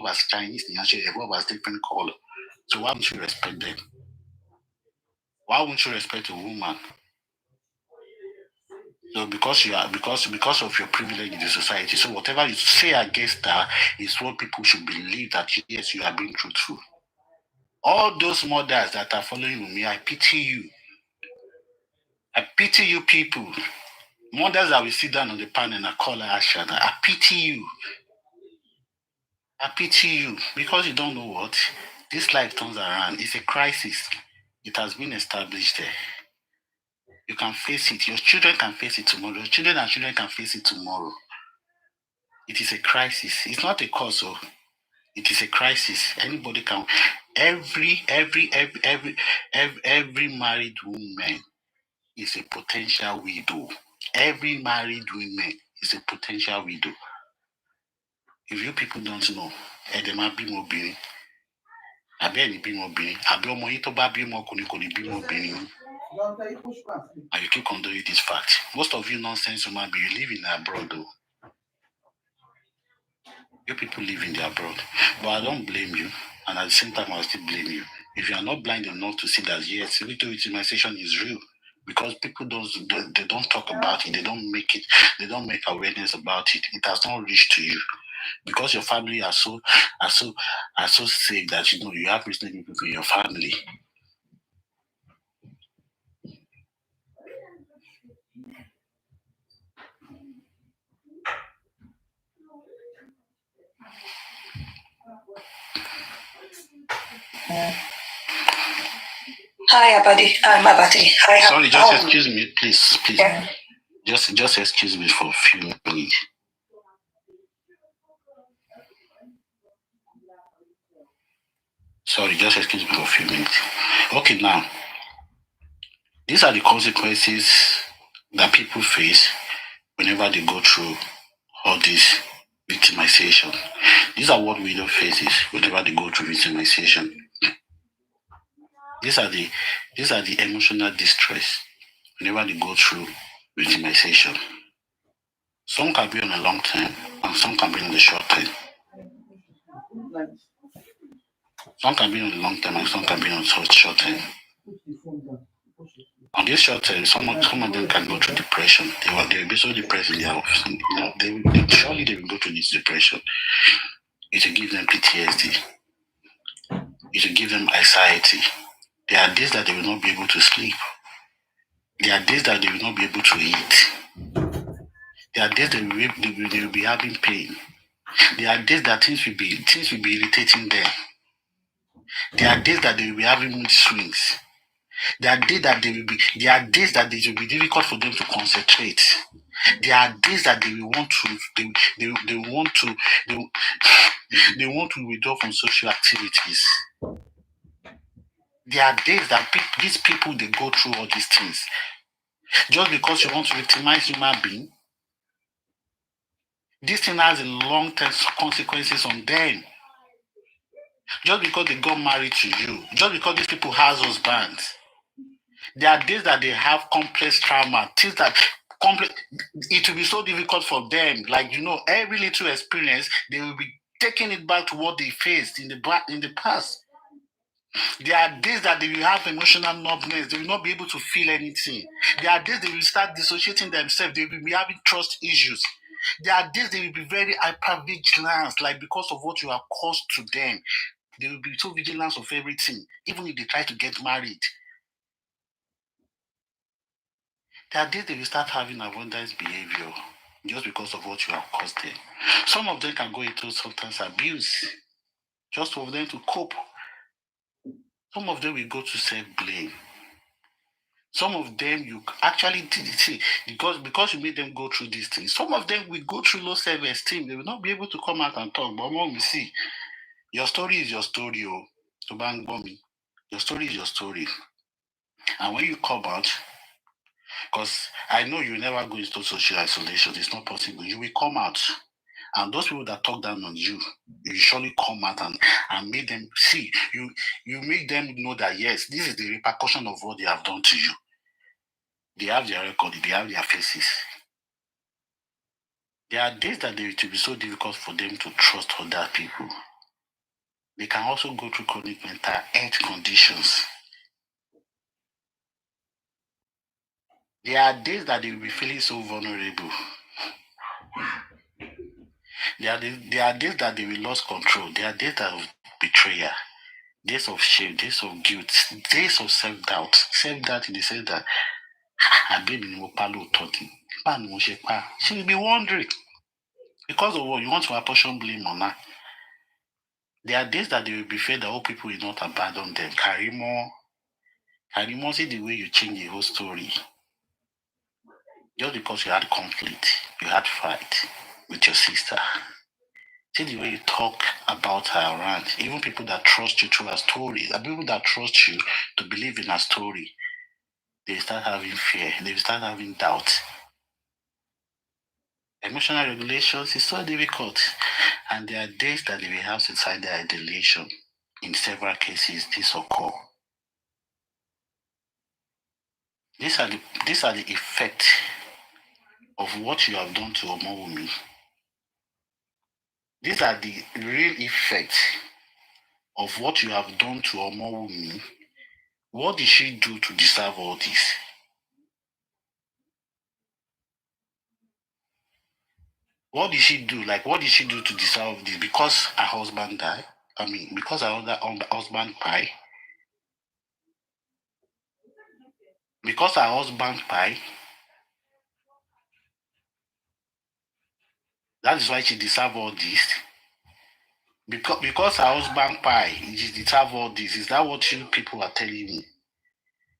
as Chinese, they evolve as different color. So why won't you respect them? Why won't you respect a woman? So because of your privilege in the society, so whatever you say against her is what people should believe that yes, you are being truthful. All those mothers that are following me, I pity you. I pity you people. Mothers that will sit down on the panel and call her Ashana. I pity you. I pity you because you don't know what this life turns around. It's a crisis. It has been established there. You can face it. Your children can face it tomorrow. Your children and children can face it tomorrow. It is a crisis. It's not a cause. Oh. It is a crisis. Anybody can. Every married woman is a potential widow. Every married woman is a potential widow. If you people don't know, Edema bímọ obìnrin, àbí ẹni bímọ obìnrin, àbí ọmọ yín tó bá bímọ ọkùnrin kò ní bímọ obìnrin. And you keep condoning this fact. Most of you nonsense human beings, you live in abroad though. You people live in the abroad. But I don't blame you, and at the same time I'll still blame you. If you are not blind enough to see that yes, victimization is real. Because people they don't talk about it, they don't make awareness about it. It has not reached to you. Because your family are so safe that you have reasonable people in your family. Hi, Abadi. My buddy. Hi. Sorry, just excuse me, please. Yeah. Just excuse me for a few minutes. Sorry, just excuse me for a few minutes. Okay, now, these are the consequences that people face whenever they go through all this victimization. These are what widow faces whenever they go through victimization. These are the emotional distress whenever they go through victimization. Some can be on a long term and some can be on the short term. Some can be on the long term and some can be on the short term. On this short term, some of them can go through depression. They will be so depressed in their life. Surely they will go through this depression. It will give them PTSD. It will give them anxiety. There are days that they will not be able to sleep. There are days that they will not be able to eat. There are days that they will be having pain. There are days that things will be irritating them. There are days that they will be having mood swings. There are days that it will be difficult for them to concentrate. There are days that they will want to withdraw from social activities. There are days that these people they go through all these things. Just because you want to victimize human being, this thing has a long-term consequences on them. Just because they got married to you, just because these people have husbands, there are days that they have complex trauma, things that it will be so difficult for them. Like every little experience, they will be taking it back to what they faced in the past. There are days that they will have emotional numbness. They will not be able to feel anything. There are days they will start dissociating themselves. They will be having trust issues. There are days they will be very hypervigilant, like because of what you have caused to them. They will be so vigilant of everything, even if they try to get married. There are days they will start having avoidance behavior just because of what you have caused them. Some of them can go into substance abuse just for them to cope. Some of them will go to self-blame. Some of them you actually see because you made them go through these things. Some of them will go through low self-esteem. They will not be able to come out and talk. But mom, we see, your story is your story, oh. To bang mommy. Your story is your story. And when you come out, because I know you never go into social isolation, it's not possible. You will come out. And those people that talk down on you, you surely come out and make them see. You make them know that yes, this is the repercussion of what they have done to you. They have their record, they have their faces. There are days that it will be so difficult for them to trust other people. they can also go through chronic mental health conditions. There are days that they will be feeling so vulnerable. There are days that they will lose control. There are days of betrayal, days of shame, days of guilt, days of self-doubt. Self-doubt in the sense that, I blame you, she will be wondering. Because of what? You want to apportion blame on her. There are days that they will be afraid that all people will not abandon them. Karimo, see the way you change the whole story. Just because you had conflict, you had fight with your sister. See the way you talk about her around. Even people that trust you through her story, and people that trust you to believe in her story, they start having fear, they start having doubt. Emotional regulations is so difficult. And there are days that they will have suicidal ideation. In several cases, this occur. These are the effects of what you have done to Omowumi. These are the real effects of what you have done to Omowumi. What did she do to deserve all this? What did she do? Like, what did she do to deserve this? Because her husband died? Because her other husband died? Because her husband died? That is why she deserve all this? Because her husband died, she deserve all this. Is that what you people are telling me?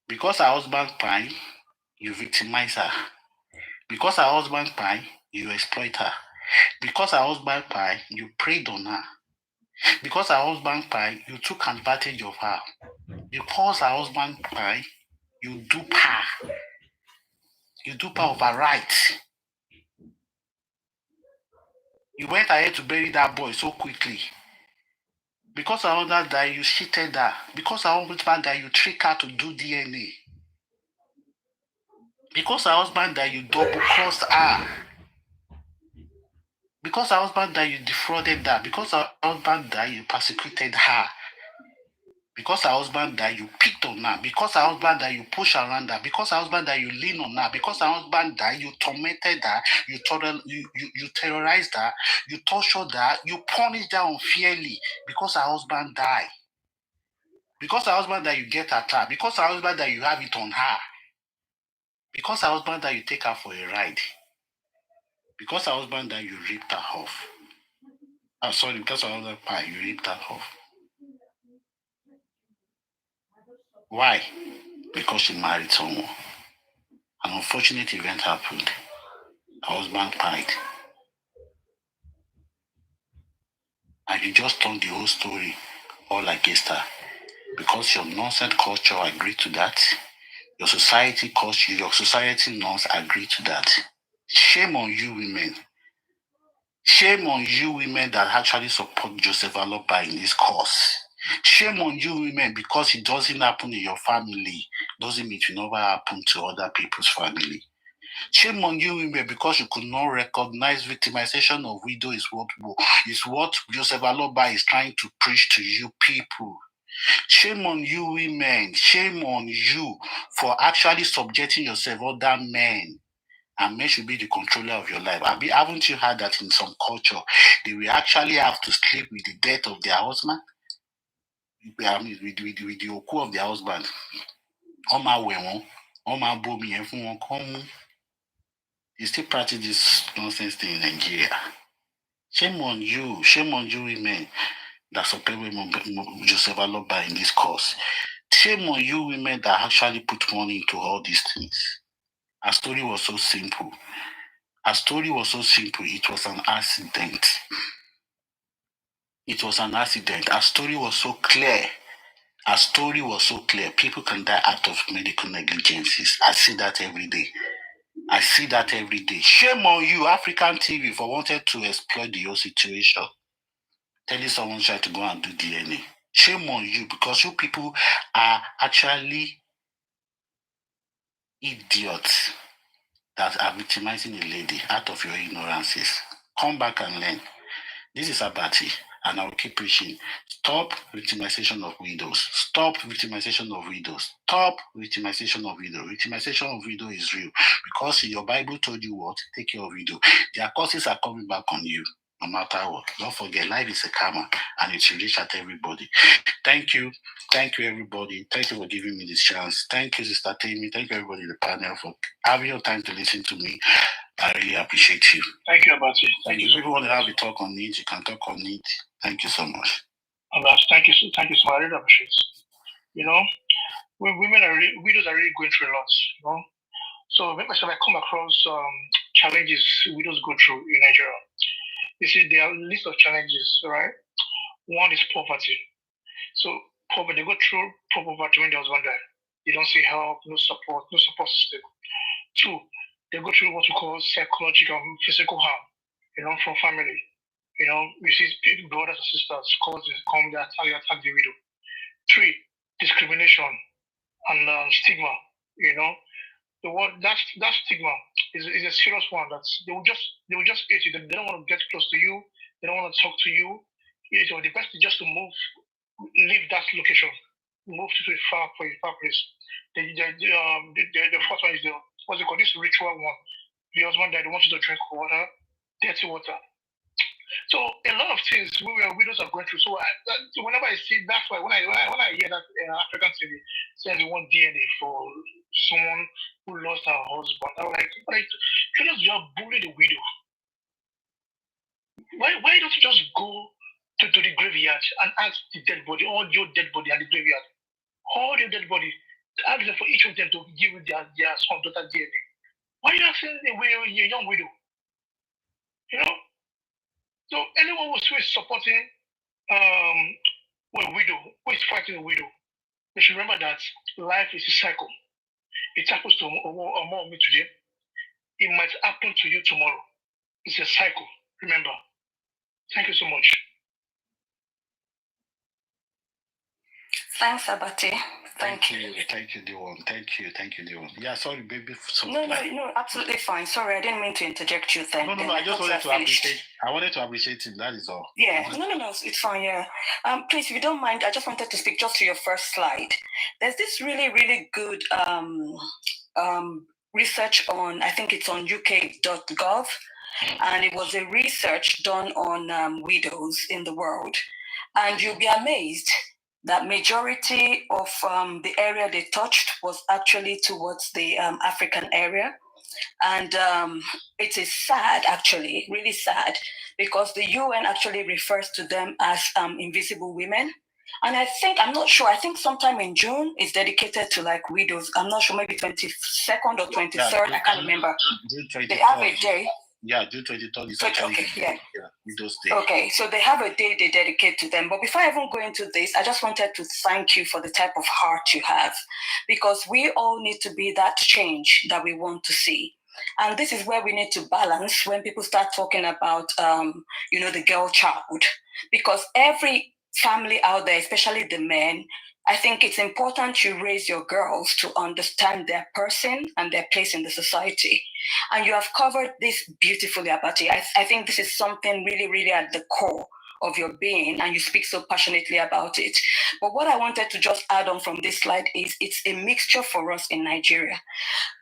Because her husband died, you victimize her. Because her husband died, you exploit her. Because her husband died, you preyed on her. Because her husband died, you took advantage of her. Because her husband died, you dupe her. You dupe her of her rights. You went ahead to bury that boy so quickly. Because her husband died, you cheated her. Because her husband died, you tricked her to do DNA. Because her husband died, you double-crossed her. Because her husband died, you defrauded her. Because her husband died, you persecuted her. Because her husband died, you picked on her. Because her husband died, you pushed around her. Because her husband died, you leaned on her. Because her husband died, you tormented her. You terrorized her. You tortured her. You punished her unfairly. Because her husband died. Because her husband died, you get her car. Because her husband died, you have it on her. Because her husband died, you take her for a ride. Because her husband died, you ripped her off. Because her husband died, you ripped her off. Why? Because she married someone. An unfortunate event happened. Her husband died. And you just turned the whole story all against her. Because your nonsense culture agreed to that. Your society culture, your society norms agree to that. Shame on you women. Shame on you women that actually support Joseph Aloba in this cause. Shame on you women because it doesn't happen in your family. Doesn't mean it will never happen to other people's family. Shame on you women because you could not recognize victimization of widow is what Joseph Aloba is trying to preach to you people. Shame on you women. Shame on you for actually subjecting yourself other men. And men should be the controller of your life. Haven't you heard that in some culture, they will actually have to sleep with the death of their husband? With the oku of their husband. You still practice this nonsense thing in Nigeria. Shame on you women that support Joseph Aloba in this cause. Shame on you women that actually put money into all these things. Our story was so simple. It was an accident. Our story was so clear. People can die out of medical negligences. I see that every day. Shame on you, African TV, for wanting to exploit the whole situation. Telling someone try to go and do DNA. Shame on you because you people are actually idiots that are victimizing a lady out of your ignorances. Come back and learn. This is Abati. and I'll keep preaching. Stop victimization of widows. Stop victimization of widows. Stop victimization of widows. Victimization of widows is real because your Bible told you what? Take care of widows. Their curses are coming back on you. No matter what. Don't forget, life is a karma and it will reach at everybody. Thank you. Thank you, everybody. Thank you for giving me this chance. Thank you, Sister Tammy. Thank you, everybody in the panel, for having your time to listen to me. I really appreciate you. Thank you, Abati. Thank you. If you want to have a talk on it, you can talk on it. Thank you so much. Abati, thank you so much. I really appreciate it. You know, widows are really going through a lot, you know. So maybe I come across challenges widows go through in Nigeria. You see, there are a list of challenges, right? One is poverty. So poverty, they go through poverty when their husband died. They don't see help, no support system. Two, they go through what we call psychological and physical harm, you know, from family. You know, we see brothers and sisters they attack the widow. Three, discrimination and stigma. You know, the word that stigma is a serious one. They will just hate you. They don't want to get close to you. They don't want to talk to you. So the best is just to leave that location, move to a far place. The first one is what's it called? This ritual one. The husband died. They want you to drink water, dirty water. So a lot of things widows are going through. So whenever I see, that's why when I hear that African TV says they want DNA for someone who lost her husband, I'm like, you just bully the widow. Why don't you just go to the graveyard and ask the dead body, all your dead body at the graveyard, all your dead body, ask them for each of them to give you their son, daughter DNA. Why are you asking a young widow? You know? So anyone who is supporting a widow, who is fighting a widow, they should remember that life is a cycle. It happens to more of me today. It might happen to you tomorrow. It's a cycle. Remember. Thank you so much. Thanks, Abati. Thank you, Dewan. Thank you, Dewan. Yeah, sorry, baby. No, absolutely fine. Sorry, I didn't mean to interject you. No, I just wanted to appreciate. I wanted to appreciate him. That is all. Yeah, no, it's fine. Yeah, please, if you don't mind, I just wanted to speak just to your first slide. There's this really good research on, I think it's on UK.gov, and it was a research done on widows in the world, and you'll be amazed that majority of the area they touched was actually towards the African area. And it is sad, actually, really sad, because the UN actually refers to them as invisible women. And I'm not sure, I think sometime in June is dedicated to like widows. I'm not sure, maybe 22nd or 23rd, I can't remember. They have a day. Yeah, June 23rd is okay, yeah. Widows Day. Okay, so they have a day they dedicate to them. But before I even go into this, I just wanted to thank you for the type of heart you have, because we all need to be that change that we want to see. And this is where we need to balance when people start talking about, the girl child, because every family out there, especially the men, I think it's important you raise your girls to understand their person and their place in the society. And you have covered this beautifully, Abati. I think this is something really at the core of your being, and you speak so passionately about it. But what I wanted to just add on from this slide is it's a mixture for us in Nigeria.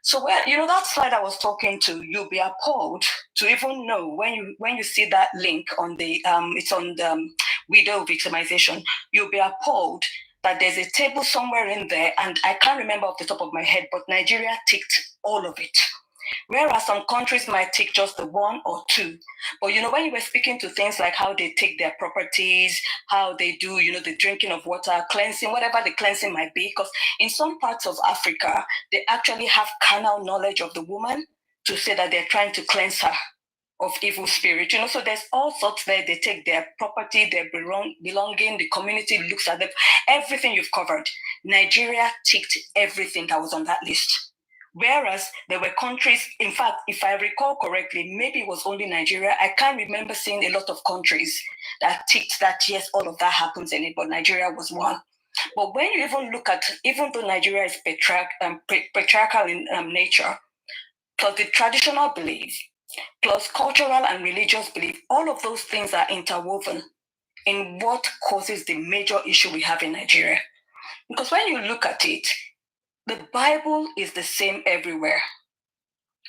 So that slide I was talking to, you'll be appalled to even know when you see that link on the it's on the widow victimization, you'll be appalled that there's a table somewhere in there, and I can't remember off the top of my head, but Nigeria ticked all of it. Whereas some countries might take just the one or two. But when you were speaking to things like how they take their properties, how they do, the drinking of water, cleansing, whatever the cleansing might be, because in some parts of Africa, they actually have carnal knowledge of the woman to say that they're trying to cleanse her of evil spirit. So there's all sorts there. They take their property, their belonging, the community looks at them, everything you've covered. Nigeria ticked everything that was on that list. Whereas there were countries, in fact, if I recall correctly, maybe it was only Nigeria. I can't remember seeing a lot of countries that ticked that, yes, all of that happens in it, but Nigeria was one. But when you even look at, even though Nigeria is patriarchal in nature, plus the traditional belief, plus cultural and religious belief, all of those things are interwoven in what causes the major issue we have in Nigeria. Because when you look at it, the Bible is the same everywhere.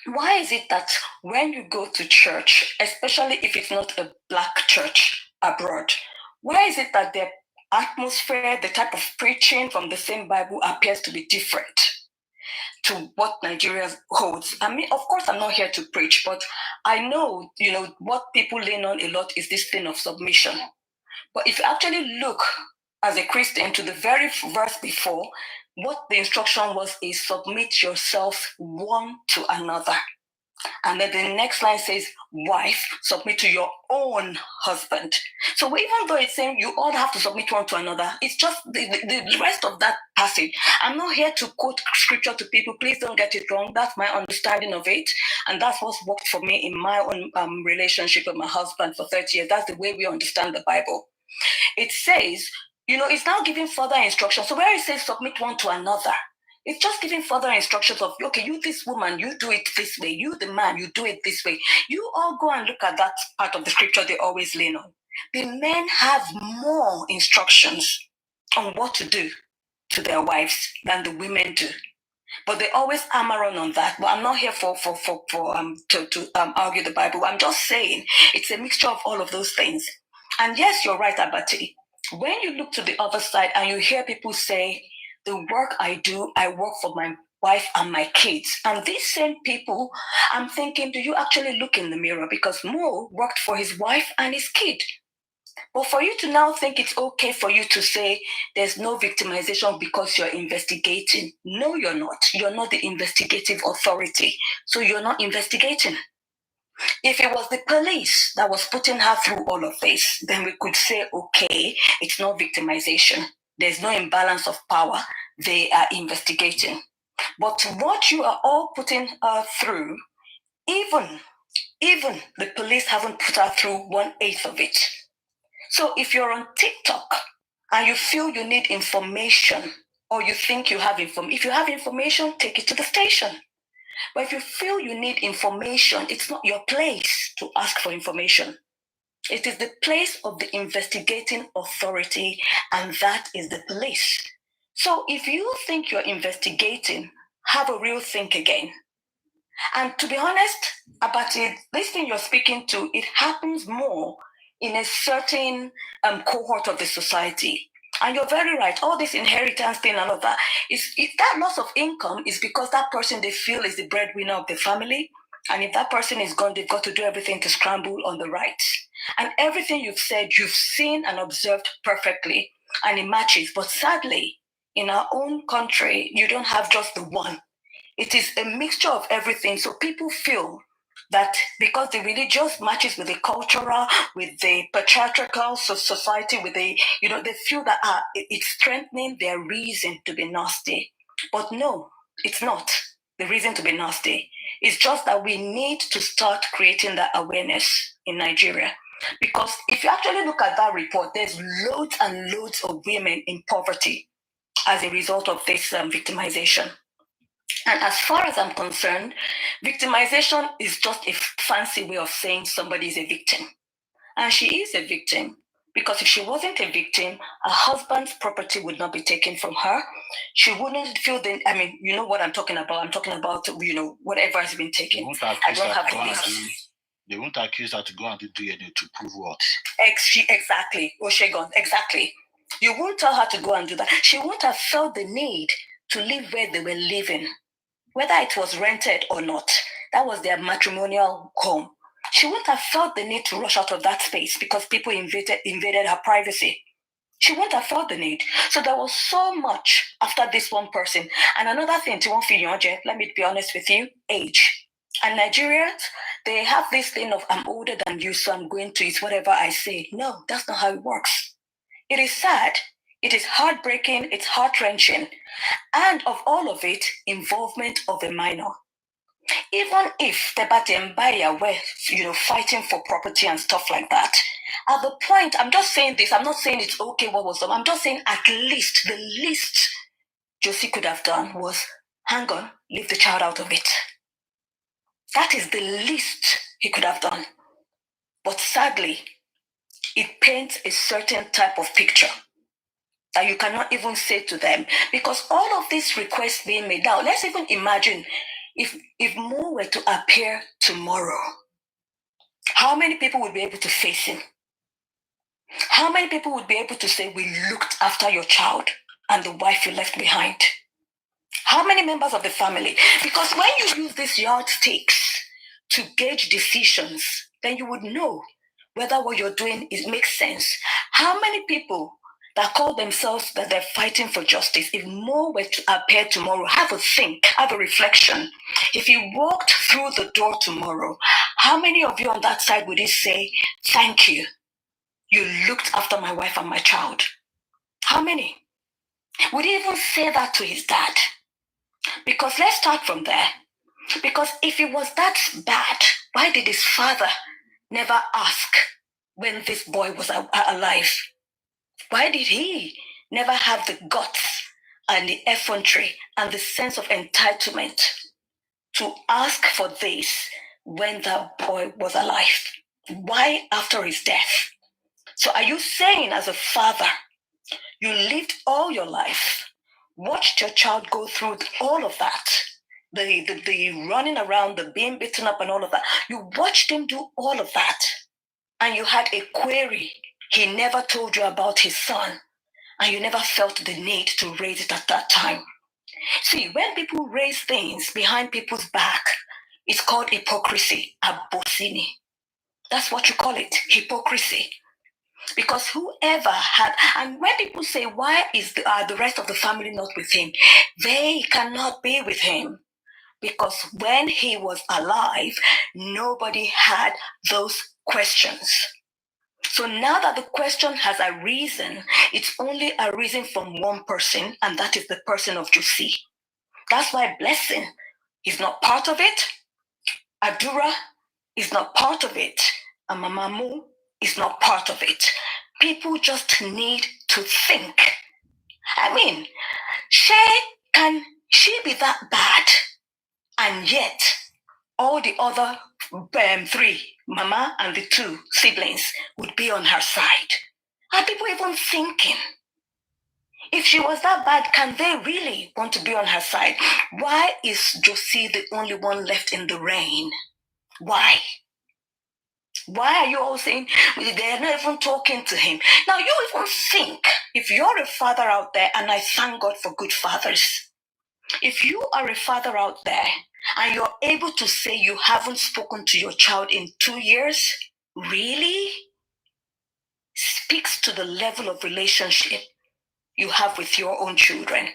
Why is it that when you go to church, especially if it's not a black church abroad, why is it that the atmosphere, the type of preaching from the same Bible appears to be different to what Nigeria holds? I mean, of course, I'm not here to preach, but I know, what people lean on a lot is this thing of submission. But if you actually look as a Christian to the very verse before, what the instruction was is submit yourself one to another. And then the next line says, wife, submit to your own husband. So even though it's saying you all have to submit one to another, it's just the rest of that passage. I'm not here to quote scripture to people. Please don't get it wrong. That's my understanding of it. And that's what's worked for me in my own relationship with my husband for 30 years. That's the way we understand the Bible. It says, it's now giving further instructions. So where it says submit one to another, it's just giving further instructions of, okay, you, this woman, you do it this way. You, the man, you do it this way. You all go and look at that part of the scripture they always lean on. The men have more instructions on what to do to their wives than the women do. But they always hammer on that. But I'm not here to argue the Bible. I'm just saying it's a mixture of all of those things. And yes, you're right, Abati. When you look to the other side and you hear people say, the work I do, I work for my wife and my kids. And these same people, I'm thinking, do you actually look in the mirror? Because Mo worked for his wife and his kid. But for you to now think it's okay for you to say there's no victimization because you're investigating. No, you're not. You're not the investigative authority. So you're not investigating. If it was the police that was putting her through all of this, then we could say, okay, it's not victimization. There's no imbalance of power. They are investigating. But what you are all putting her through, even the police haven't put her through 1/8 of it. So if you're on TikTok and you feel you need information, or you think you have information, if you have information, take it to the station. But if you feel you need information, it's not your place to ask for information. It is the place of the investigating authority, and that is the police. So if you think you're investigating, have a real think again. And to be honest about it, this thing you're speaking to, it happens more in a certain cohort of the society. And you're very right. All this inheritance thing and all of that, if that loss of income is because that person they feel is the breadwinner of the family. And if that person is gone, they've got to do everything to scramble on the rights. And everything you've said, you've seen and observed perfectly, and it matches. But sadly, in our own country, you don't have just the one. It is a mixture of everything. So people feel that because the religious matches with the cultural, with the patriarchal society, with the, they feel that it's strengthening their reason to be nasty. But no, it's not the reason to be nasty. It's just that we need to start creating that awareness in Nigeria. Because if you actually look at that report, there's loads and loads of women in poverty as a result of this victimization. And as far as I'm concerned, victimization is just a fancy way of saying somebody is a victim. And she is a victim because if she wasn't a victim, her husband's property would not be taken from her. She wouldn't feel you know what I'm talking about. I'm talking about, whatever has been taken. I don't have the list. They won't accuse her to go and do DNA to prove what? Exactly. Oshegon, exactly. You won't tell her to go and do that. She won't have felt the need to live where they were living, whether it was rented or not. That was their matrimonial home. She wouldn't have felt the need to rush out of that space because people invaded her privacy. She wouldn't have felt the need. So there was so much after this one person. And another thing, let me be honest with you, age. And Nigerians, they have this thing of, I'm older than you, so I'm going to eat whatever I say. No, that's not how it works. It is sad. It is heartbreaking. It's heart-wrenching. And of all of it, involvement of a minor. Even if the Batembaya were, fighting for property and stuff like that, at the point, I'm just saying this, I'm not saying it's okay what was done, I'm just saying at least, the least Josie could have done was, hang on, leave the child out of it. That is the least he could have done. But sadly, it paints a certain type of picture that you cannot even say to them, because all of these requests being made. Now, let's even imagine if Mo were to appear tomorrow, how many people would be able to face him? How many people would be able to say, we looked after your child and the wife you left behind? How many members of the family? Because when you use these yardsticks to gauge decisions, then you would know whether what you're doing makes sense. How many people that call themselves that they're fighting for justice, if Mo were to appear tomorrow, have a think, have a reflection. If he walked through the door tomorrow, how many of you on that side would he say, thank you, you looked after my wife and my child? How many? Would he even say that to his dad? Because let's start from there. Because if it was that bad, why did his father never ask when this boy was alive? Why did he never have the guts and the effrontery and the sense of entitlement to ask for this when that boy was alive? Why after his death? So are you saying as a father, you lived all your life, watched your child go through all of that, the running around, the being beaten up and all of that. You watched him do all of that, and you had a query. He never told you about his son, and you never felt the need to raise it at that time. See, when people raise things behind people's back, it's called hypocrisy, abosini. That's what you call it, hypocrisy. Because whoever had, and when people say, why is the rest of the family not with him? They cannot be with him. Because when he was alive, nobody had those questions. So now that the question has arisen, it's only arisen from one person, and that is the person of Josie. That's why Blessing is not part of it. Adura is not part of it. And Mama Mu is not part of it. People just need to think. I mean, can she be that bad? And yet, all the other three, Mama and the two siblings, would be on her side. Are people even thinking? If she was that bad, can they really want to be on her side? Why is Josie the only one left in the rain? Why? Why are you all saying they're not even talking to him? Now, you even think, if you're a father out there, and I thank God for good fathers, if you are a father out there and you're able to say you haven't spoken to your child in 2 years, really speaks to the level of relationship you have with your own children.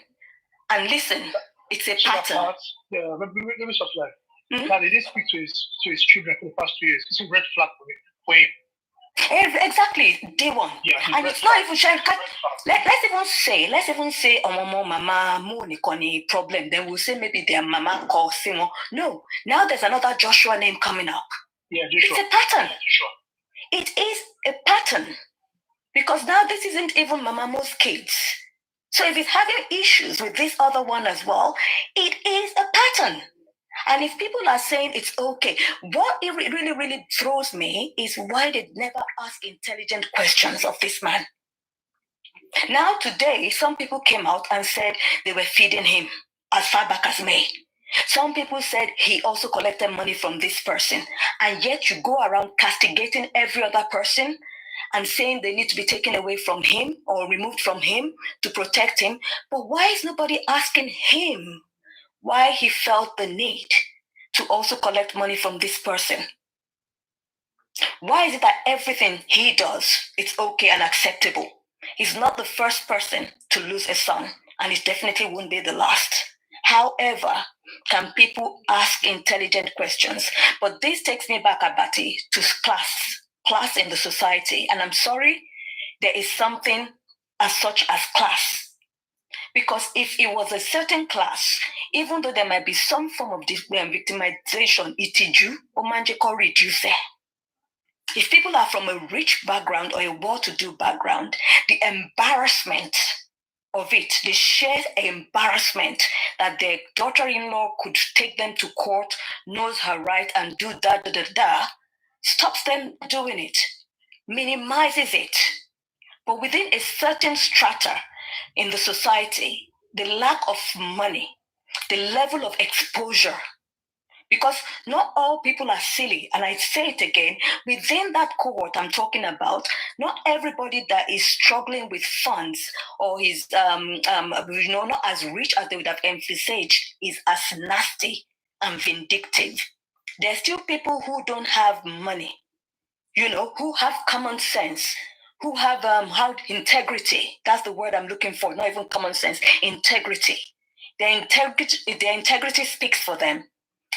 And listen, it's a pattern. Let me stop there. Now, they didn't speak to his children for the past 2 years. It's a red flag for him. Exactly, day one. Yeah, and it's not even sharing. Let's even say mama Monikoni problem. Then we'll say maybe their mama calls him. No, now there's another Joshua name coming up. Yeah, Joshua. It's a pattern. Yeah, it is a pattern. Because now this isn't even Mama Mo's kids. So if it's having issues with this other one as well, it is a pattern. And if people are saying it's okay, what it really throws me is why they never ask intelligent questions of this man. Now today, some people came out and said they were feeding him as far back as May. Some people said he also collected money from this person. And yet you go around castigating every other person and saying they need to be taken away from him or removed from him to protect him. But why is nobody asking him why he felt the need to also collect money from this person? Why is it that everything he does, it's okay and acceptable? He's not the first person to lose a son, and he definitely won't be the last. However, can people ask intelligent questions? But this takes me back, Abati, to class in the society. And I'm sorry, there is something as such as class. Because if it was a certain class, even though there might be some form of victimization, itiju, omanjeko reduce. If people are from a rich background or a well-to-do background, the embarrassment of it, the sheer embarrassment that their daughter-in-law could take them to court, knows her right and do stops them doing it. minimizes it. But within a certain strata in the society, the lack of money, the level of exposure, because not all people are silly. And I say it again, within that cohort I'm talking about, not everybody that is struggling with funds or is not as rich as they would have envisaged is as nasty and vindictive. There's still people who don't have money, who have common sense, who have integrity. That's the word I'm looking for, not even common sense, integrity. Their integrity speaks for them,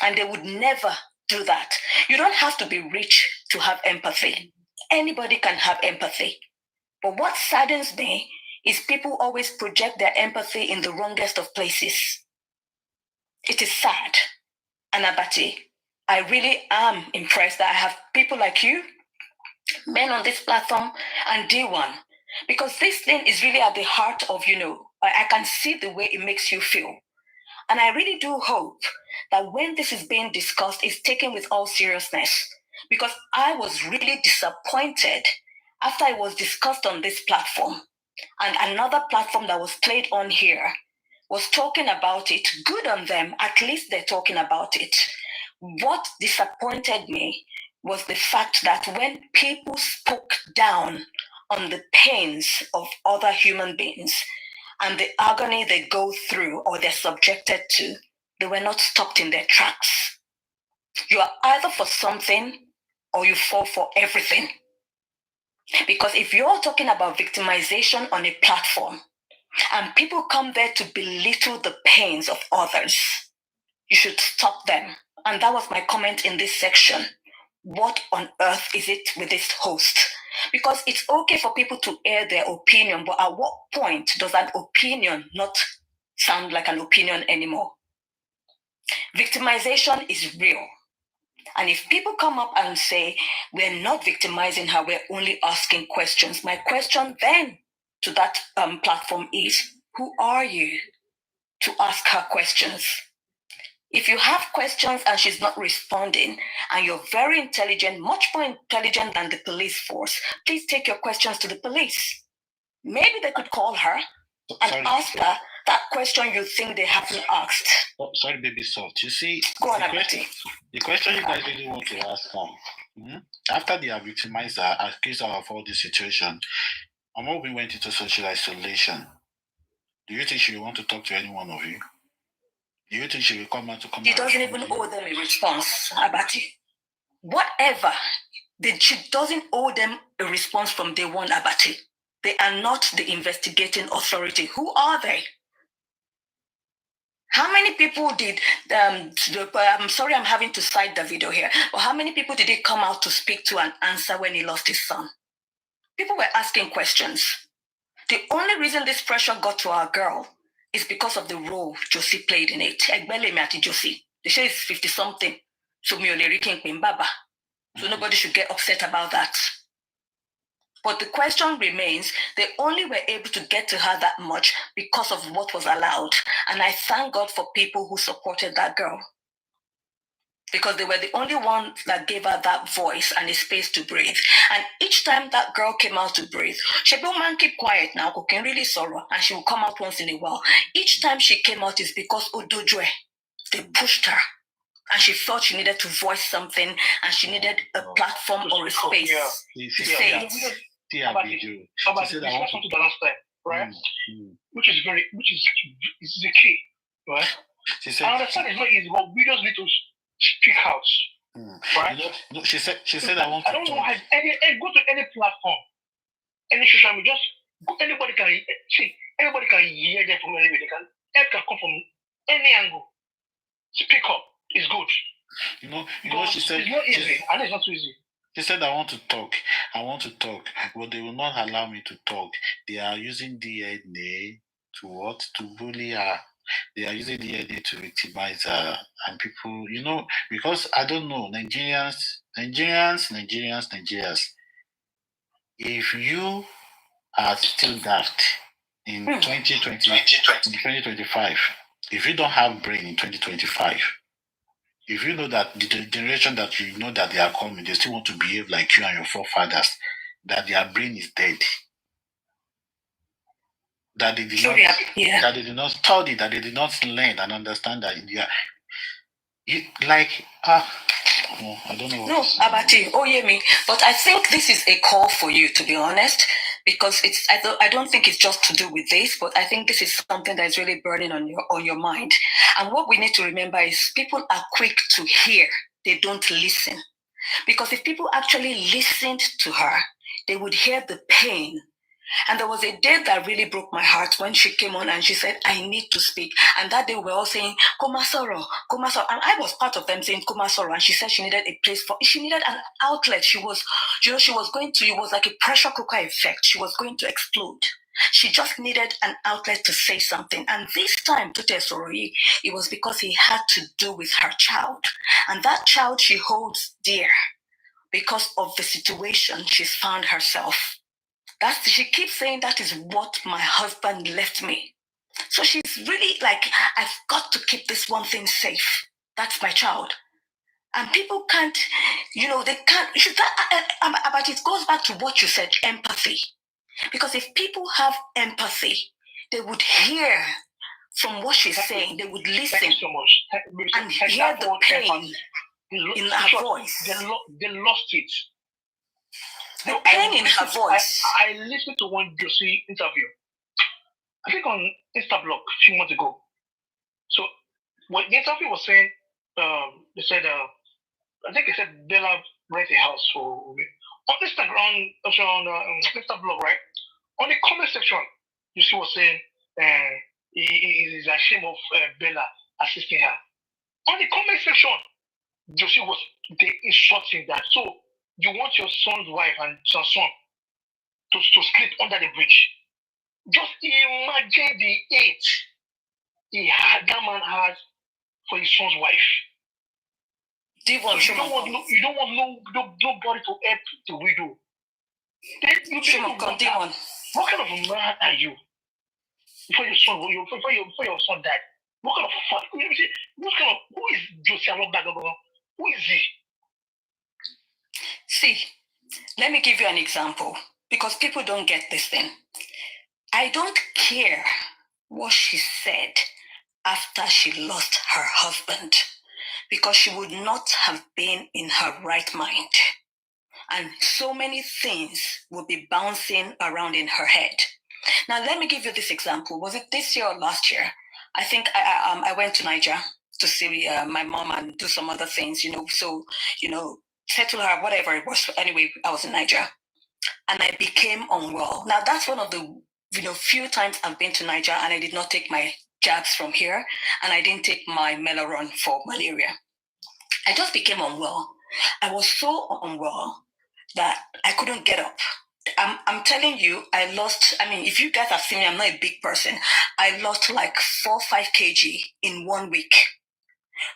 and they would never do that. You don't have to be rich to have empathy. Anybody can have empathy. But what saddens me is people always project their empathy in the wrongest of places. It is sad. And Abati, I really am impressed that I have people like you, men on this platform, and D1, because this thing is really at the heart of, I can see the way it makes you feel. And I really do hope that when this is being discussed, it's taken with all seriousness, because I was really disappointed after it was discussed on this platform, and another platform that was played on here was talking about it. Good on them, at least they're talking about it. What disappointed me was the fact that when people spoke down on the pains of other human beings and the agony they go through or they're subjected to, they were not stopped in their tracks. You are either for something or you fall for everything. Because if you're talking about victimization on a platform and people come there to belittle the pains of others, you should stop them. And that was my comment in this section. What on earth is it with this host? Because it's okay for people to air their opinion, but at what point does an opinion not sound like an opinion anymore? Victimization is real. And if people come up and say, we're not victimizing her, we're only asking questions, my question then to that platform is, who are you to ask her questions? If you have questions and she's not responding, and you're very intelligent, much more intelligent than the police force, please take your questions to the police. Maybe they could call her and ask her that question you think they haven't asked. Oh, sorry, baby soft. You see, Go on, the question you guys really want to ask her, after they have victimized her, accused her of all this situation, Amobi went into social isolation. Do you think she will want to talk to any one of you? Do you think she will come out to come? She doesn't even owe them a response, Abati. Whatever. She doesn't owe them a response from day one, Abati. They are not the investigating authority. Who are they? How many people did, I'm sorry I'm having to cite the video here, but how many people did he come out to speak to and answer when he lost his son? People were asking questions. The only reason this pressure got to our girl is because of the role Josie played in it. Josie. They say it's 50-something. So nobody should get upset about that. But the question remains, they only were able to get to her that much because of what was allowed. And I thank God for people who supported that girl, because they were the only ones that gave her that voice and a space to breathe. And each time that girl came out to breathe, she will man keep quiet now, who can really sorrow, and she will come out once in a while. Each time she came out is because Odojwe, they pushed her, and she felt she needed to voice something, and she needed a platform or a space to say it. She said I want to the last time, right? Which is the key, right? She said, I understand it's not easy, but we just need to speak out, right? No, she said I want to. I don't know how go to any platform, any social media, anybody can hear them from anywhere. Help can come from any angle. Speak up is good. She said it's not easy, and it's not too easy. She said, I want to talk, but they will not allow me to talk. They are using DNA to what? To bully her. They are using DNA to victimize her. And people, because I don't know, Nigerians. If you are still daft in 2025, if you don't have brain in 2025, if you know that the generation that you know that they are coming, they still want to behave like you and your forefathers, that their brain is dead. That they did not, that they did not study, that they did not learn and understand that I don't know. No, Abati, me. But I think this is a call for you, to be honest, because I don't think it's just to do with this, but I think this is something that is really burning on your mind. And what we need to remember is people are quick to hear, they don't listen. Because if people actually listened to her, they would hear the pain. And there was a day that really broke my heart when she came on and she said, I need to speak. And that day we were all saying, Kumasoro, Kumasoro. And I was part of them saying Kumasoro. And she said she needed she needed an outlet. She was going to, it was like a pressure cooker effect. She was going to explode. She just needed an outlet to say something. And this time, Tute Soroi, it was because he had to do with her child. And that child she holds dear because of the situation she's found herself. She keeps saying that is what my husband left me. So she's really like, I've got to keep this one thing safe. That's my child. And people can't, they can't. But it goes back to what you said, empathy. Because if people have empathy, they would hear from what she's saying. They would listen. Thank you so much. And hear the pain in her voice. They lost it. The pain in her voice. I listened to one Josie interview, I think on Instablog a few months ago. So what the interview was saying, they said, I think they said Bella rent a house for on Instagram, also on Instablog, right? On the comment section, you see what saying he is ashamed of Bella assisting her. On the comment section, Josie was insulting that. So you want your son's wife and son to sleep under the bridge. Just imagine the hate that man has for his son's wife. You don't want nobody to help the widow. What kind of a man are you? Before your son died, what kind of fuck? Who is Josie Alobagago? Who is he? See, let me give you an example, because people don't get this thing. I don't care what she said after she lost her husband, because she would not have been in her right mind. And so many things would be bouncing around in her head. Now, let me give you this example. Was it this year or last year? I think I went to Niger to see my mom and do some other things, settle her, whatever it was. Anyway, I was in Niger and I became unwell. Now, that's one of the few times I've been to Niger and I did not take my jabs from here and I didn't take my Melaron for malaria. I just became unwell. I was so unwell that I couldn't get up. I'm telling you, I lost, if you guys have seen me, I'm not a big person. I lost like 4 or 5 kg in 1 week.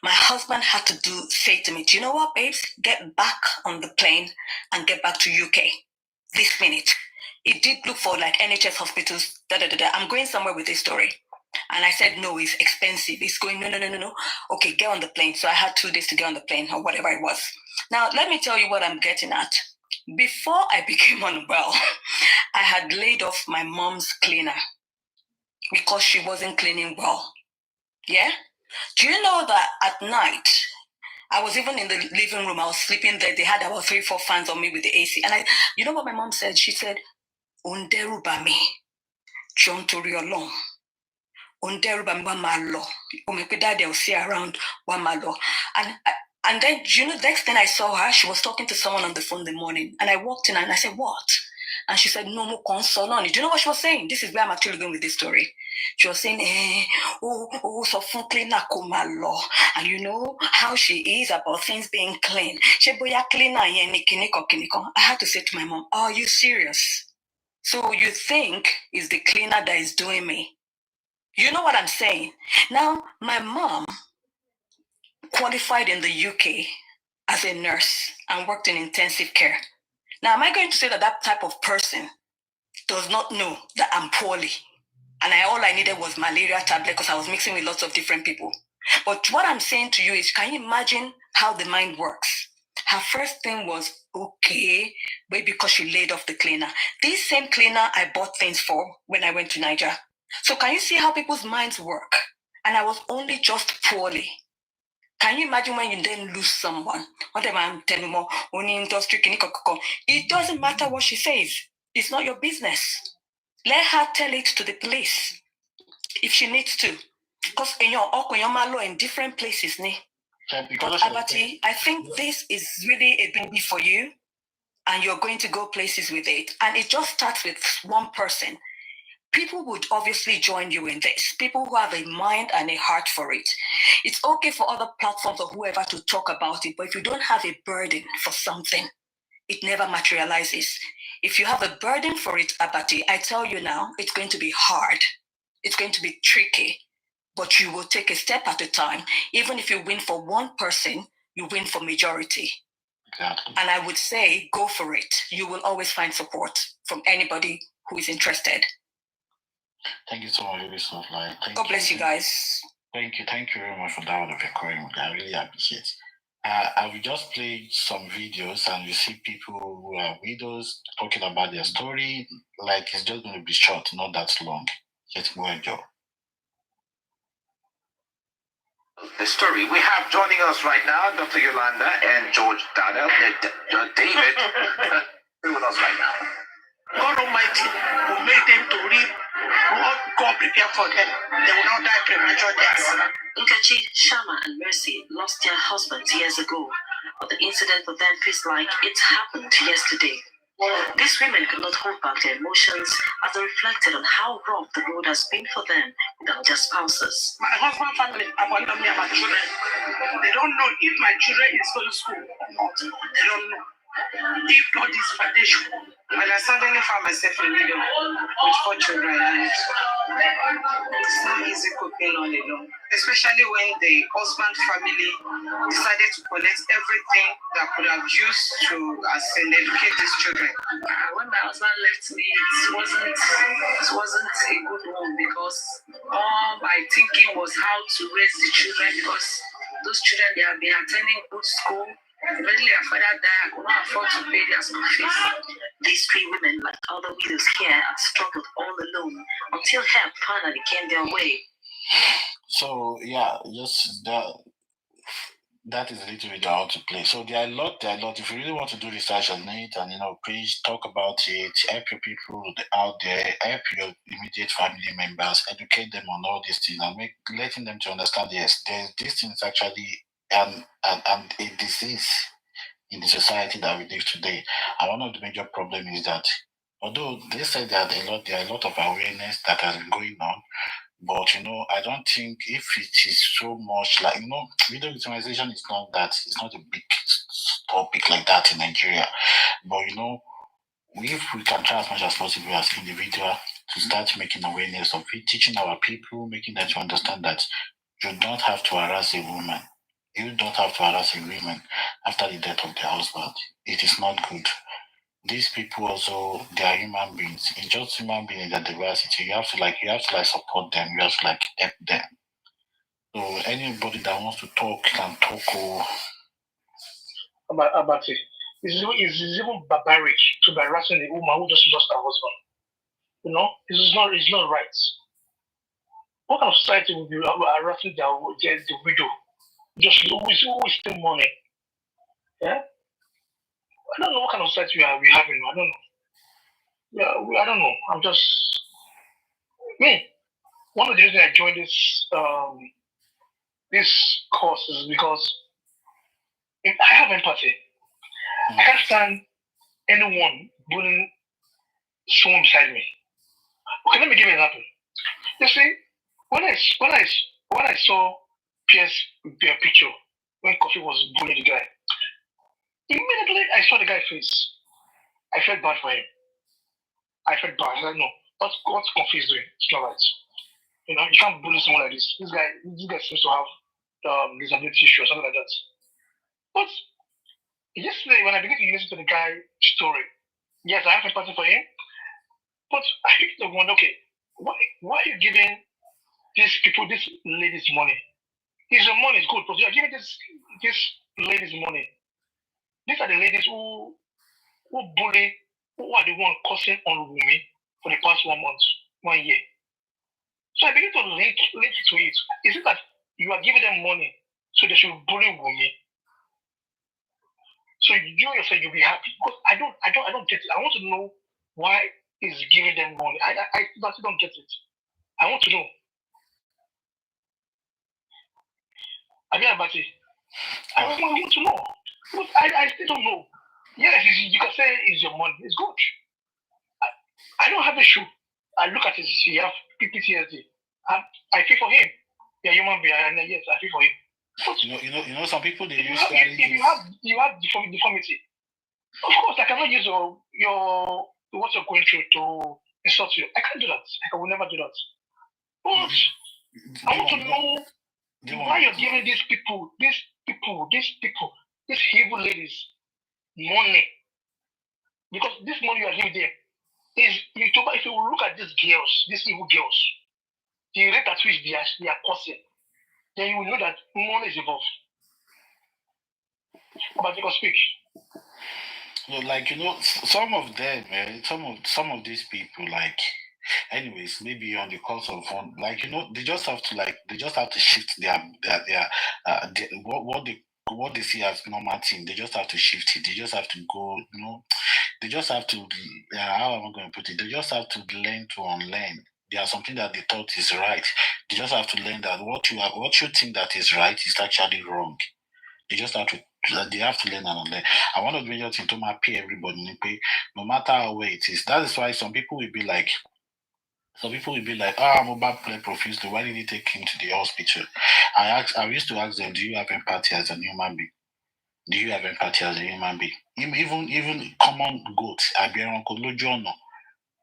My husband had to say to me, do you know what, babes? Get back on the plane and get back to UK this minute. It did look for like NHS hospitals, I'm going somewhere with this story. And I said, no, it's expensive. It's going, no. Okay, get on the plane. So I had 2 days to get on the plane or whatever it was. Now, let me tell you what I'm getting at. Before I became unwell, I had laid off my mom's cleaner because she wasn't cleaning well. Yeah? Do you know that at night, I was even in the living room, I was sleeping there. They had about 3-4 fans on me with the AC. And you know what my mom said? She said, Underuba me, John Toriolong. Underuba me, Wamalo. Umepida, they'll see around Wamalo. And then, the next thing I saw her, she was talking to someone on the phone in the morning. And I walked in and I said, what? And she said, no more consoloni. Do you know what she was saying? This is where I'm actually going with this story. She was saying, so cleaner kumalo. And you know how she is about things being clean. I had to say to my mom, are you serious? So you think it's the cleaner that is doing me? You know what I'm saying? Now, my mom qualified in the UK as a nurse and worked in intensive care. Now, am I going to say that type of person does not know that I'm poorly? And all I needed was malaria tablet because I was mixing with lots of different people. But what I'm saying to you is, can you imagine how the mind works? her first thing was, okay, maybe because she laid off the cleaner. This same cleaner I bought things for when I went to Niger. So can you see how people's minds work? And I was only just poorly. Can you imagine when you then lose someone? Whatever I'm telling you, it doesn't matter what she says. It's not your business. Let her tell it to the police if she needs to. Because in different places. But Abati, I think this is really a baby for you, and you're going to go places with it. And it just starts with one person. People would obviously join you in this. People who have a mind and a heart for it. It's okay for other platforms or whoever to talk about it, but if you don't have a burden for something, it never materializes. If you have a burden for it, Abati, I tell you now, it's going to be hard. It's going to be tricky, but you will take a step at a time. Even if you win for one person, you win for majority. Exactly. And I would say, go for it. You will always find support from anybody who is interested. Thank you so much, Ubisoft. God bless you guys. Thank you very much for that recording. I really appreciate it. I will just play some videos and you see people who are widows talking about their story. Like it's just going to be short, not that long. Just go enjoy. The story we have joining us right now, Dr. Yolanda and George Daniel, David, with us right now. God Almighty will make them to reap what God prepared for them. They will not die premature deaths. Nkechi, Shama, and Mercy lost their husbands years ago, but the incident for them feels like it happened yesterday. These women could not hold back their emotions as they reflected on how rough the road has been for them without their spouses. My husband's family abandoned me and my children. They don't know if my children is going to school or not. They don't know. If not this foundation. Well, I suddenly found myself in Lagos with 4 children, and it's not easy coping all alone. Especially when the husband family decided to collect everything that could have used to educate these children. When my husband left me, it wasn't a good one because all my thinking was how to raise the children because those children they have been attending good school. Eventually, their father died. I could not afford to pay their school fees. These 3 women, like other widows here, had struggled all alone until help finally came their way. So yeah, just that is a little bit how to play. So there are a lot. If you really want to do research on it and please talk about it, help your people out there, help your immediate family members, educate them on all these things, and letting them to understand yes, this thing is actually and a disease in the society that we live today. And one of the major problems is that although they say that there are a lot of awareness that has been going on, but I don't think if it is so much like video victimization is not that it's not a big topic like that in Nigeria. But if we can try as much as possible as individual to start making awareness of it, teaching our people, making them to understand that you don't have to harass a woman. You don't have to harass a woman after the death of their husband. It is not good. These people also, they are human beings. It's just human beings in their diversity. You have to support them. You have to help them. So anybody that wants to talk can talk. About it. It's even barbaric to be harassing a woman who just lost her husband. It's not right. What kind of society would be harassing the widow? Just who is still mourning? Yeah? I don't know what kind of society we having. I don't know. Yeah, I don't know. I'm just one of the reasons I joined this course is because I have empathy. I can't stand anyone bullying someone beside me. Okay, let me give you an example. You see, when I saw Pierre's picture when Coffee was bullying the guy, immediately I saw the guy's face. I felt bad for him. I felt bad. I said, no, what's Coffee is doing? It's not right. You can't bully someone like this. This guy seems to have disability issue or something like that. But yesterday, when I began to listen to the guy's story, yes, I have empathy for him, but I begin to wonder, okay, why are you giving these people, this lady's money? Your money is good, but you are giving this lady's money. these are the ladies who bully, who are the one causing on Wumi for the past 1 month, 1 year. So I begin to link to it. Is it that you are giving them money so they should bully Wumi? So you yourself, you'll be happy. Because I don't get it. I want to know why he's giving them money. I don't get it. I want to know. I want to know. Because I still don't know. Yes, you can say it's your money. It's good. I don't have a shoe. I look at his, he have PTSD. I feel for him. Yeah, human being, and yes, I feel for him. But you know, some people they use you have deformity. Of course, I cannot use your what you're going through to insult you. I can't do that. I will never do that. But I want to know why you're giving these people, these evil ladies, money. Because this money you are giving them is, if you look at these girls, these evil girls, the rate at which they are causing, then you will know that money is involved. But you can speak. No, like some of them, some of these people, like, anyways, maybe on the course of one, like they just have to shift their what they see as normal thing. They just have to shift it. They just have to go, they just have to. How am I going to put it? They just have to learn to unlearn. There are something that they thought is right. They just have to learn that what you think that is right is actually wrong. They just have to. They have to learn and unlearn. I want to major thing to my pay everybody, no matter how way it is. That is why some people will be like, I'm about play profusely. Why did he take him to the hospital? I used to ask them, do you have empathy as a human being? Do you have empathy as a human being? Even common goats, àbẹ̀rẹ̀ kò lójú ọ̀nà.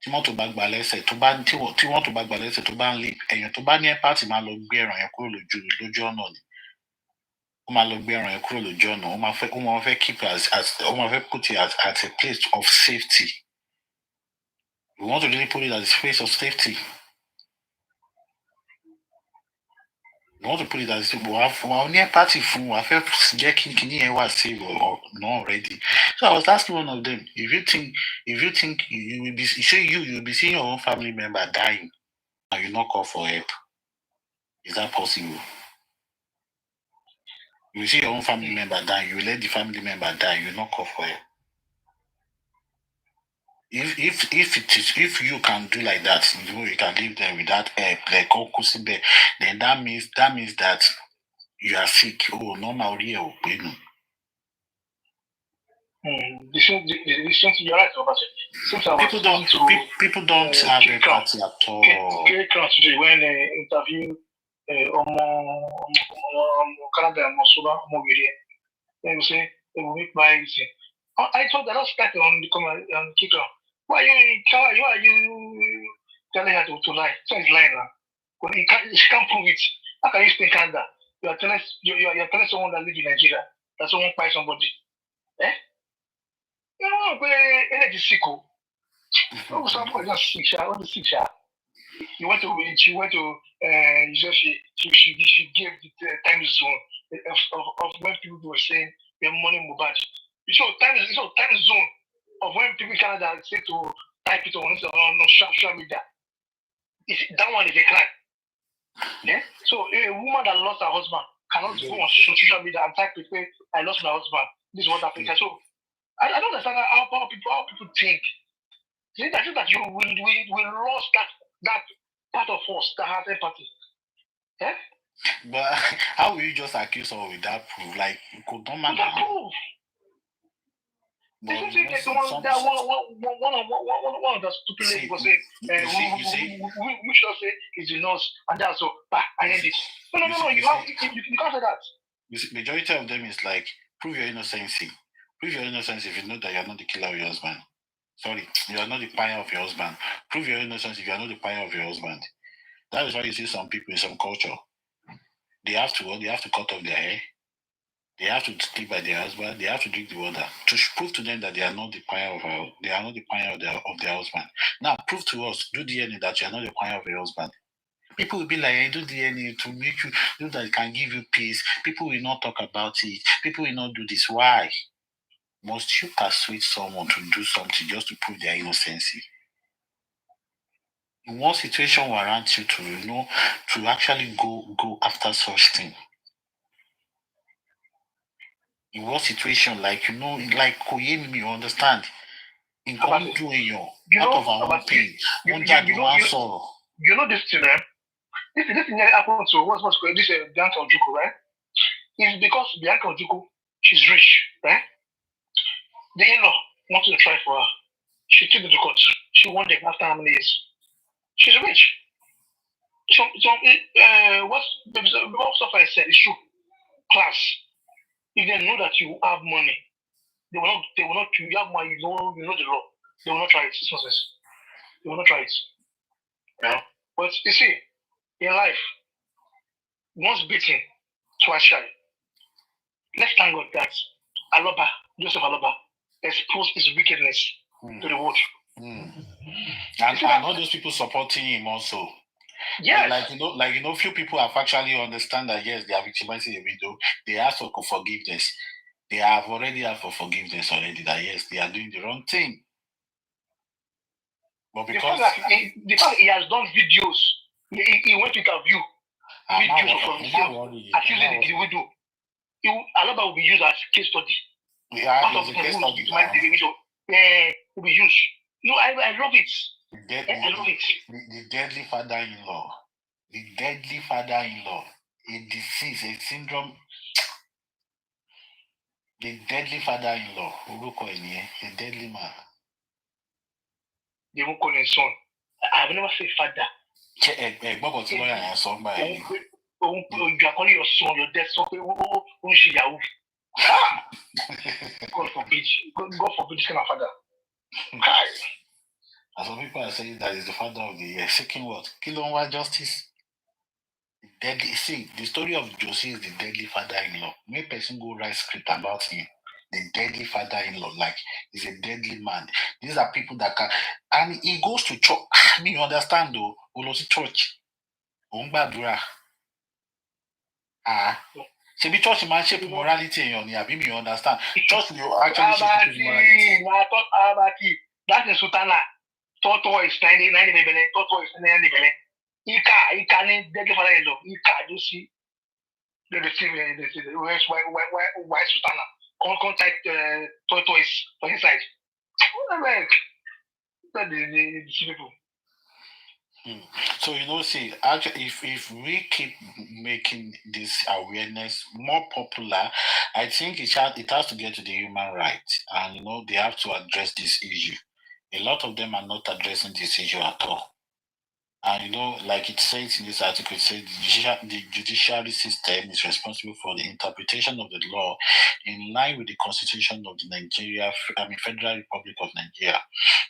Tí mọ́tò bá gbà lẹ́sẹ̀ tó bá tí mọ́tò bá gbà lẹ́sẹ̀ tó bá ń lè èèyàn tó bá ní empathy máa lọ gbé ẹran yẹn kúrò lójú ọ̀nà ni. Ó máa lọ gbé ẹran yẹn kúrò lójú ọ̀nà. Ó máa fẹ́ keep ó máa fẹ́ put it at a place of safety. We want to really put it as a place of safety. We want to put it as well, near party from I felt Jackie Kini was say or not already. So I was asking one of them, if you think you will be you'll be seeing your own family member dying and you not call for help. Is that possible? You see your own family member dying, you let the family member die, you not call for help. If you can do like that, you can leave them without help, like then that means that you are sick. Oh, normal real. You're right about it. People don't have empathy at all. Very concentrated when they interview Canada and Mosuba Mogiri. They will say they will make my everything. I thought that was started on the comment on TikTok. Why are you telling her to lie? So it's lying now. But she can't prove it. How can you stay in Canada? You are telling someone that lives in Nigeria that someone buy somebody. Eh? You know, energy sick. Oh, someone just sick. I want to sick. She gave the time zone of when people were saying their money move back. So time zone of when people in Canada say to type it on social media. That one is a crime. Yeah. So a woman that lost her husband cannot go on social media and type it, I lost my husband. This is what happened. So I don't understand how people think. I think that we lost that part of us that has empathy. Yeah? But how will you just accuse someone without proof? Like, you could not man. Without proof. One of the stupid ladies was saying, we should say is the nurse, and that's all. I end it. No, you can't say that. Majority of them is like, prove your innocence. Prove your innocence if you know that you are not the killer of your husband. Sorry, you are not the pioneer of your husband. Prove your innocence if you are not the pioneer of your husband. That is why you see some people in some culture. They have to cut off their hair. They have to stick by their husband. They have to drink the water to prove to them that they are not the pioneer of their husband. Now prove to us, do DNA that you are not the pioneer of your husband. People will be like, hey, do DNA to make you know that it can give you peace. People will not talk about it. People will not do this. Why? Must you persuade someone to do something just to prove their innocence? In one situation warrants you to, to actually go after such thing. In one situation, like Koyemi, you understand? In come doing your out of our own pain, you know this thing, right? This thing that happened to what's this Bianca Ojuko, right? It's because Bianca Ojuko, she's rich, right? The in-law wanted to try for her. She took it to court. She won them after how many years? She's rich. What stuff I said is true. Class. If they know that you have money, they will not, you have money, you know the law. They will not try it. It's nonsense. They will not try it. Yeah. But you see, in life, once beaten, twice shy. Let's thank God that Joseph Aloba, exposed his wickedness to the world. And all those people supporting him also. Yes. Few people have actually understand that yes, they are victimizing a widow. They ask for forgiveness. They have already asked for forgiveness already. That yes, they are doing the wrong thing. But because the fact he has done videos, he went to interview videos from himself accusing the widow. Aloba will be used as case study. Yeah, part of the case study. Will be used. No, I love it. I love it. The deadly father-in-law. The deadly father-in-law. A disease, a syndrome. The deadly father-in-law. A deadly man. They won't call his son. I've never said father. You are calling your son, your dead son. God forbid. God forbid this kind of father. And some people are saying that is the father of the year. Seeking what? Kilonwa justice. The story of Josie is the deadly father-in-law. May person go write script about him. The deadly father-in-law, like he's a deadly man. These are people that can, and he goes to church. I mean, you understand though? He goes to church. Should be church man shape morality in your near. You understand? Church will actually shape morality. That is Sultana. Toto is 90 billion. Toto is 90 billion. Ika ni deadly father-in-law. Ika, you see. They receive why Sultana. Contact Toto is for inside. The people. So see, actually, if we keep making this awareness more popular, I think it has to get to the human rights, and they have to address this issue. A lot of them are not addressing this issue at all. And like it says in this article, it says the judiciary system is responsible for the interpretation of the law in line with the Constitution of the Federal Republic of Nigeria.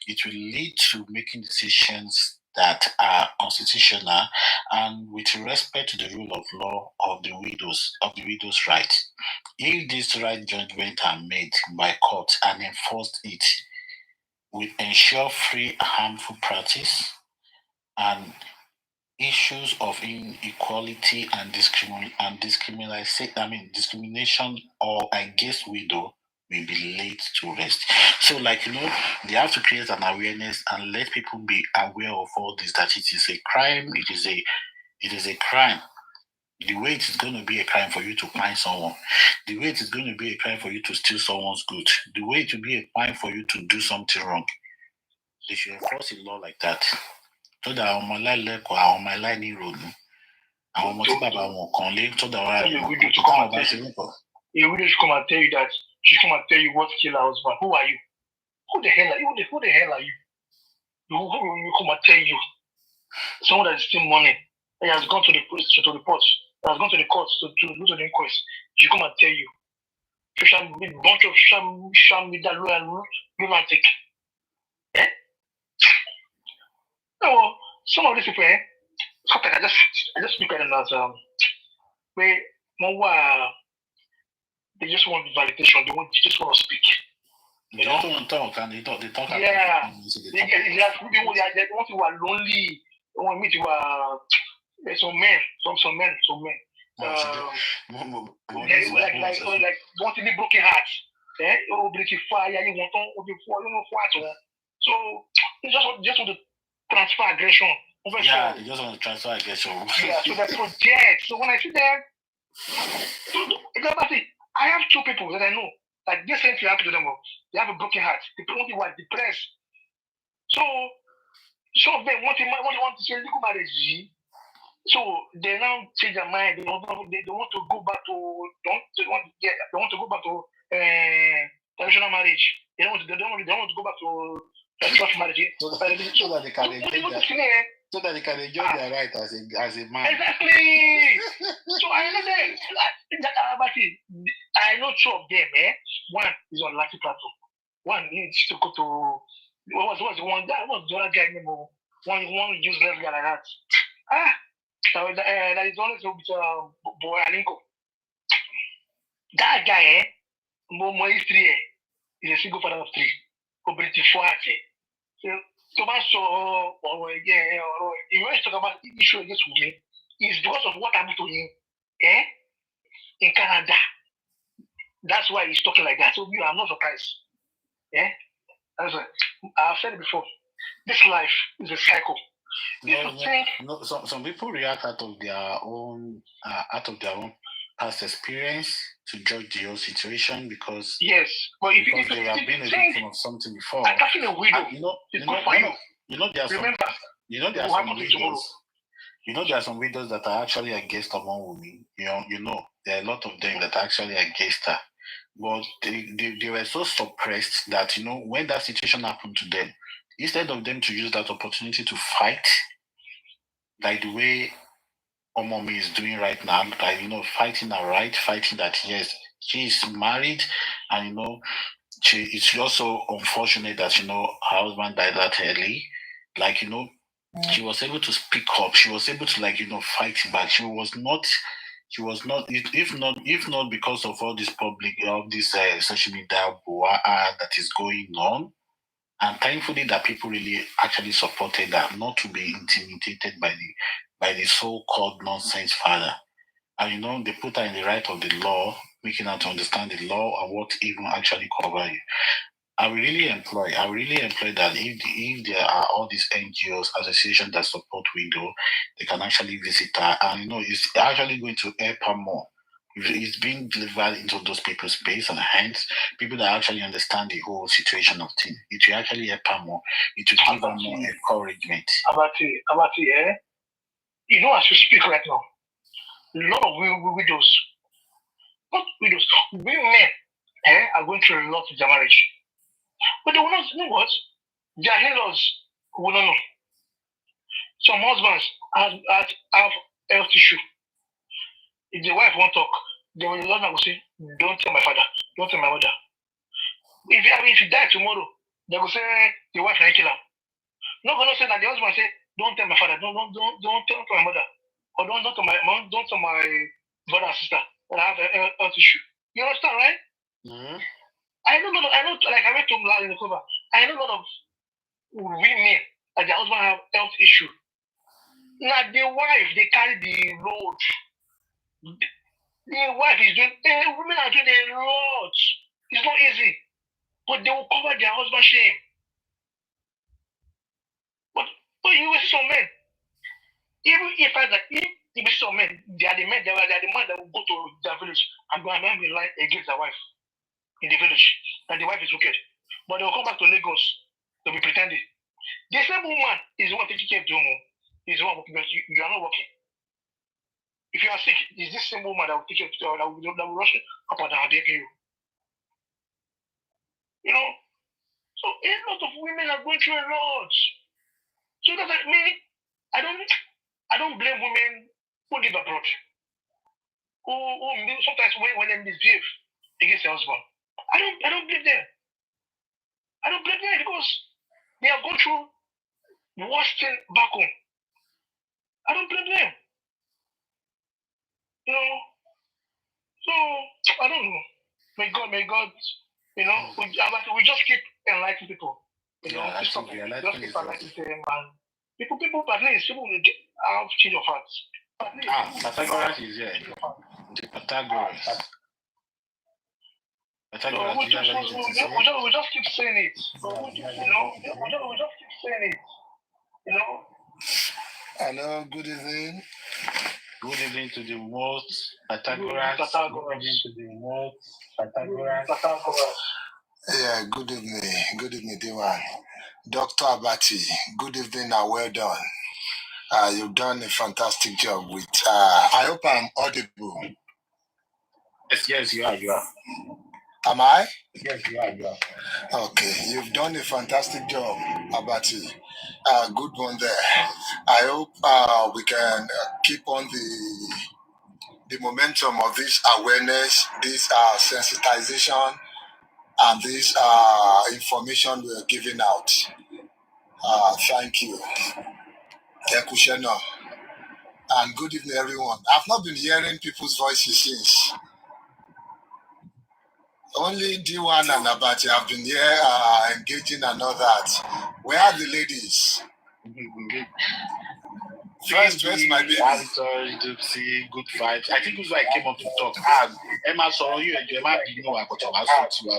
It will lead to making decisions that are constitutional and with respect to the rule of law of the widow's rights. If these right judgments are made by court and enforced, it will ensure free harmful practice and issues of inequality and discrimination or against widow will be laid to rest. So they have to create an awareness and let people be aware of all this, that it is a crime, it is a crime. The way it is going to be a crime for you to find someone, the way it is going to be a crime for you to steal someone's goods, the way it will be a crime for you to do something wrong. They should enforce a law like that. So that àwọn ọmọ aláìlẹ́kọ̀ọ́, àwọn ọmọ aláìní ìrònú, àwọn ọmọ tí bàbá wọn kàn lé sọ́dọ̀ ara rẹ̀ kò táwọn bá ṣe wípọ̀. A widow should come and tell you that. She come and tell you what killed her husband. Who are you? Who the hell are you? Who the hell are you? Who come and tell you? Someone that is stealing money. He has gone to the police to report. He has gone to the courts to go to the inquest. She come and tell you. Bunch of social media lunatic. No, some of these people, I just look at them as they just want validation. They just want to speak. They don't want to talk, and they talk. Yeah, they want to are lonely. They want me to some men. Like want to be broken hearts. fire, you want to. So you just want to transfer aggression. Yeah, you just want to transfer aggression. Yeah, so they project. So when I see them, I have two people that I know. Like this same thing happened to them. They have a broken heart. The people were depressed. So some of them want to say legal marriage. So they now change their mind. They want to go back to they want to go back to traditional marriage. They don't want to go back to traditional marriage. So that they can enjoy their right as a man. Exactly. So I know that I know two of them. One is on Lucky platform. One needs to go to what was the one that was the other guy name? One useless guy like that. That is always with boy Alinko. That guy, more history, is a single father of three. British so much or again, or you always talk about the issue against women, is because of what happened to him in Canada. That's why he's talking like that. So I'm not surprised. I've said it before. This life is a cycle. Some people react out of their own past experience to judge the whole situation because they have been a victim of something before. Attacking a widow, there are some widows that are actually against a woman. There are a lot of them that are actually against her. But they were so suppressed that when that situation happened to them, instead of them to use that opportunity to fight, like the way Omomi is doing right now, like fighting her right, fighting that yes, she is married, and it's also unfortunate that her husband died that early. Like she was able to speak up. She was able to fight back. She was not. If not because of all this social media that is going on, and thankfully that people really actually supported her, not to be intimidated by the so-called nonsense father. And they put her in the right of the law, making her to understand the law and what even actually cover you. I will really employ that if there are all these NGOs, associations that support widow, they can actually visit her, and it's actually going to help her more. It's being delivered into those people's space and hands, people that actually understand the whole situation of things. It will actually help her more. It will give her more encouragement. About it, as you speak right now, a lot of widows, not widows, women are going through a lot of their marriage. But they will not know what? Their in-laws will not know. Some husbands have health issue. If the wife won't talk, the husband will say, don't tell my father, don't tell my mother. If you die tomorrow, they will say the wife can kill him. Not gonna say that the husband say, don't tell my father, don't tell my mother, or don't tell my mom, don't tell my brother and sister that I have a health issue. You understand, right? Mm-hmm. I know, like I went to in the cover. I know a lot of women that their husband have health issue. Now the wife they carry the load. The wife is doing. Women are doing a lot. It's not easy, but they will cover their husband's shame. But you will see some men. Even if you see some men, they are the men. They are the man that will go to their village and go and be lying against their wife in the village, and the wife is wicked. But they will come back to Lagos. They'll be pretending. The same woman is the one taking care of the home. Is the one working, but you are not working. If you are sick, it's this same woman that will take care of you, that will rush up and down and take you. So a lot of women are going through a lot. So that's like me. I don't blame women who live abroad. Who sometimes when they misbehave against their husband. I don't blame them. I don't blame them because they have gone through worse thing back home. I don't blame them. So I don't know. May God, we just keep enlightening people. Just keep enlightening them, and people, at least people will have change of hearts. Pythagoras is here. The Pythagoras. So we just keep saying it. We just keep saying it. Hello, good evening. Good evening to the most Pythagoras. Good evening to the most Pythagoras. Yeah, good evening. Good evening, Diwan. Dr. Abati, good evening and well done. You've done a fantastic job with, I hope I'm audible. Yes, you are. Am I? Yes, you are. Okay, you've done a fantastic job, Abati. Good one there. I hope we can keep on the momentum of this awareness, this sensitization, and this information we're giving out. Thank you. Ekusheno. And good evening, everyone. I've not been hearing people's voices since. Only D1 and Abati have been here engaging and all that. Where are the ladies? First, where's my baby? Dupsy, good vibes. I think this is why I came up to talk. Emma saw you and Emma didn't know I got to ask you.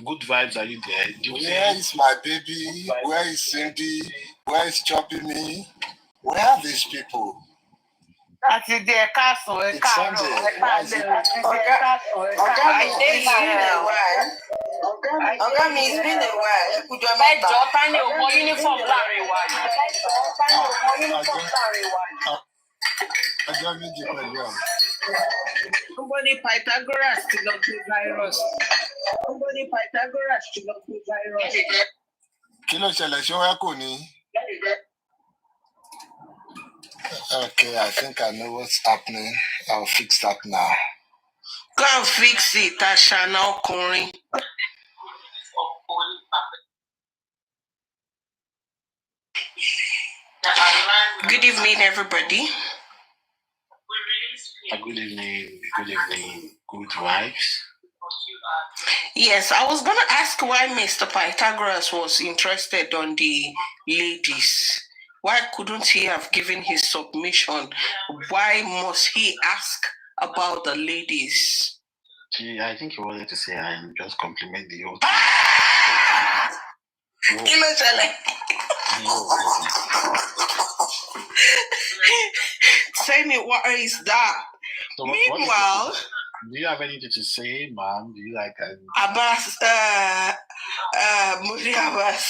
Good vibes, are you there? Where is my baby? Where is Cindy? Where is Chopping Me? Where are these people? It's Sunday. Why is it? It's been a while. Uniform Somebody Pythagoras to not be virus. Okay, I think I know what's happening. I'll fix that now. Go and fix it, Tasha, now calling. Good evening, everybody. Good evening. Good vibes. Yes, I was going to ask why Mr. Pythagoras was interested on the ladies. Why couldn't he have given his submission? Why must he ask about the ladies? Gee, I think he wanted to say I'm just compliment the old. Tell me, what is that? So Meanwhile, do you have anything to say, ma'am? Do you like Abbas, Muri Abbas.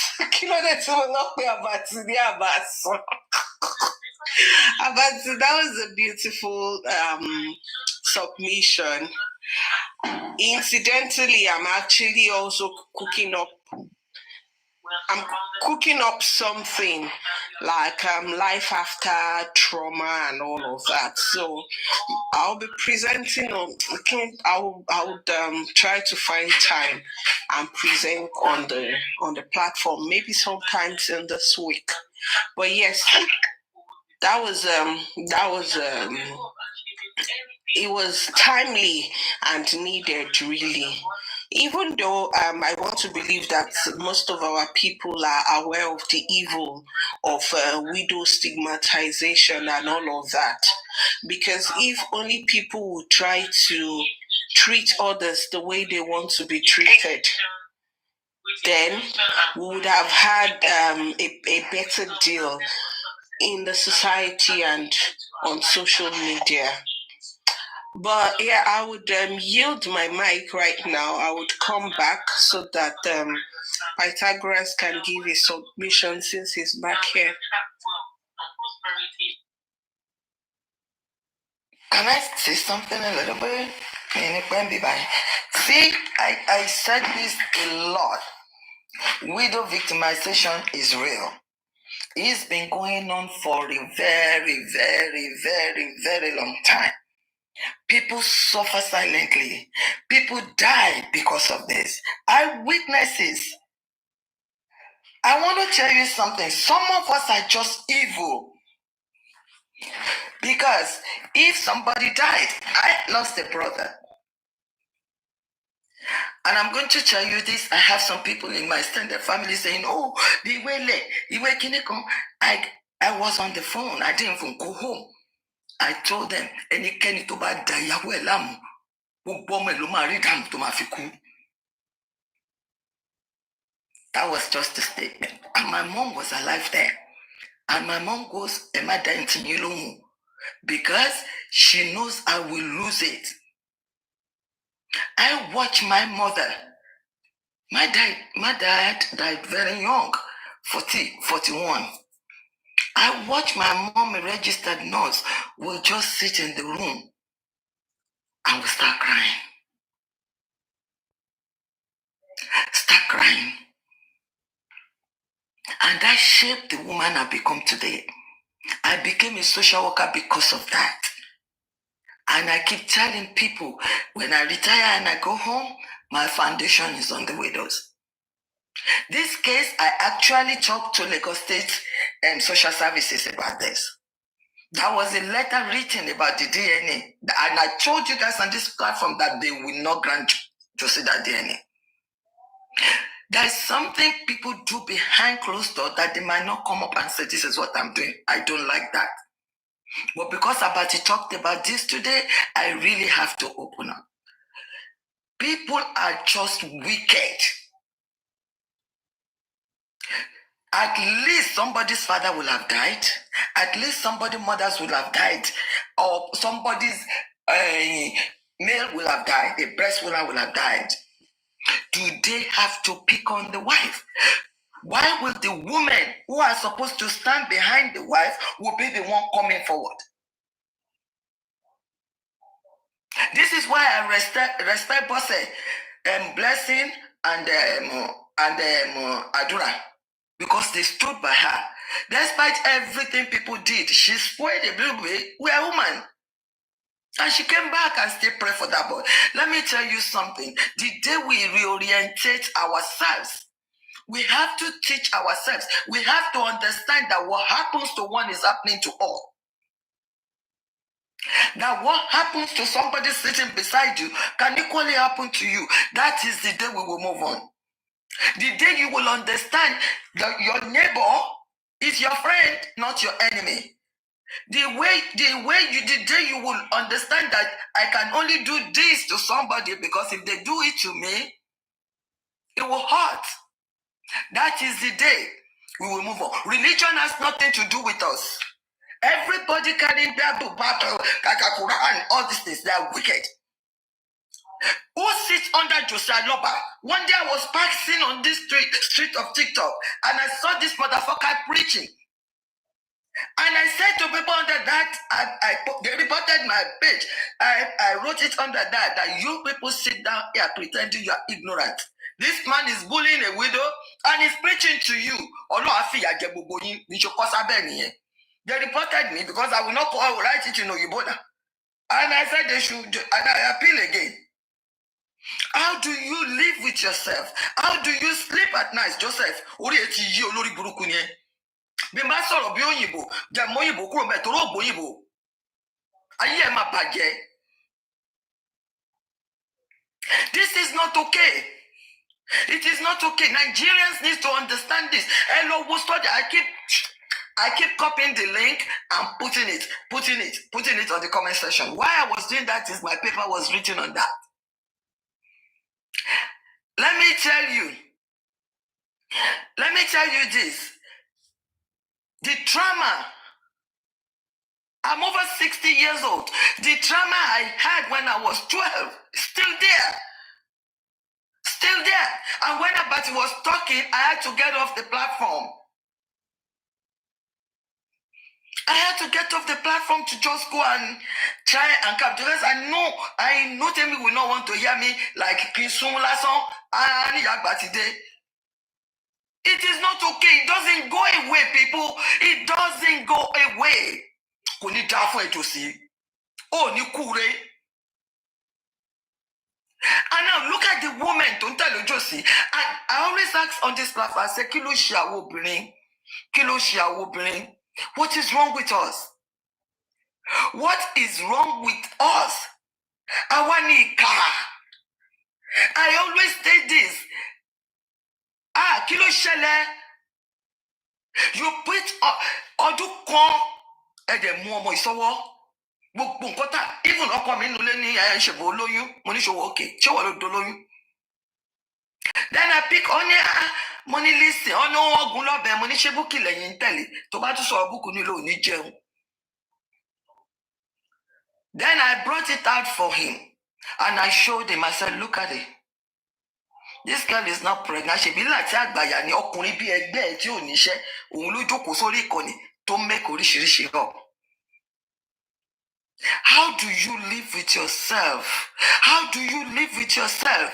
Abbas, that was a beautiful submission. Incidentally, I'm actually also cooking up something like life after trauma and all of that. So I'll be presenting on. I would try to find time and present on the platform, maybe sometimes in this week. But yes, that was it was timely and needed, really. Even though I want to believe that most of our people are aware of the evil of widow stigmatization and all of that. Because if only people would try to treat others the way they want to be treated, then we would have had a better deal in the society and on social media. But yeah, I would yield my mic right now. I would come back so that Pythagoras can give his submission since he's back here. Can I say something a little bit? See, I said this a lot. Widow victimization is real. It's been going on for a very, very, very, very long time. People suffer silently. People die because of this. Eyewitnesses. I want to tell you something. Some of us are just evil. Because if somebody died, I lost a brother. And I'm going to tell you this. I have some people in my extended family saying, oh, I was on the phone. I didn't even go home. I told them, ẹnikẹ́ni tó bá da ìyàwó ẹ̀ láàmú, gbogbo ọmọ ẹ̀ ló máa rí ìdààmú tó máa fi kú. That was just a statement. And my mom was alive then. And my mom goes, Emma Dentinilomu, because she knows I will lose it. I watch my mother. My dad died very young, 41. I watch my mom, a registered nurse, will just sit in the room and will start crying. Start crying. And that shaped the woman I become today. I became a social worker because of that. And I keep telling people, when I retire and I go home, my foundation is on the widows. This case, I actually talked to Lagos State Social Services about this. There was a letter written about the DNA. And I told you guys on this platform that they will not grant to see that DNA. There's something people do behind closed doors that they might not come up and say, this is what I'm doing. I don't like that. But because Abati talked about this today, I really have to open up. People are just wicked. At least somebody's father will have died. At least somebody's mothers will have died. Or somebody's male will have died. A breast winner will have died. Do they have to pick on the wife? Why will the women who are supposed to stand behind the wife will be the one coming forward? This is why I respect Bosse, Blessing and Adura, because they stood by her. Despite everything people did, she spoiled a little bit. We are women. And she came back and still pray for that boy. Let me tell you something. The day we reorientate ourselves, we have to teach ourselves. We have to understand that what happens to one is happening to all. Now, what happens to somebody sitting beside you can equally happen to you. That is the day we will move on. The day you will understand that your neighbor is your friend, not your enemy. The day you will understand that I can only do this to somebody because if they do it to me, it will hurt. That is the day we will move on. Religion has nothing to do with us. Everybody carrying Bible, Quran, all these things, they are wicked. Who sits under Josiah Loba? One day I was passing on this street of TikTok and I saw this motherfucker preaching. And I said to people under that, they reported my page. I wrote it under that you people sit down here pretending you are ignorant. This man is bullying a widow and is preaching to you. They reported me because I will not write it in Oyiboda. And I said they should, and I appeal again. How do you live with yourself? How do you sleep at night, Joseph? Bí má sọ̀rọ̀ bí òyìnbó, jẹ́ mọ́ òyìnbó kúrò mẹ́ torí ògbó òyìnbó. Ayé ẹ̀ máa bàjẹ́. This is not okay. It is not okay. Nigerians need to understand this. Hello, we'll study. I keep copying the link and putting it on the comment section. Why I was doing that is my paper was written on that. Let me tell you this. The trauma, I'm over 60 years old. The trauma I had when I was 12 is still there. Still there. And when Abati was talking, I had to get off the platform. I had to get off the platform to just go and try and capture. Because I know Temi will not want to hear me like Kisun Lason and Yagbati Day. It is not okay. It doesn't go away, people. It doesn't go away. Kuni dafo etosi. Oh, ni kure. And now look at the woman, don't tell you, Josie. I always ask on this platform, I say, Kilo Shiawo bring. What is wrong with us? What is wrong with us? Awanika. I always say this. Kilo Shele. You put Odukon Ede Muomo Isowo. gbogbo nǹkan tá even ọkọ mi nulẹ̀ ní ṣèbò olóyún mo ní ṣòwò òkè ṣé wọ́n ló dolóyún. Then I pick ọ́ní mo ní lísìn ọ́ní wọ́n gun lọ́bẹ̀ mo ní ṣé Búkì lẹ́yìn tẹ̀lé tó bá tún sọ̀rọ̀ Búkì nílò òní jẹun. Then I brought it out for him and I showed him. I said, look at it. This girl is not pregnant. Ṣèbí láti àgbàyà ni ọkùnrin bí ẹgbẹ́ ẹ̀ tí ò níṣẹ́ òun ló jókòó sórí ìkànnì tó make oríṣiríṣi hàn. How do you live with yourself? How do you live with yourself?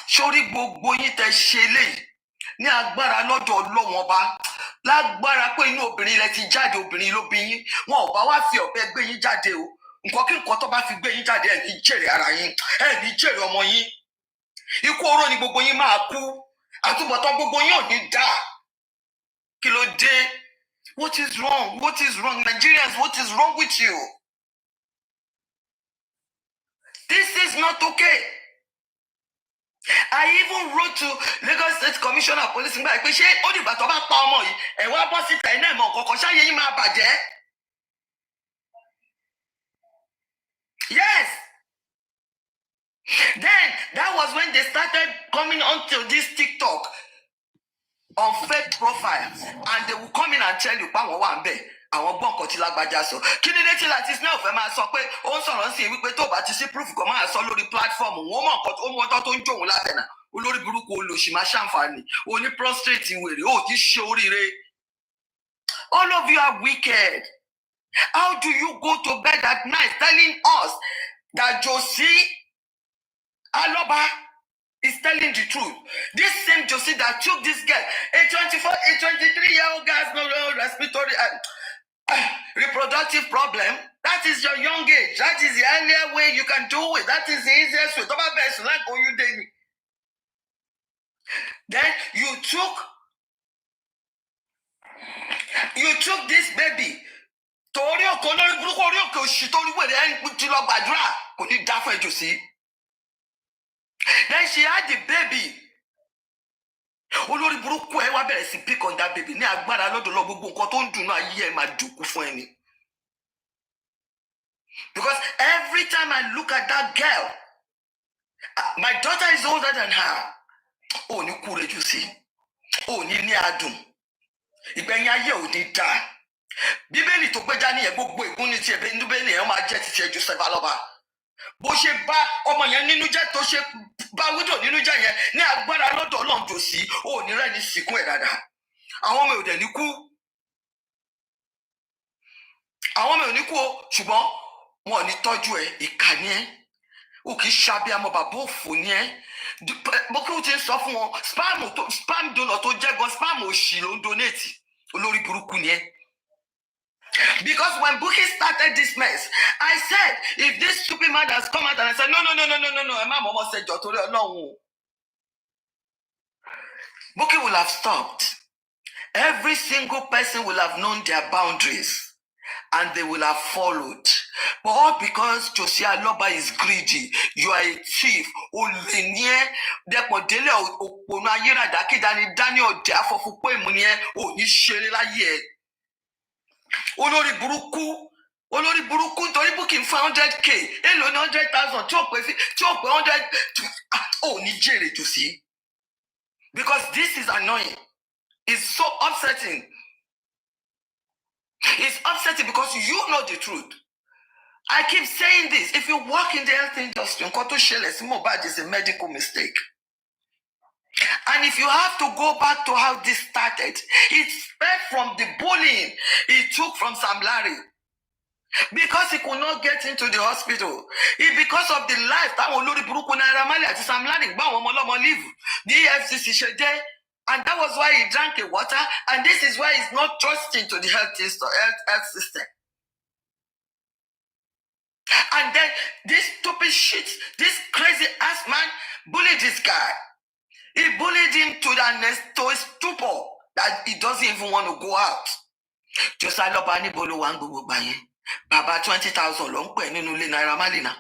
Sórí gbogbo yín tẹ́ ṣe léyìí ní agbára lọ́dọ̀ Ọlọ́run ọba lágbára pé inú obìnrin lẹ ti jáde obìnrin ló bí yín wọn ò bá wá fi ọ̀bẹ gbé yín jáde o nǹkan kí nǹkan tó bá fi gbé yín jáde ẹ̀ ní jèrè ara yín ẹ̀ ní jèrè ọmọ yín ikú oró ni gbogbo yín máa kú àtúbọ̀tán gbogbo yín ò ní dá kí ló dé? What is wrong? What is wrong? Nigerians, what is wrong with you? This is not okay. I even wrote to Lagos State Commissioner of Police nígbà pé ṣé ó dìgbà tó bá pa ọmọ yìí ẹ wá bọ́ síta ẹ̀ náà mọ̀ kọ̀ọ̀kan ṣáyé yín máa bàjẹ́. Yes. Then that was when they started coming onto this TikTok on fake profiles and they will come in and tell you páwọn wà ń bẹ̀ àwọn gbọ́n kan tí lágbájá sọ kí ni dé tí láti sinẹ́ òfẹ́ máa sọ pé ó ń sọ̀rọ̀ sí wípé tó bá ti sí proof kan máa sọ lórí platform wọn mọ̀ nǹkan tó mọ ọtọ́ tó ń jòun lábẹ́ náà olórí burúkú olóṣì máa ṣàǹfààní oní prostrate wèrè ó ti ṣe oríire. All of you are wicked. How do you go to bed at night telling us that Josie Aloba is telling the truth? This same Josie that took this girl, a 23-year-old girl has no respiratory reproductive problem. That is your young age. That is the earlier way you can do it. That is the easiest way. Then you took this baby. Torí òkò lórí burúkú orí òkè òṣì torí wèrè ẹni tí lọ gbàdúrà kò ní dá fún ẹjọ́ sí. Then she had the baby. Olórí burúkú ẹ wá bẹ̀rẹ̀ sí pick on that baby ní agbára lọ́dọ̀ lọ gbogbo nǹkan tó ń dùn náà ayé ẹ máa dùnkù fún ẹni. Because every time I look at that girl, my daughter is older than her. Ó ní kúre jù sí. Ó ní adùn. Ìgbẹ̀yìn ayé ò ní dá. Bíbélì tó gbé dání ẹ gbogbo ègún ní ti ẹbẹ inú bẹ́ẹ̀ ni ẹ máa jẹ́ títí ẹjọ́ sẹ́fà lọ́ba. Bó ṣe bá ọmọ yẹn nínú jẹ́ tó ṣe bá wídò nínú jẹ́ yẹn ní agbára lọ́dọ̀ Ọlọ́run jò sí ò ní rẹ́ni sìnkún ẹ̀ dáadáa. Àwọn ọmọ ò dẹ̀ ní kú. Àwọn ọmọ ò ní kú o ṣùgbọ́n wọn ò ní tọ́jú ẹ ìkà ni ẹ. O kì í ṣàbíamọ bàbá òfò ni ẹ. Bó kí o ti ń sọ fún wọn spam donor tó jẹ́ gan spam òṣì ló ń donate olórí burúkú ni ẹ. Because when Bukky started this mess, I said, if this stupid man has come out and I said, no, Emma Momo said, no. Bukky will have stopped. Every single person will have known their boundaries and they will have followed. But all because Josie Aloba is greedy, you are a thief. Olórí burúkú nítorí Bukky fún 100k èlò ní 100,000 tí ó pé 100 ò ní jèrè jù sí. Because this is annoying. It's so upsetting. It's upsetting because you know the truth. I keep saying this. If you work in the health industry, nǹkan tó ṣẹlẹ̀ sí Mohbad is a medical mistake. And if you have to go back to how this started, it spread from the bullying he took from Sam Larry. Because he could not get into the hospital. Because of the life that Olórí Burúkú Naira Marley àti Sam Larry gbá àwọn ọmọ ọlọ́mọ live. The EFCC ṣe jẹ́. And that was why he drank a water. And this is why he's not trusting to the health system. And then this stupid shit, this crazy ass man bullied this guy. He bullied him to a stupor that he doesn't even want to go out. Just I love any bolo one go buy. Baba 20,000 long pay nínú ilé Naira Marley náà.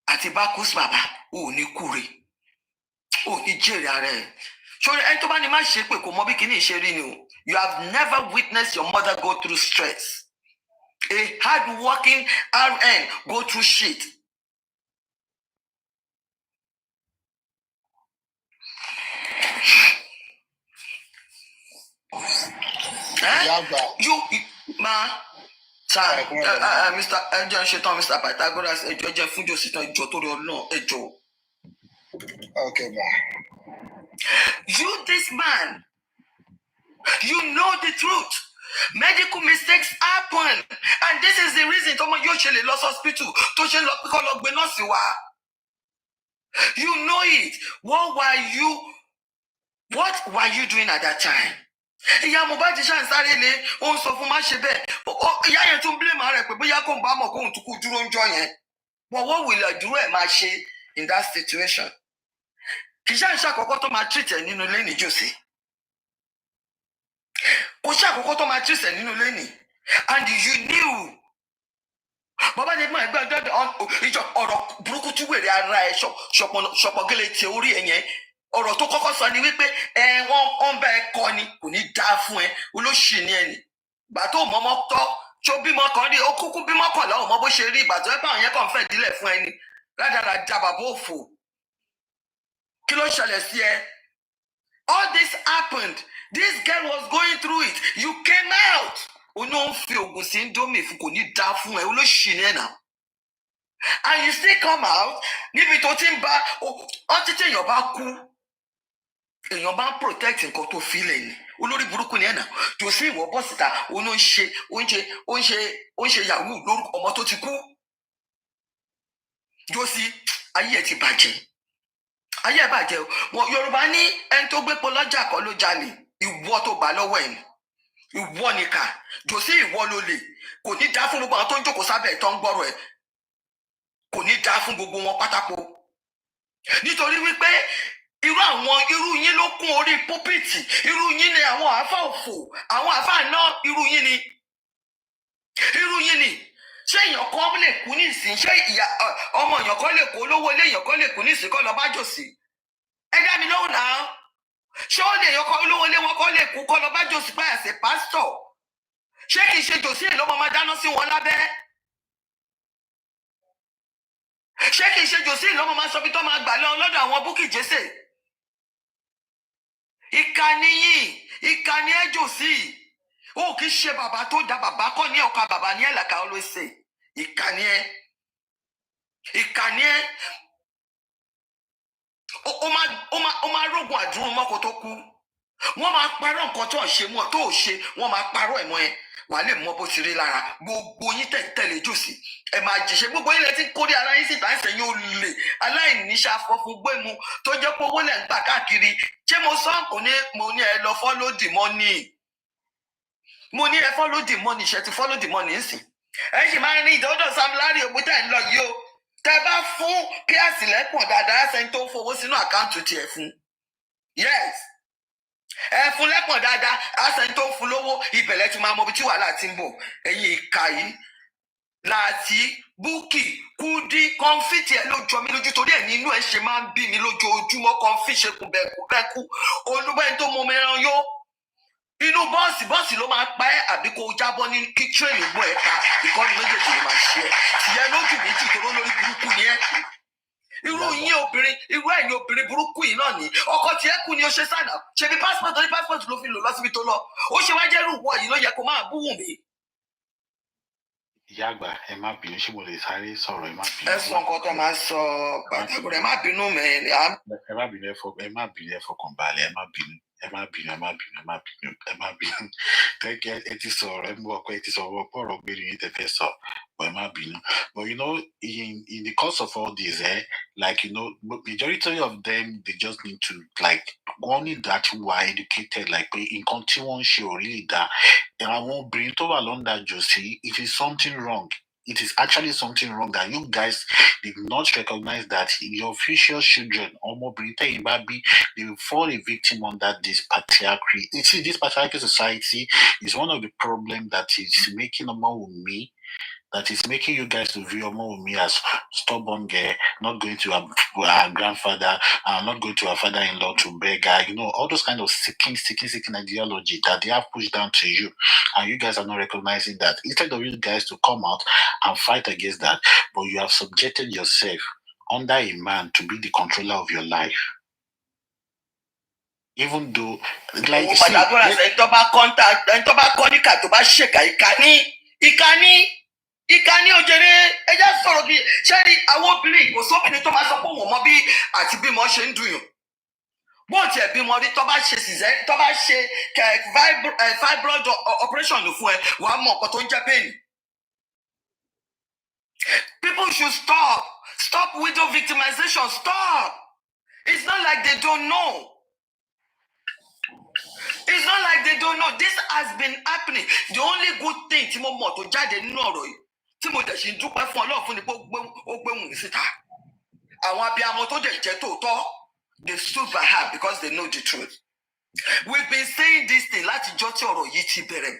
Àti Bacchus baba ó ní kúre. Ó ní jèrè ara ẹ̀. Sorry, ẹni tó bá ní má ṣe pé kò mọ bí kíní ṣe rí ni o. You have never witnessed your mother go through stress. A hard-working RN go through shit. You man, sir, Mr. John Shetan, Mr. Pythagoras, John Fujo Sitan, Jotoro, no, Ejo. Okay, man. You, this man, you know the truth. Medical mistakes happen, and this is the reason Tomo Yoshele lost hospital. You know it. What were you doing at that time? Ìyá Mohbad ṣáà ń sáré lé, ó ń sọ fún má ṣe bẹ́ẹ̀. Ìyá yẹn tún blame rẹ̀ pé bóyá kò ń bá mọ̀ kóhun tún kú dúró ń jọ yẹn. But what will dúró ẹ̀ máa ṣe in that situation? Kì í ṣáà ń ṣàkọ́kọ́ tó máa treat ẹ̀ nínú ilé níjòsí. Kò ṣàkọ́kọ́ tó máa treat ẹ̀ nínú ilé ní. And you knew. Bàbá ni ẹgbẹ́ ìjọ ọ̀rọ̀ burúkú tí wèrè ara ẹ̀ ṣọpọ̀gẹ́lẹ̀ tí orí ẹ̀ yẹn. Ọ̀rọ̀ tó kọ́kọ́ sọ ni wípé wọ́n bá ẹ kọ́ ni kò ní dáa fún ẹ olóṣì ni ẹni ìgbà tó mọ́mọ́ tọ́ tó bímọ kan rí ó kúkú bímọ kan lọ́wọ́ mọ́ bó ṣe rí ìgbà tó ẹ báwọn yẹn kàn fẹ́ dílẹ̀ fún ẹni rádaràda bàbá òfò kí ló ṣẹlẹ̀ sí ẹ. All this happened. This girl was going through it. You came out. Oní òun fi oògùn sí Indomie fún kò ní dáa fún ẹ olóṣì ni ẹ náà. And you still come out níbi tó ti ń bá ọtí tí èèyàn bá kú. Èèyàn bá ń protect nǹkan tó fi lẹ̀ ni olórí burúkú ni ẹ̀ náà tó sí ìwọ bọ́ síta ó ń ṣe yahoo lórúkọ ọmọ tó ti kú Jósí ayé ẹ̀ ti bàjẹ́ ayé ẹ̀ bàjẹ́ wọn Yorùbá ní ẹni tó gbépo lọ́jà kọ́ ló jalè ìwọ tó bá lọ́wọ́ ẹ̀ ìwọ nìkà Jósí ìwọ ló lè kò ní dá fún gbogbo àwọn tó ń jókòó sábẹ́ ẹ̀ tó ń gbọ́rọ̀ ẹ̀ kò ní dá fún gbogbo wọn pátákó nítorí wípé irú yín ló kún orí púpìtì irú yín ni àwọn àáfà òfò àwọn àáfà náà irú yín ni ṣé èèyàn kan lè kú ní ìsìn ṣé ọmọ èèyàn kan lè kú olówó ilé èèyàn kan lè kú ní ìsìn kọ́ lọ bá jòsí ẹ dá mi lóhùn náà ṣé ó lè èèyàn kan olówó ilé wọn kan lè kú kọ́ lọ bá jòsí báyà sí pásítọ̀ ṣé kìí ṣe jòsí èèyàn ló máa dáná sí wọn lábẹ́ ṣé kìí ṣe jòsí èèyàn ló máa sọ bí tó máa gbà lọ́dọ̀ àwọn búkì jésè. Ìkànnì ẹjọ sí o kì í ṣe bàbá tó da bàbá kọ́ ní ọkà bàbá ní ẹlẹka olóṣè ìkànnì ẹ ó máa rógun àdúró mọ́kò tó kú wọ́n máa parọ́ nǹkan tó ṣe mọ́ tó ṣe wọ́n máa parọ́ ẹ̀mọ́ ẹ wà lè mọ bó ti rí lára gbogbo yín tẹ̀lé jòsí ẹ máa jìṣẹ́ gbogbo yín lẹ ti kórè ara yín síta ẹsẹ̀ yín ó lè aláìníṣẹ́ afọ́fún gbẹ́mu tó jẹ́ pé owó lẹ̀ ń gbà káàkiri ṣé mo sọ kò ní mo ní ẹ lọ follow the money mo ní ẹ follow the money ṣe ti follow the money nsìn ẹ sì máa ní ìdọ́dọ̀ Sam Larry ògbótà ń lọ yìí o tẹ bá fún kí àsìlẹ́pọ̀n dáadáa ẹsẹ̀ tó fowó sínú àkáǹtì tiẹ̀ fún yes ẹ fún lẹ́pọ̀n dáadáa àṣẹ tó fún lówó ìbẹ̀lẹ̀ tí máa mọ ibi tí wàhálà ti ń bọ̀ ẹ̀yin ìka yìí láti Búkì Kúdí kọ́ńfìtì ẹ̀ ló jọ mí lójú torí ẹ̀ nínú ẹ̀ ṣe máa ń bí mi lójoojúmọ́ kọ́ńfì ṣe kù bẹ́ẹ̀kú olúbẹ́ni tó mọ mẹ́ran yó inú bọ́ọ̀sì ló máa pa ẹ́ àbí kó jábọ́ ní kí tírèlì gbọ́ ẹ̀ pa ìkọ́ni méjèèjì ló máa ṣe ẹ́ tìyẹ́ lójú méjì tó lórí burúkú ni ẹ́ irú ẹ̀yin obìnrin burúkú yìí náà ni ọkọ tí ẹ kú ni ó ṣe sáànà ṣebí passport orí passport ló fi lò lọ síbi tó lọ ó ṣe wá jẹ́rù wọ yìí ló yẹ kó máa bú wù mí. Ìyá àgbà ẹ má bínú ṣé mo lè sáré sọ̀rọ̀ ẹ má bínú. ẹ sọ nǹkan tó máa sọ pàtàkì ẹ má bínú mẹ. ẹ má bínú ẹ fọkàn balẹ̀ ẹ má bínú tẹ́kẹ́ ẹ ti sọ̀rọ̀ ẹ mú ọkọ ẹ ti sọ̀rọ̀ ọ̀rọ̀ gbé ní tẹ́fẹ́ sọ but ẹ má bínú but in the course of all this like majority of them they just need to like wọ́n ní that who are educated like pé nǹkan tí wọ́n ń ṣe ò rí lè dá àwọn obìnrin tó wà lọ́ndà jòsí it is something wrong. It is actually something wrong that you guys did not recognize that your future children, they will fall a victim under this patriarchy. You see, this patriarchal society is one of the problems that is making a man with me that is making you guys to view me as stubborn girl, not going to her grandfather, not going to her father-in-law to beg her, all those kind of seeking ideology that they have pushed down to you, and you guys are not recognizing that. Instead of you guys to come out and fight against that, but you have subjected yourself under a man to be the controller of your life. Even though, like, ìkànnì òjèrè ẹjẹ sọ̀rọ̀ bíi ṣẹ́rí àwọn obìnrin kò sóbìnrin tó máa sọ pé òun mọ bí àti bímọ ṣe ń dùn yàn bó tiẹ̀ bímọ rí tó bá ṣe fibroid operation fún ẹ wàá mọ ọ̀pọ̀ tó ń jẹ́ pain. People should stop widow victimization, stop. It's not like they don't know. It's not like they don't know. This has been happening. The only good thing tí mo mọ̀ tó jáde nínú ọ̀rọ̀ yìí tí mo dẹ̀ ṣe ń dúpẹ́ fún Ọlọ́run fún ni pé ó gbé wùn síta. Àwọn abiyamọ tó dẹ̀ jẹ́ tòótọ́, they stood by her because they know the truth. We've been saying this thing láti jọ́ tí ọ̀rọ̀ yìí ti bẹ̀rẹ̀.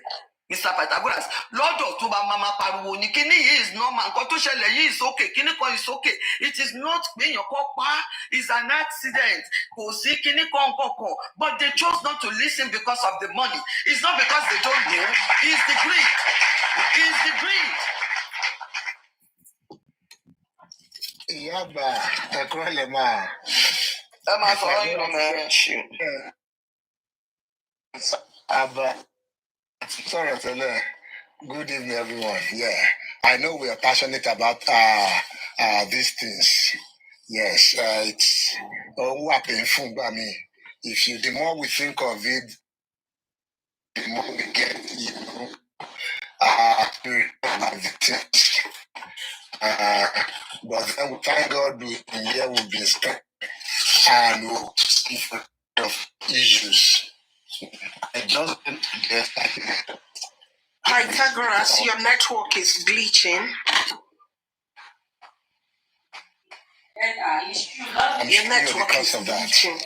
Mr. Pythagoras, lọ́dọ̀ tó bá máa pariwo ní kíní yìí is normal, nǹkan tó ṣẹlẹ̀ yìí is okay, kíní kan is okay. It is not péyàn kọ́ pa, it's an accident. Kò sí kíní kan. But they chose not to listen because of the money. It's not because they don't know. It's the greed. It's the greed. Yaba, Ekrolema. Am I following you, man? Shoot. Abba. Sorry, fella. Good evening, everyone. Yeah, I know we are passionate about these things. Yes, it's painful. I mean, the more we think of it, the more we get, victims. But then we thank God here we've been stuck and we'll see of issues. I just get Pythagoras, your network is glitching. Your network is glitching.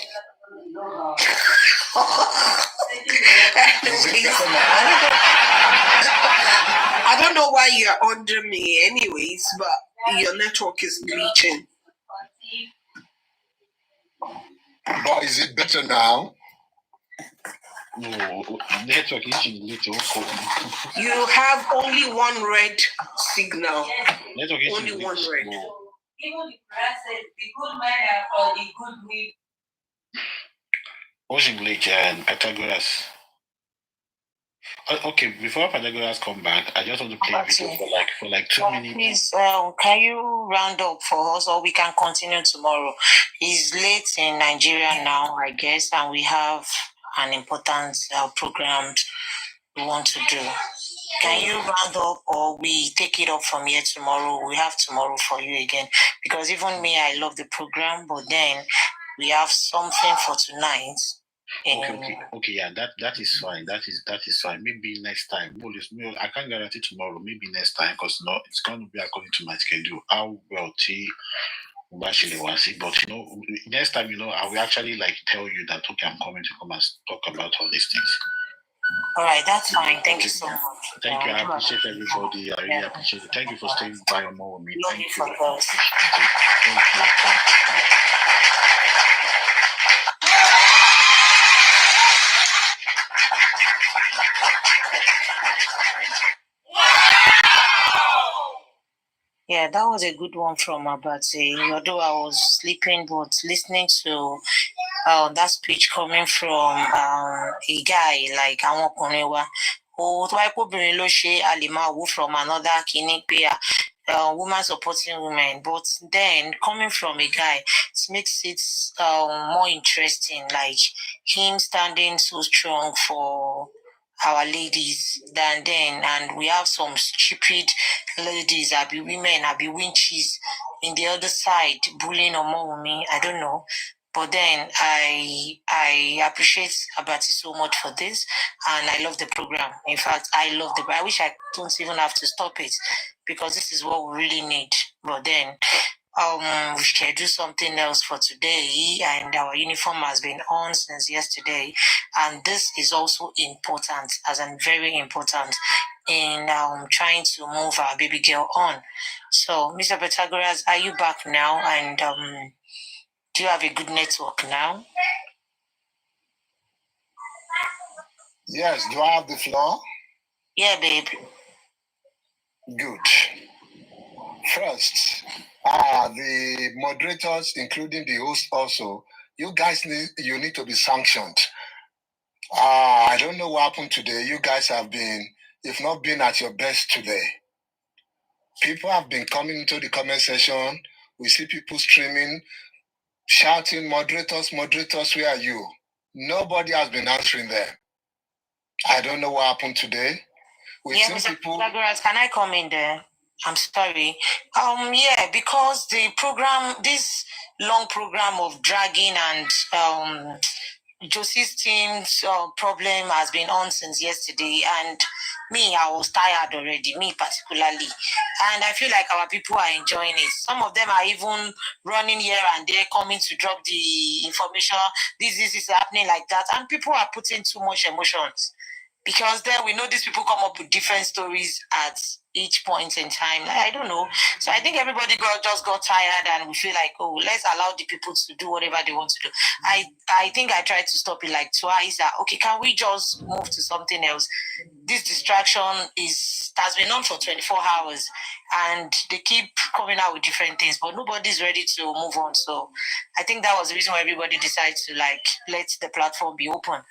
I don't know why you are under me anyways, but your network is glitching. But is it better now? no, network glitching. You have only one red signal. Network Only one red. Even the present, the good man for the good weed. Ocean Glitch and Pythagoras. Okay, before Pythagoras come back, I just want to play a video for like 2 minutes. Please, can you round up for us, or we can continue tomorrow? It's late in Nigeria now, I guess, and we have an important program we want to do. Can you round up, or we take it up from here tomorrow? We have tomorrow for you again, because even me, I love the program, but then we have something for tonight. Okay, yeah, that is fine. That is fine. Maybe next time. I can't guarantee tomorrow. Maybe next time, because it's going to be according to my schedule. How well actually was it? But next time, I will actually tell you that okay, I'm coming to come and talk about all these things. All right, that's fine. Thank you so much. Thank you. I appreciate everybody. I really appreciate it. Thank you for staying by on more with me. Love you for those. Thank you. Yeah, that was a good one from Abati. Although I was sleeping, but listening to that speech coming from a guy like Awon Korewa, who from another kini woman supporting women, but then coming from a guy, it makes it more interesting, like him standing so strong for our ladies than then, and we have some stupid ladies, be women, be winches in the other side bullying or me. I don't know. But then I appreciate Abati so much for this, and I love the program. In fact, I love the. I wish I don't even have to stop it, because this is what we really need. But then we should do something else for today, and our uniform has been on since yesterday, and this is also important, as in very important. in trying to move our baby girl on. So, Mr. Pythagoras, are you back now? And do you have a good network now? Yes, do I have the floor? Yeah, babe. Good. First, the moderators, including the host also, you guys need to be sanctioned. I don't know what happened today. You guys have been, if not been at your best today. People have been coming into the comment section. We see people streaming, shouting, moderators, where are you? Nobody has been answering them. I don't know what happened today. We've seen Mr. people. Pythagoras, can I come in there? I'm sorry. Yeah, because the program, this long program of dragging and Josie's team's problem has been on since yesterday, and me, I was tired already, me particularly. And I feel like our people are enjoying it. Some of them are even running here and there, coming to drop the information. This is happening like that. And people are putting too much emotions. Because then we know these people come up with different stories at each point in time. I don't know. So I think everybody just got tired and we feel like, oh, let's allow the people to do whatever they want to do. I think I tried to stop it like twice. Okay, can we just move to something else? This distraction has been on for 24 hours and they keep coming out with different things, but nobody's ready to move on. So I think that was the reason why everybody decided to let the platform be open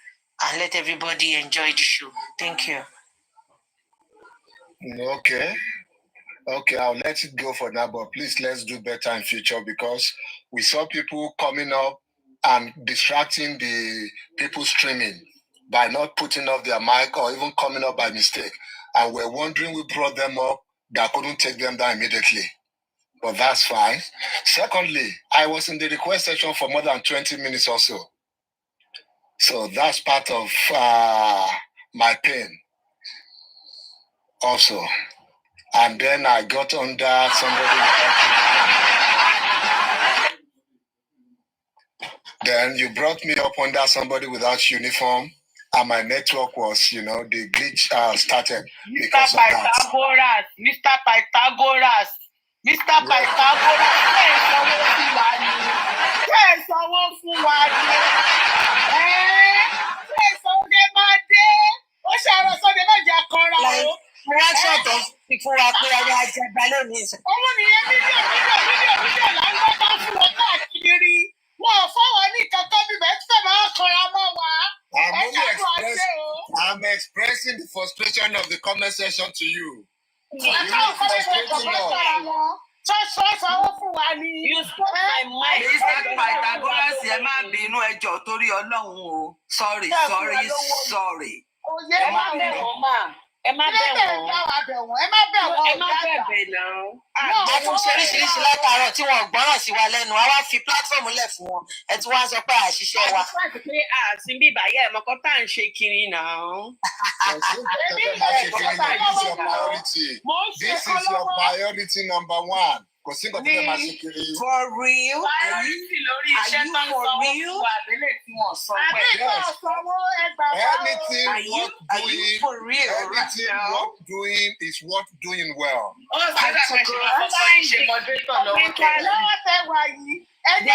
and let everybody enjoy the show. Thank you. Okay, I'll let it go for now, but please let's do better in future because we saw people coming up and distracting the people streaming by not putting off their mic or even coming up by mistake. And we're wondering we brought them up that couldn't take them down immediately. But that's fine. Secondly, I was in the request section for more than 20 minutes or so. So that's part of my pain also. And then I got under somebody. Then you brought me up under somebody without uniform, and my network was, the glitch started because of that. Mr. Pythagoras. I'm expressing the frustration of the comment section to you. You spoke my mind. Mr. Pythagoras, ẹ má bínú ẹjọ́ torí Ọlọ́run o. Sorry. Ẹ má bẹ̀ náà. A tún ṣe oríṣiríṣi látàárọ̀ tí wọ́n gbọ́ràn sí wa lẹ́nu. A wá fi pílátífọ̀mù lẹ̀ fún wọn. Ẹ ti wá sọ pé àṣìṣe wa. Pé àsìn bíbá yẹ ẹ̀ mọ́kọ́ tá à ń ṣe kiri náà. This is your priority number one. For real? Are you for real? Anything worth doing is worth doing well. The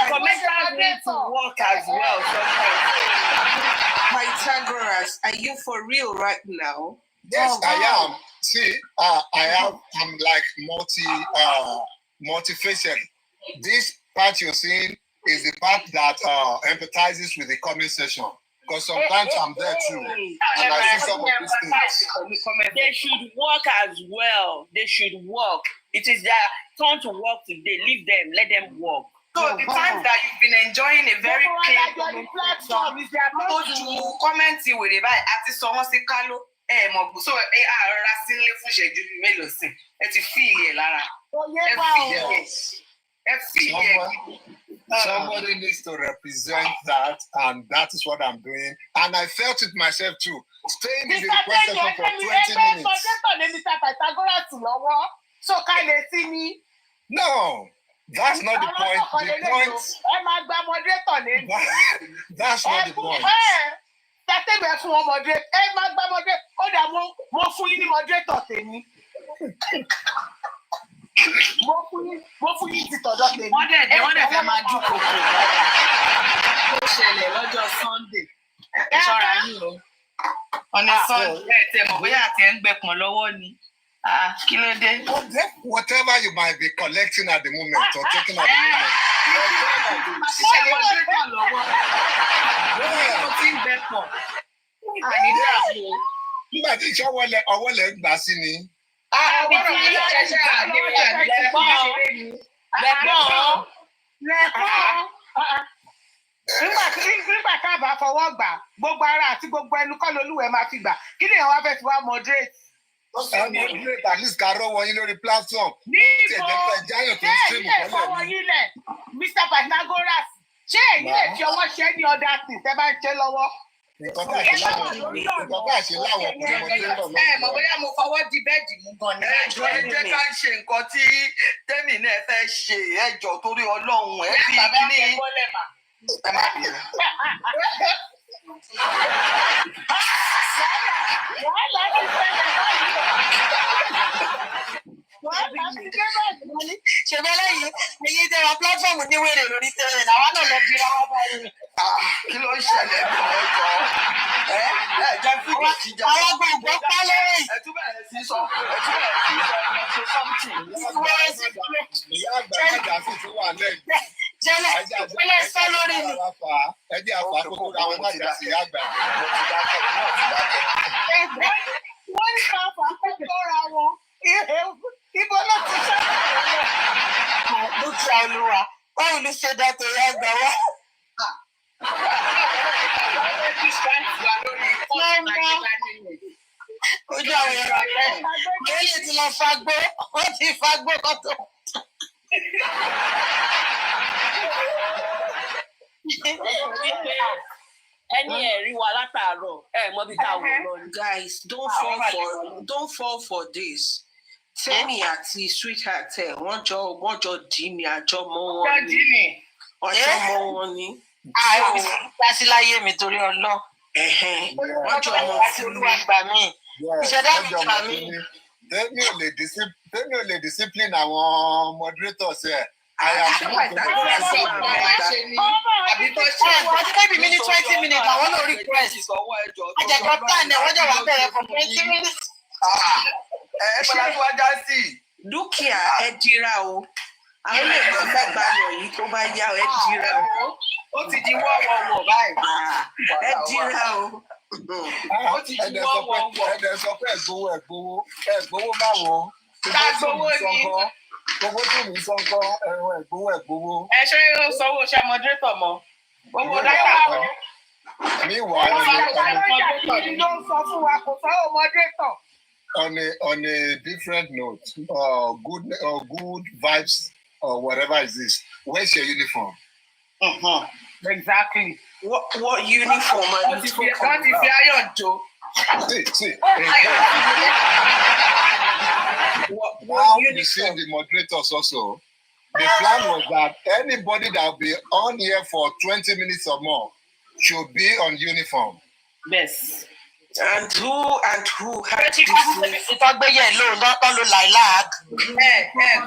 commenters need to work as well. Pythagoras, are you for real right now? Yes, I am. See, I'm like multifaceted. This part you're seeing is the part that empathizes with the comment section. Because sometimes I'm there too. And I see some of these things. They should work as well. They should work. It is their turn to work today. Leave them. Let them work. So the time that you've been enjoying a very clean platform, commenting with it, àti sọ wọ́n sí kálọ́ so àrọ̀rá sílé fún ìṣẹ́jú mélòó sí ẹ ti fi ìyè lára. Somebody needs to represent that, and that is what I'm doing. And I felt it myself too. Staying in the request section for 20 minutes. No, that's not the point. The point. That's not the point. fún yín ní moderator tèmi. Mo fún yín ti tọ̀dọ̀ tèmi. Wọ́n dẹ̀ fẹ́ máa dúkòó kò lọ́wọ́. Ó ṣẹlẹ̀ lọ́jọ́ Sunday. Ẹ ṣọ́ra yín o. Ọ̀nà Sunday ẹ̀ tẹ̀ mọ̀ bóyá àti ẹ̀ ń gbẹ̀pọ̀n lọ́wọ́ ni. Kí ló dé? Whatever you might be collecting at the moment or taking at the moment. Ṣiṣẹ́ moderator lọ́wọ́. Mo ti ń gbẹ̀pọ̀n. Ànídà fún o. Nígbà tí iṣẹ́ ọwọ́ lẹ̀ ń gbà sí ni. Nígbà tá a bá fọwọ́ gbà gbogbo ara àti gbogbo ẹnu kọ́ lolúwẹ̀ máa fi gbà kí lèèyàn wá fẹ́ fi wá moderate. Moderate at least ká rọ́wọ́ yín lórí platform. Níbo ṣé èyí lè fọwọ́ yín lẹ̀ Mr. Pythagoras ṣé èyí lè fi ọwọ́ ṣe ní ọ̀dà tì tẹ́ bá ń ṣe lọ́wọ́. Nǹkan tá a ṣe láwọn ọkùnrin moderator náà. Ẹ mọ̀ bóyá mo fọwọ́ di bẹ́ẹ̀dì mú gan ni. Ẹjọ́ ẹ jẹ́ ká ṣe nǹkan tí tẹ́mì náà fẹ́ ṣe ẹjọ́ torí Ọlọ́run ẹ fi kíní. Ẹ má bìí. Wàhálà ti ṣẹlẹ̀ báyìí. Ṣé bẹ́lẹ̀ yìí ẹ̀yin tẹ wá pílátọ́ọ̀mù ní wèrè lórí tẹ̀lé àwọn náà lọ bí ara báyìí. Kí ló ń ṣẹlẹ̀ bí ẹjọ́? Ẹ jẹ́ fídíò ti jà. Àwọn gbọ̀ngbọ̀n pa lórí. Ẹ tún bẹ̀rẹ̀ sí sọ something. Ìyá àgbà náà sì tún wà lẹ́yìn. Jẹ́lẹ̀ sọ lórí mi. Ẹ jẹ́ àpò àkókò àwọn máa jà sí ìyá àgbà. Wọ́n ní ká fà á pẹ́ kọ́ra wọn. Ibo ló ti ṣàkóso. Dúkìá olúwa, báwo ló ṣe dá torí àgbà wá? Ojú àwọn èèyàn rẹ̀, lóye ti lọ fagbó, wọ́n ti fagbó kọ́tọ̀. Ẹni ẹ̀rí wa látàárọ̀ mọ bí ká wò lọ. Guys, don't fall for this. Tẹ́mi àti sweetheart wọ́n jọ dì ní àjọmọ́ wọn ni. Ọjọ́mọ́ wọn ni. Àwọn ìgbàsí láyé mi torí ọlọ́. Wọ́n jọ mọ̀ sí olúwa gbà mí. Ìṣẹ̀dá mi gbà mí. Tẹ́mi ò lè discipline àwọn moderators ẹ̀. Maybe me 20 minutes. I want to request. I just got plan. I want to there for 20 minutes. Dúkìá ẹ dira o. Àwọn lè lọ fẹ́ gbà lọ yìí tó bá yá ẹ dira o. Ó ti di wọ́wọ́wọ́ báyìí. Ẹ dira o. Ó ti di wọ́wọ́wọ́. Ẹ̀dẹ̀ sọ pé ẹ̀gbowó báwo. Ká gbowó ni. Gbogbo tí mi sọ nǹkan ẹ̀gbowó. Ẹ ṣe ó sanwó ṣe moderator mọ́. Gbogbo dáta kan. Mi wà on a different note, good vibes or whatever is this. Where's your uniform? Exactly. What uniform are you talking about? What is iron Joe? See. What you see the moderators also. The plan was that anybody that will be on here for 20 minutes or more should be on uniform. Yes. And who had this?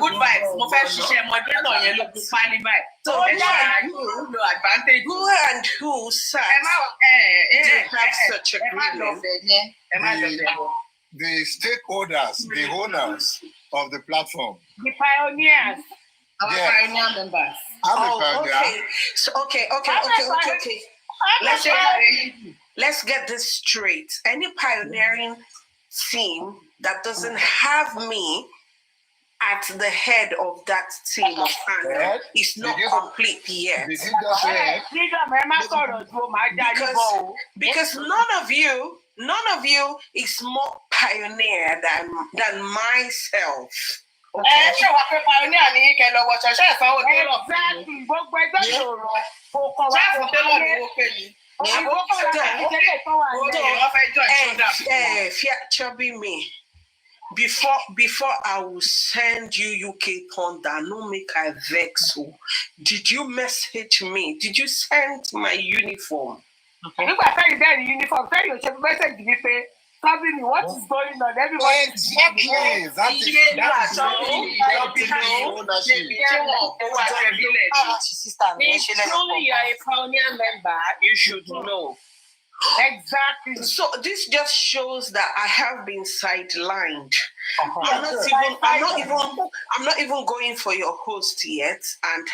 Good vibes. Mo fẹ́ ṣiṣẹ́ moderator yẹn ló kú fáìlì báyìí. So lo advantage. Who and who sat? They have such agreement. The stakeholders, the owners of the platform. The pioneers. Our pioneer members. Okay. So, okay. Let's get this straight. Any pioneering team that doesn't have me at the head of that team of panel is not complete yet. Did you just say because none of you is more pioneer than myself. Me. Before I will send you UK Thunder, no make I vex. Did you message me? Did you send my uniform? Nígbà tẹ́yìn bẹ́ẹ̀ ni uniform tẹ́yìn ò ṣe message mi pé Family, what is going on? Everybody. Exactly. That is truly you are a pioneer member, you should know. Exactly. So this just shows that I have been sidelined. I'm not even going for your host yet and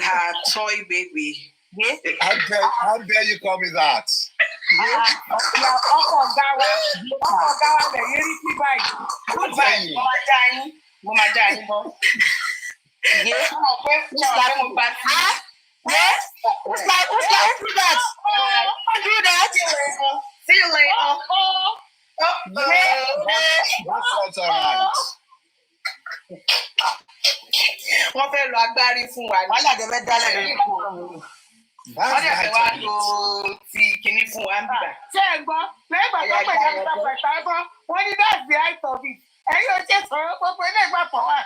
her toy baby. Yeah. How dare you call me that? Who's like, do that? Don't do that. See you later. That's all right. Wọ́n fẹ́ lo agbárí fún wa. Wọ́n làjẹ́ fẹ́ dálẹ̀ lórí fóònù. Wọ́n dẹ̀ fẹ́ wá lo ti kinní fún wa ń bíbà. Ṣé ẹ gbọ́? Lẹ́yìn ìgbà tó pè ní ọ̀pọ̀ ẹ̀gbọ́n, wọ́n ní that's the height of it. Ẹ̀yin ò ṣe sọ̀rọ̀ gbogbo ilé ìgbà pọ̀ wá.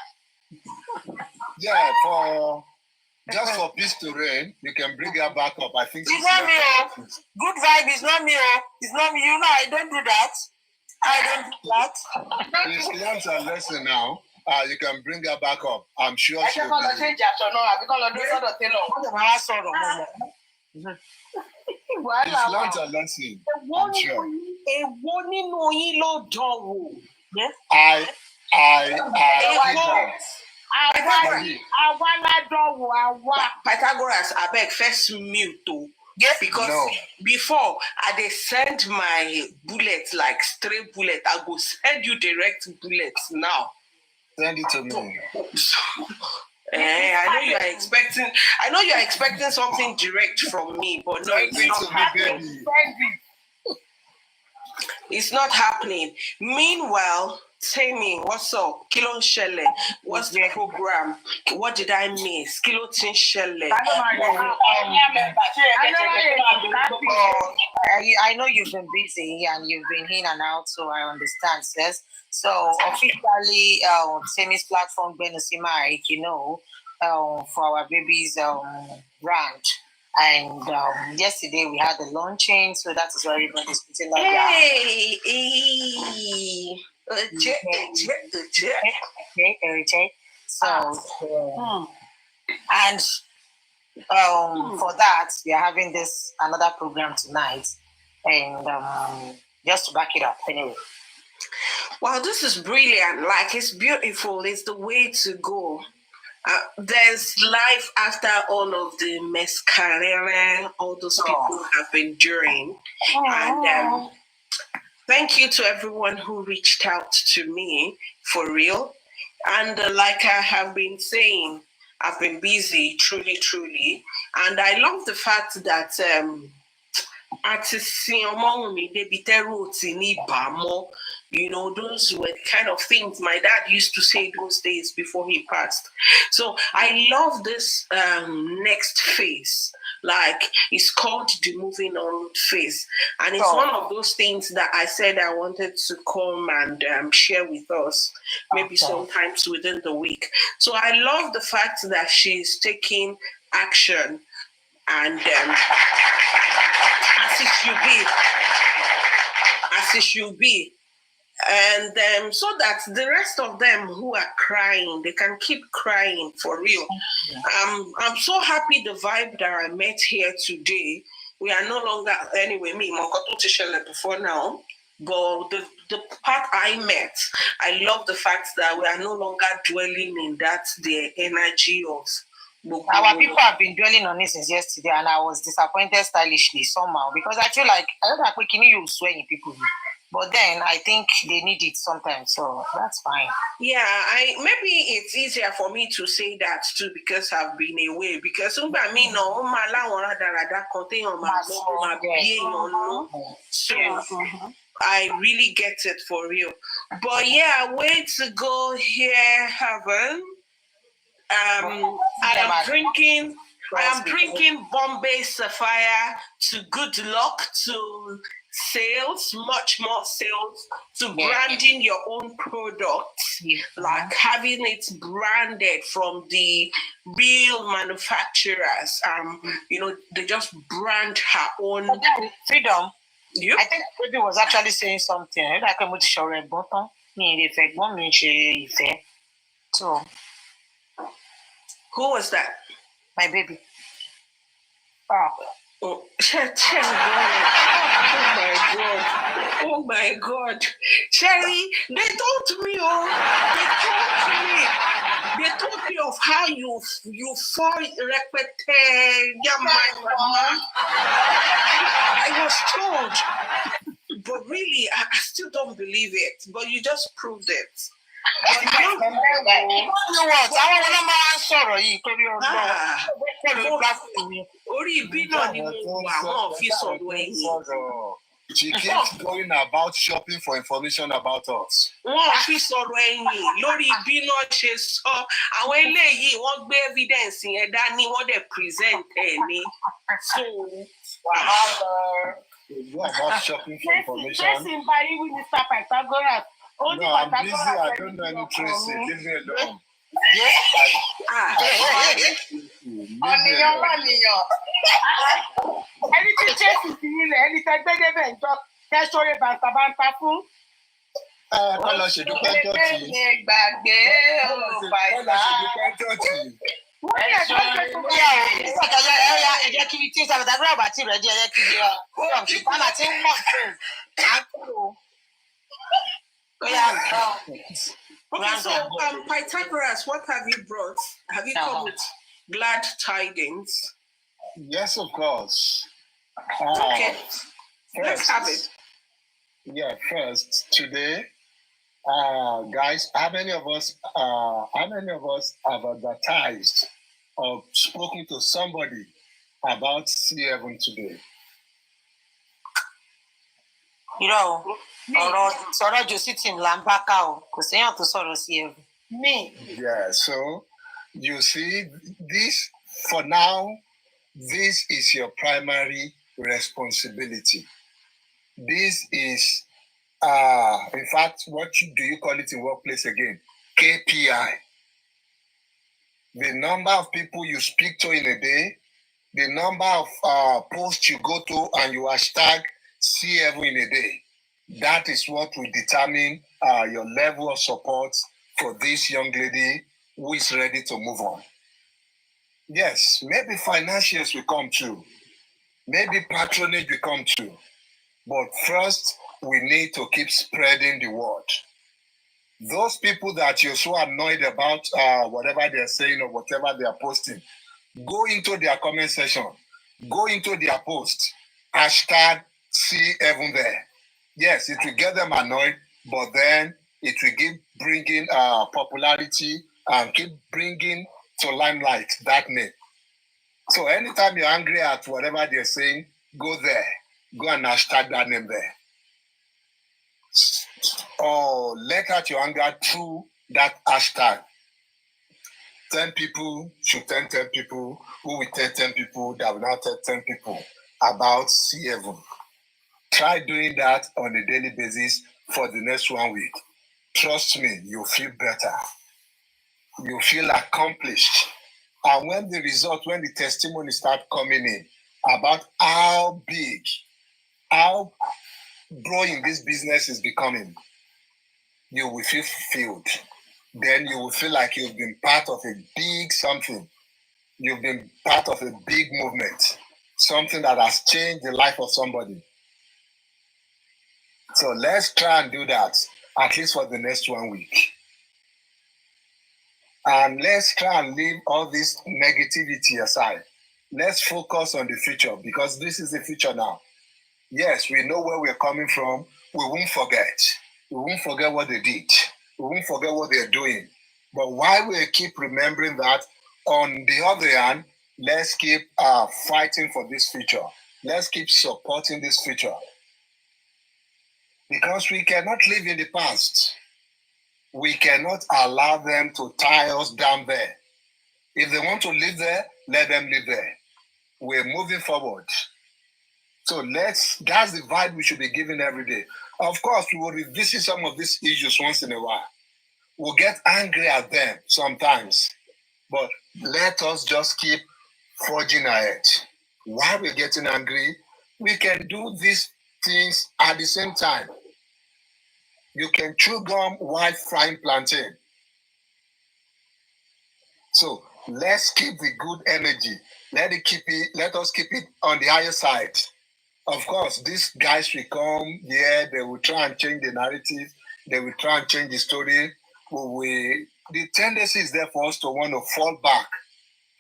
Yeah, just for peace to reign, you can bring her back up. I think it's not me. Good vibe is not me. It's not me. You know, I don't do that. She's learned a lesson now. You can bring her back up. I'm sure she'll be. She's learned a lesson. I'm sure. Pythagoras, I beg first mute too. Yes, because before I dey send my bullets like stray bullet, I go send you direct bullets now. Send it to me. I know you are expecting something direct from me, but no, it's not happening. It's not happening. Meanwhile, Tammy, what's up? Kilo Shelle, what's the program? What did I miss? Kilo Tin Shelle. I know you've been busy and you've been in and out, so I understand, sis. So officially, Tammy's platform, Benosima, for our baby's brand. And yesterday we had the launching, so that is why everybody's putting out and for that we are having another program tonight, and just to back it up anyway. Wow, this is brilliant. Like, it's beautiful. It's the way to go. There's life after all of the mascara all those people have been doing. And thank you to everyone who reached out to me, for real. And like I have been saying, I've been busy, truly. And I love the fact that those were the kind of things my dad used to say those days before he passed. So I love this next phase. Like, it's called the moving on phase. And it's one of those things that I said I wanted to come and share with us, maybe sometimes within the week. So I love the fact that she's taking action, and as it should be. And so that the rest of them who are crying, they can keep crying for real. I'm so happy the vibe that I met here today. We are no longer, anyway, me, Mokoto Tishele before now, but the part I met, I love the fact that we are no longer dwelling in that, the energy of our people have been dwelling on it since yesterday, and I was disappointed stylishly somehow, because I feel like I don't know you swearing people. But then I think they need it sometimes, so that's fine. Yeah, maybe it's easier for me to say that too, because I've been away. Because so I really get it for real. But yeah, way to go here, Heaven. I am drinking Bombay Sapphire to good luck, to sales, much more sales, to branding your own product, like having it branded from the real manufacturers. They just brand her own freedom. I think baby was actually saying something. Like I'm sure button. Me, So, who was that? My baby. Oh my God. Sherry, they told me, they told me of how you fall repete. I was told, but really, I still don't believe it. But you just proved it. But you know what? I want to sorry. She keeps going about shopping for information about us. Lórí bí náà ṣe sọ àwọn eléyìí wọ́n gbé evidence yẹn dání wọ́n dẹ̀ present ẹ̀ ní. So go about shopping for information. Mr. Pythagoras. No, I'm busy. I don't know any Tracy. Leave me alone. Ẹni tí Tracy ti nílẹ̀ ẹni tẹ́ gbé débẹ̀ ìjọ tẹ́ sórí bàǹtàbàǹtà fún. Kọ́ lọ ṣèdúpẹ́ jọ́ọ̀tì. Gbàgbé Kọ́ lọ ṣèdúpẹ́ jọ́ọ̀tì. Ẹ jẹ́ kí tí Pythagoras bá ti rẹ̀ jẹ́ ẹ jẹ́ kí bí ọ. Ṣùgbọ́n àti ń mọ̀ tó. Okay, so Pythagoras, what have you brought? Have you come with glad tidings? Yes, of course. Okay, let's have it. Yeah, first today, guys, how many of us have advertised or spoken to somebody about C7 today? You know, ọ̀rọ̀ Joseph Lambaka o, kò séyàn tó sọ̀rọ̀ C7. Me. Yeah, so you see, this for now, this is your primary responsibility. This is, in fact, do you call it in workplace again? KPI. The number of people you speak to in a day, the number of posts you go to and you hashtag C7 in a day. That is what will determine your level of support for this young lady who is ready to move on. Yes, maybe financials will come true. Maybe patronage will come true. But first, we need to keep spreading the word. Those people that you're so annoyed about whatever they're saying or whatever they are posting, go into their comment section, go into their post, hashtag C7 there. Yes, it will get them annoyed, but then it will keep bringing popularity and keep bringing to limelight that name. So anytime you're angry at whatever they're saying, go there. Go and hashtag that name there. Or let out your anger through that hashtag. 10 people should tell 10 people, who will tell 10 people that will not tell 10 people about C7. Try doing that on a daily basis for the next 1 week. Trust me, you'll feel better. You feel accomplished. And when the testimony start coming in about how big, how growing this business is becoming, you will feel fulfilled. Then you will feel like you've been part of a big something. You've been part of a big movement, something that has changed the life of somebody. So let's try and do that, at least for the next 1 week. And let's try and leave all this negativity aside. Let's focus on the future, because this is the future now. Yes, we know where we're coming from. We won't forget. We won't forget what they did. We won't forget what they're doing. But while we keep remembering that, on the other hand, let's keep fighting for this future. Let's keep supporting this future. Because we cannot live in the past. We cannot allow them to tie us down there. If they want to live there, let them live there. We're moving forward. So that's the vibe we should be giving every day. Of course, we will revisit some of these issues once in a while. We'll get angry at them sometimes, but let us just keep forging ahead. While we're getting angry, we can do this things at the same time. You can chew gum while frying plantain. So let's keep the good energy. Let us keep it on the higher side. Of course, these guys will come here, they will try and change the narrative, they will try and change the story. The tendency is there for us to want to fall back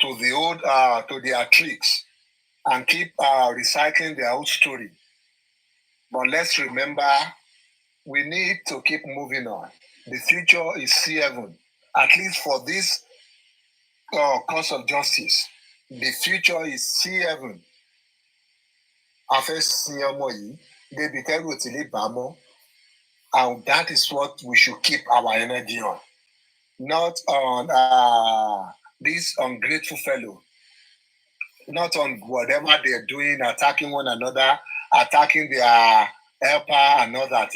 to the old, to their tricks and keep recycling their old story. But let's remember, we need to keep moving on. The future is C7, at least for this cause of justice. The future is C7. And that is what we should keep our energy on, not on this ungrateful fellow, not on whatever they're doing, attacking one another, attacking their helper and all that.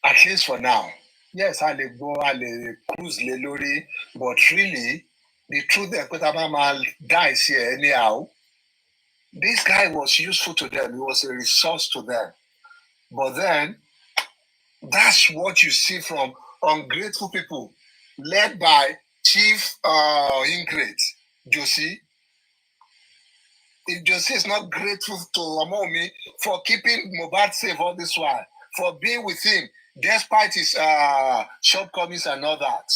At least for now. Yes, I will go, I will cruise lelori, but really, the truth that Kotaba dies here anyhow. This guy was useful to them, he was a resource to them. But then, that's what you see from ungrateful people, led by Chief Ingrate, Josie. If Josie is not grateful to Amomi for keeping Mohbad safe all this while, for being with him despite his shortcomings and all that,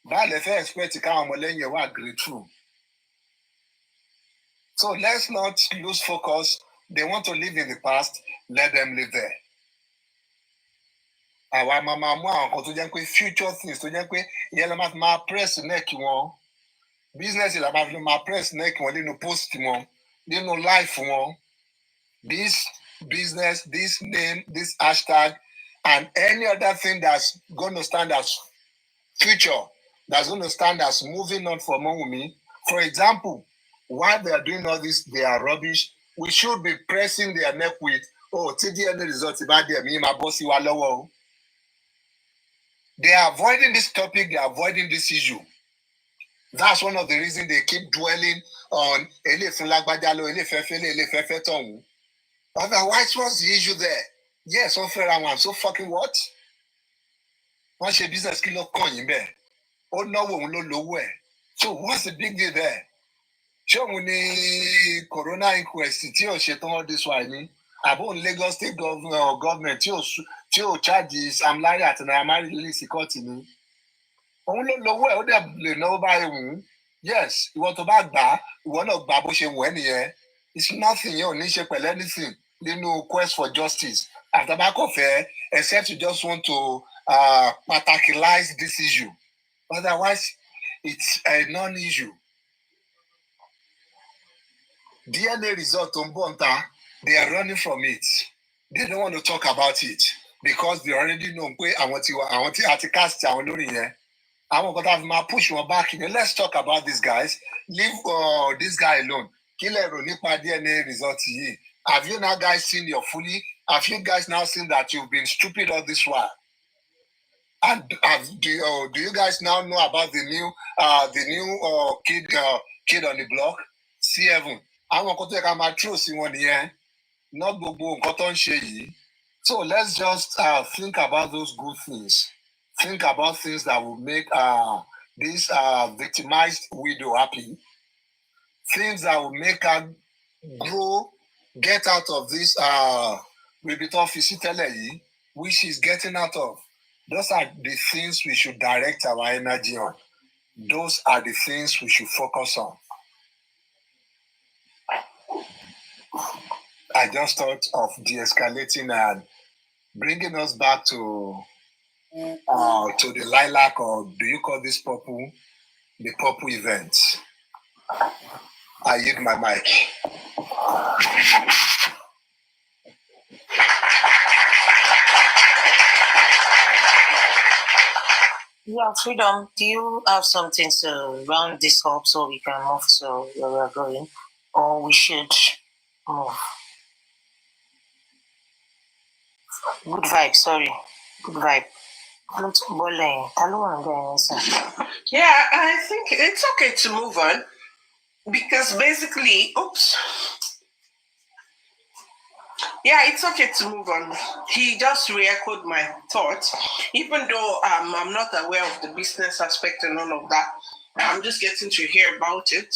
but let's expect to come and grateful. So let's not lose focus. They want to live in the past, let them live there. Our mama mo to jẹ́ future things to jẹ́ pé ìyẹn la máa press neck wọn. Business la máa press neck wọn nínú post wọn, nínú life wọn. This business, this name, this hashtag, and any other thing that's going to stand as future, that's going to stand as moving on for Mawumi. For example, while they are doing all this, they are rubbish. We should be pressing their neck with, oh, TDN results about them, my bossy walowo. They are avoiding this topic, they are avoiding this issue. That's one of the reasons they keep dwelling on otherwise, what's the issue there? Yes, unfair and so fucking what? What's your business kilo coin there? Oh no, no low. So what's the big deal there? Show me corona inquest, all this one. About Lagos State government, charges, I'm like that, and I'm really security. Only low, they know by yes, you want to back that, you want to babush when here. It's nothing, you don't anything. They no quest for justice. At the back of it, except you just want to particularize this issue. Otherwise, it's a non-issue. DNA result on Bonta, they are running from it. They don't want to talk about it because they already know I want to cast down here. I want to have my push one back in. Let's talk about these guys. Leave this guy alone. Killer Ronipa DNA result here. Have you now guys seen your fully? Have you guys now seen that you've been stupid all this while? And do you guys now know about the new kid on the block? C7. I want to take my truth in 1 year. Not go cotton shady. So let's just think about those good things. Think about things that will make this victimized widow happy. Things that will make her grow, get out of this which she's getting out of. Those are the things we should direct our energy on. Those are the things we should focus on. I just thought of de-escalating and bringing us back to the lilac, or do you call this purple? The purple event. I yield my mic. Yeah, Freedom, do you have something to round this up so we can move to where we're going? Or we should move? Good vibe, sorry. Good vibe. Yeah, I think it's okay to move on because basically, Yeah, it's okay to move on. He just re-echoed my thoughts, even though I'm not aware of the business aspect and all of that. I'm just getting to hear about it.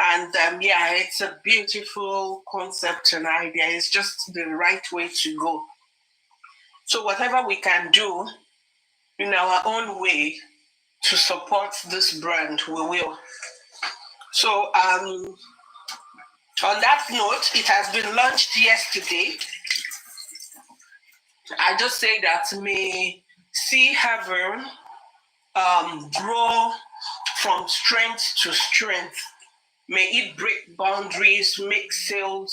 And yeah, it's a beautiful concept and idea. It's just the right way to go. So whatever we can do in our own way to support this brand, we will. So on that note, it has been launched yesterday. I just say that may see heaven grow from strength to strength. May it break boundaries, make sales.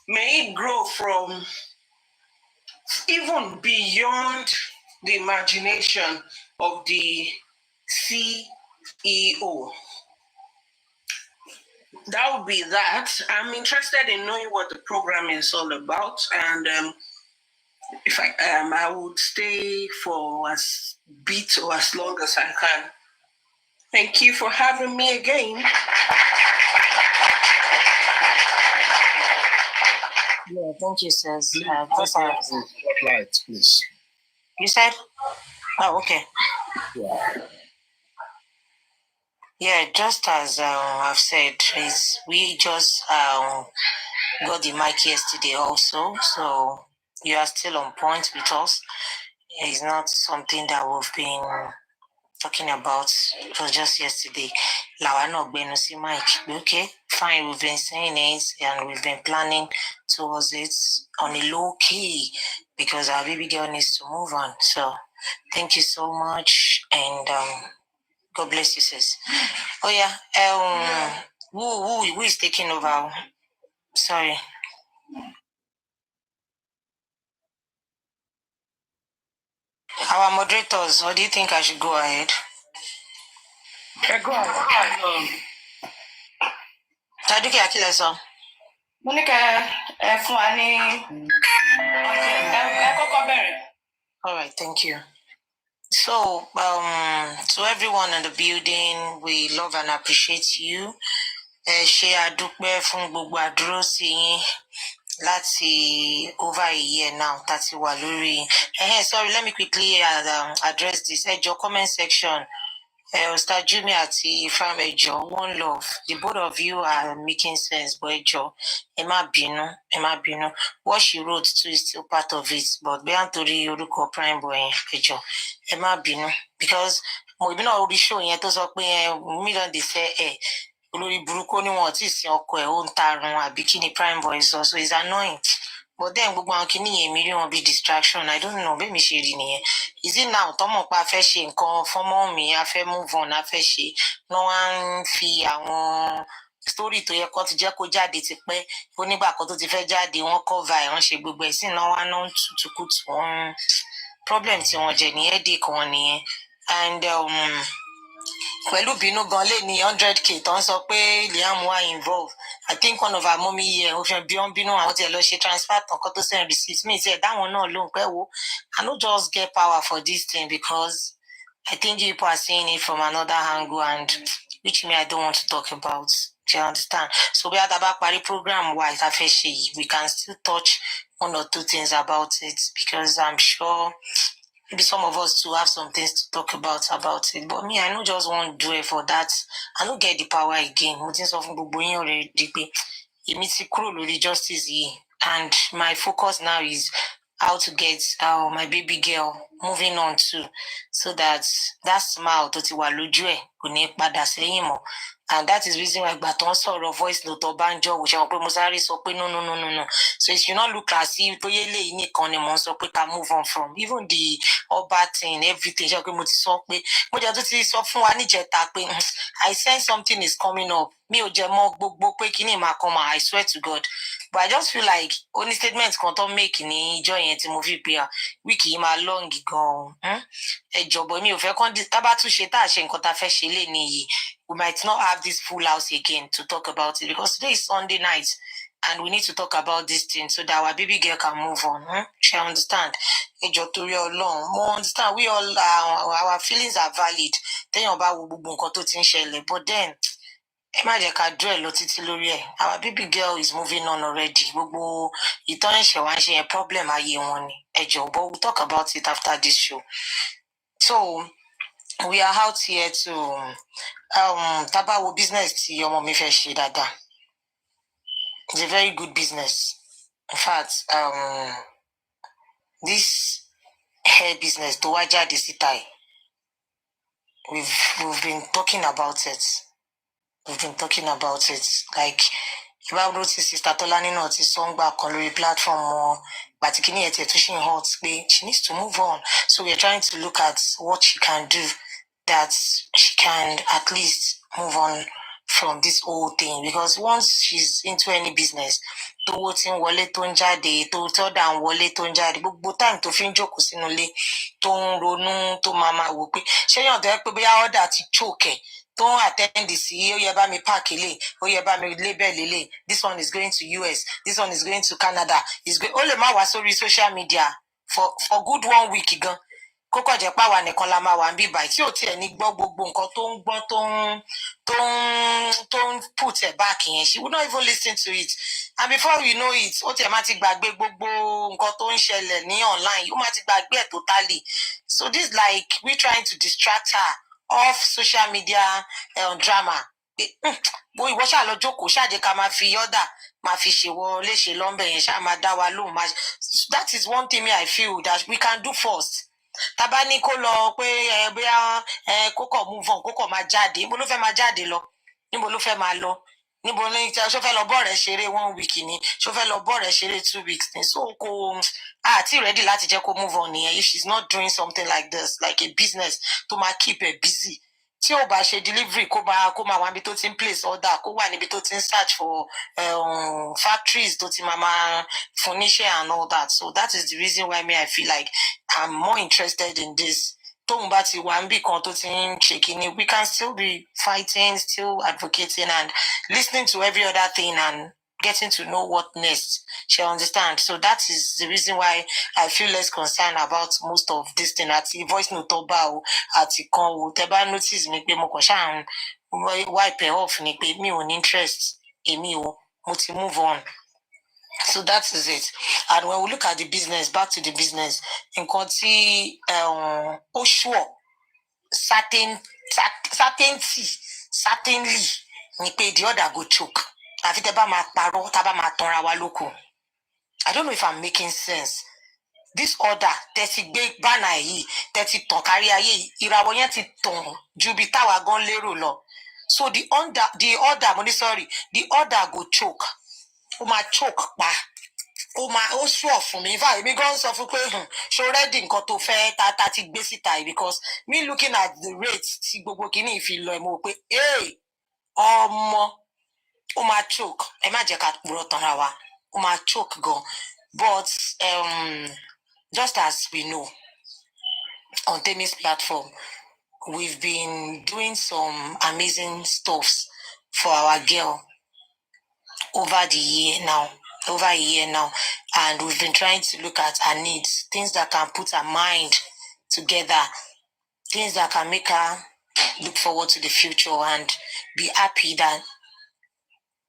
May it grow from even beyond the imagination of the CEO. That would be that. I'm interested in knowing what the program is all about, and if I would stay for as bit or as long as I can. Thank you for having me again. Yeah, thank you, sis. Spotlight, please. You said? Oh, okay. Yeah. Yeah, just as I've said, we just got the mic yesterday also, so you are still on point with us. It's not something that we've been talking about. It was just yesterday. Lawano Benusi mic. Okay, fine, we've been saying it and we've been planning towards it on a low key because our baby girl needs to move on. So thank you so much, and God bless you, sis. Oh yeah. Who is taking over? Sorry. Our moderators, or do you think I should go ahead? Go ahead. Taduki Akileso. Monica, All right, thank you. So, to everyone in the building, we love and appreciate you. Ṣé àdúpẹ́ fún gbogbo àdúró sí yín láti over a year now tàti wà lórí. Sorry, let me quickly address this. Your comment section. Ustaz Jumi àti Ifam Ejo, one love. The both of you are making sense, but Ejo, ẹ má bínú. What she wrote too is still part of it, but bí àntorí orúkọ Prime Boy Ejo, ẹ má bínú. Because mo ìbínú orí show yẹn tó sọ pé million dey fẹ́ olórí burúkú ni wọn ti sin ọkọ ẹ̀ ó ń tarun àbí kí ni Prime Boy sọ, so it's annoying. But then gbogbo àwọn kìíní yẹn mi rí wọn bí distraction. I don't know bẹ́ẹ̀ mi ṣe rí nìyẹn. Is it now tọ́mọ̀ pa fẹ́ ṣe nǹkan fọ́mọ́ mi a fẹ́ move on a fẹ́ ṣe wọ́n wá ń fi àwọn story tó yẹ kó ti jẹ́ kó jáde ti pẹ́ ó nígbà kan tó ti fẹ́ jáde wọ́n cover ẹ̀ wọ́n ṣe gbogbo ẹ̀ sí náà wá náà tutukutu wọ́n problem tí wọ́n jẹ ní headache wọn nìyẹn. And pẹ̀lú bínú gan lé ní 100k tó ń sọ pé Liam wà involved. I think one of our mommy here ó fẹ́ bí wọ́n bínú àwọn tí ẹ lọ ṣe transfer tán kó tó send receipt mi tí ẹ dáwọn náà lóhùn pé wo I no just get power for this thing because I think people are seeing it from another angle and which me I don't want to talk about. Do you understand? So bí a bá parí program wa ìta fẹ́ ṣe yìí we can still touch one or two things about it because I'm sure maybe some of us too have some things to talk about it. But me, I don't just want to do it for that. I don't get the power again. Mo ti sọ fún gbogbo yín already pé èmi ti kúrò lórí justice yìí and my focus now is how to get my baby girl moving on too so that smile tó ti wà lójú ẹ̀ kò ní padà sẹ́yìn mọ́. And that is reason why ìgbà tó ń sọ̀rọ̀ voice note Ọbánjọ́ wò ṣe wọn pé mo sáré sọ pé no. So it should not look as if bóyá eléyìí nìkan ni mo ń sọ pé ká move on from even the Ọba thing everything ṣe pé mo ti sọ pé mo jẹ́ tó ti sọ fún wa níjẹta pé I sense something is coming up mi ò jẹ́ mọ̀ gbogbo pé kíní máa come out I swear to God but I just feel like only statement kan tó make ní ìjọ yẹn tí mo fi pé wíìkì yìí máa long gan ẹ jọ̀bọ̀ mi ò fẹ́ kán tá bá tún ṣe tá a ṣe nǹkan tá a fẹ́ ṣe lé nìyí we might not have this full house again to talk about it because today is Sunday night and we need to talk about this thing so that our baby girl can move on. She understand? Ejo torí Ọlọ́run, mo understand we all our feelings are valid. Téèyàn bá wo gbogbo nǹkan tó ti ń ṣẹlẹ̀ but then ẹ má jẹ́ ká dúró ẹ̀ lọ títí lórí ẹ̀. Our baby girl is moving on already. Gbogbo ìtàn ẹ̀ṣẹ̀ wá ń ṣe yẹn problem ayé wọn ni. Ẹ jọ̀ọ́, but we'll talk about it after this show. So we are out here to tabawo business tí ọmọ mi fẹ́ ṣe dáadáa. It's a very good business. In fact, this hair business tó wá jáde síta yìí, we've been talking about it. We've been talking about it. Like, ìbá notice Sister Tolani náà ti sọ ń gbà kan lórí platform wọn, Batikini ẹ̀ tó ṣì ń hot pé she needs to move on. So we're trying to look at what she can do that she can at least move on from this whole thing, because once she's into any business, tó ti ń wọlé tó ń jáde, tó tọ́dà ń wọlé tó ń jáde, gbogbo time tó fi ń jókòó sínú ilé tó ń ronú tó máa wò pé ṣé yàn tó yẹ pé bóyá order ti choke ẹ̀ tó ń attend sí ó yẹ bá mi park ilé, ó yẹ bá mi label ilé, this one is going to US, this one is going to Canada, ó lè má wá sórí social media for good 1 week gan. Kókò jẹ́ pàwà nìkan la máa wà ń bí báyìí tí ò tiẹ̀ ní gbọ́ gbogbo nǹkan tó ń gbọ́ tó ń put ẹ̀ back yẹn. She would not even listen to it, and before we know it ó tiẹ̀ máa ti gbàgbé gbogbo nǹkan tó ń ṣẹlẹ̀ ní online, ó máa ti gbàgbé ẹ̀ totally. So this is like we trying to distract her off social media drama. Bó ìwọ ṣáà lọ jókòó ṣáàjẹ́ ká máa fi ọ́dà máa fi ṣèwọ léṣe lọ́nbẹ̀ yẹn ṣáà máa dá wa lóhùn. That is one thing I feel that we can do first. Tábà ní kó lọ pé bóyá kókò move on, kókò máa jáde, níbo ló fẹ́ máa jáde lọ, níbo ló fẹ́ máa lọ, níbo ní ṣó fẹ́ lọ bọ́ọ̀rẹ́ ṣeré 1 week ni, ṣó fẹ́ lọ bọ́ọ̀rẹ́ ṣeré 2 weeks ni. So kò àti ready láti jẹ́ kó move on nìyẹn if she's not doing something like this, like a business tó máa keep her busy. Tí ò bá ṣe delivery kó máa wá níbi tó ti ń place order, kó wà níbi tó ti ń search for factories tó ti máa fún níṣẹ́ and all that. So that is the reason why I feel like I'm more interested in this. Tóun bá ti wà níbì kan tó ti ń ṣe kíní, we can still be fighting, still advocating and listening to every other thing and getting to know what next. She understand. So that is the reason why I feel less concerned about most of this thing. Àti voice note ọba o, àti kan o, tẹ́ bá notice mi pé mo kàn ṣáà ń wipe off ni pé mi ò ní interest, èmi o, mo ti move on. So that is it. And when we look at the business, back to the business, nǹkan tí ó sure, certainly ni pé the other go choke. Àfi tẹ́ bá máa parọ́, tá bá máa tanra wa lóko. I don't know if I'm making sense. This order, tẹ́tí gbé bánà yìí, tẹ́tí tàn kárí ayé yìí, ìràwọ̀ yẹn ti tàn ju bí táwa gan lérò lọ. So the order go choke. Ó máa choke pa. Ó sure fún mi. In fact, èmi gan sọ fún pé ṣó ready nǹkan tó fẹ́ tá ti gbé síta yìí, because me looking at the rate tí gbogbo kìíní ìfi lọ ẹ̀ mo pé ọmọ ó máa choke. Ẹ má jẹ́ ká purọ́ tanra wa. Ó máa choke gan. But just as we know, on Temi's platform, we've been doing some amazing stuffs for our girl over a year now, and we've been trying to look at her needs, things that can put her mind together, things that can make her look forward to the future and be happy that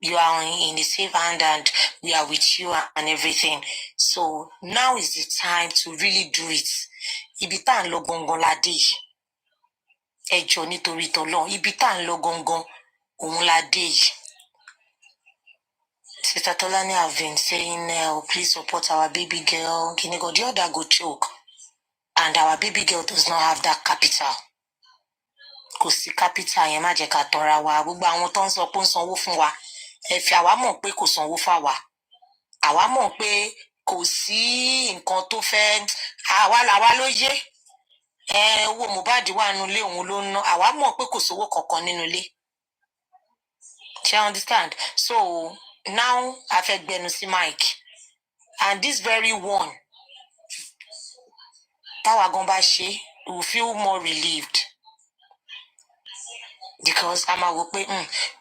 you are in a safe hand and we are with you and everything. So now is the time to really do it. Ibi tá ń lọ gangan la dé. Ẹ jọ̀ọ́ nítorí t'Ọlọ́run, ibi tá ń lọ gangan òun la dé. Sister Tolani have been saying, please support our baby girl. Kinigo, the other go choke. And our baby girl does not have that capital. Kò sí capital yẹn, má jẹ́ ká tanra wa. Gbogbo àwọn tó ń sọ pé ń sanwó fún wa. Ẹ fi àwa mọ̀ pé kò sanwó fáwa. Àwa mọ̀ pé kò sí nǹkan tó fẹ́. Àwa làwa ló yé. Owó Mohbad wà nínú ilé òun ló ń ná. Àwa mọ̀ pé kò sówó kankan nínú ilé. Do you understand? So now I fẹ́ gbẹnu sí Mike, and this very one táwa gan bá ṣe, we will feel more relieved, because a máa wò pé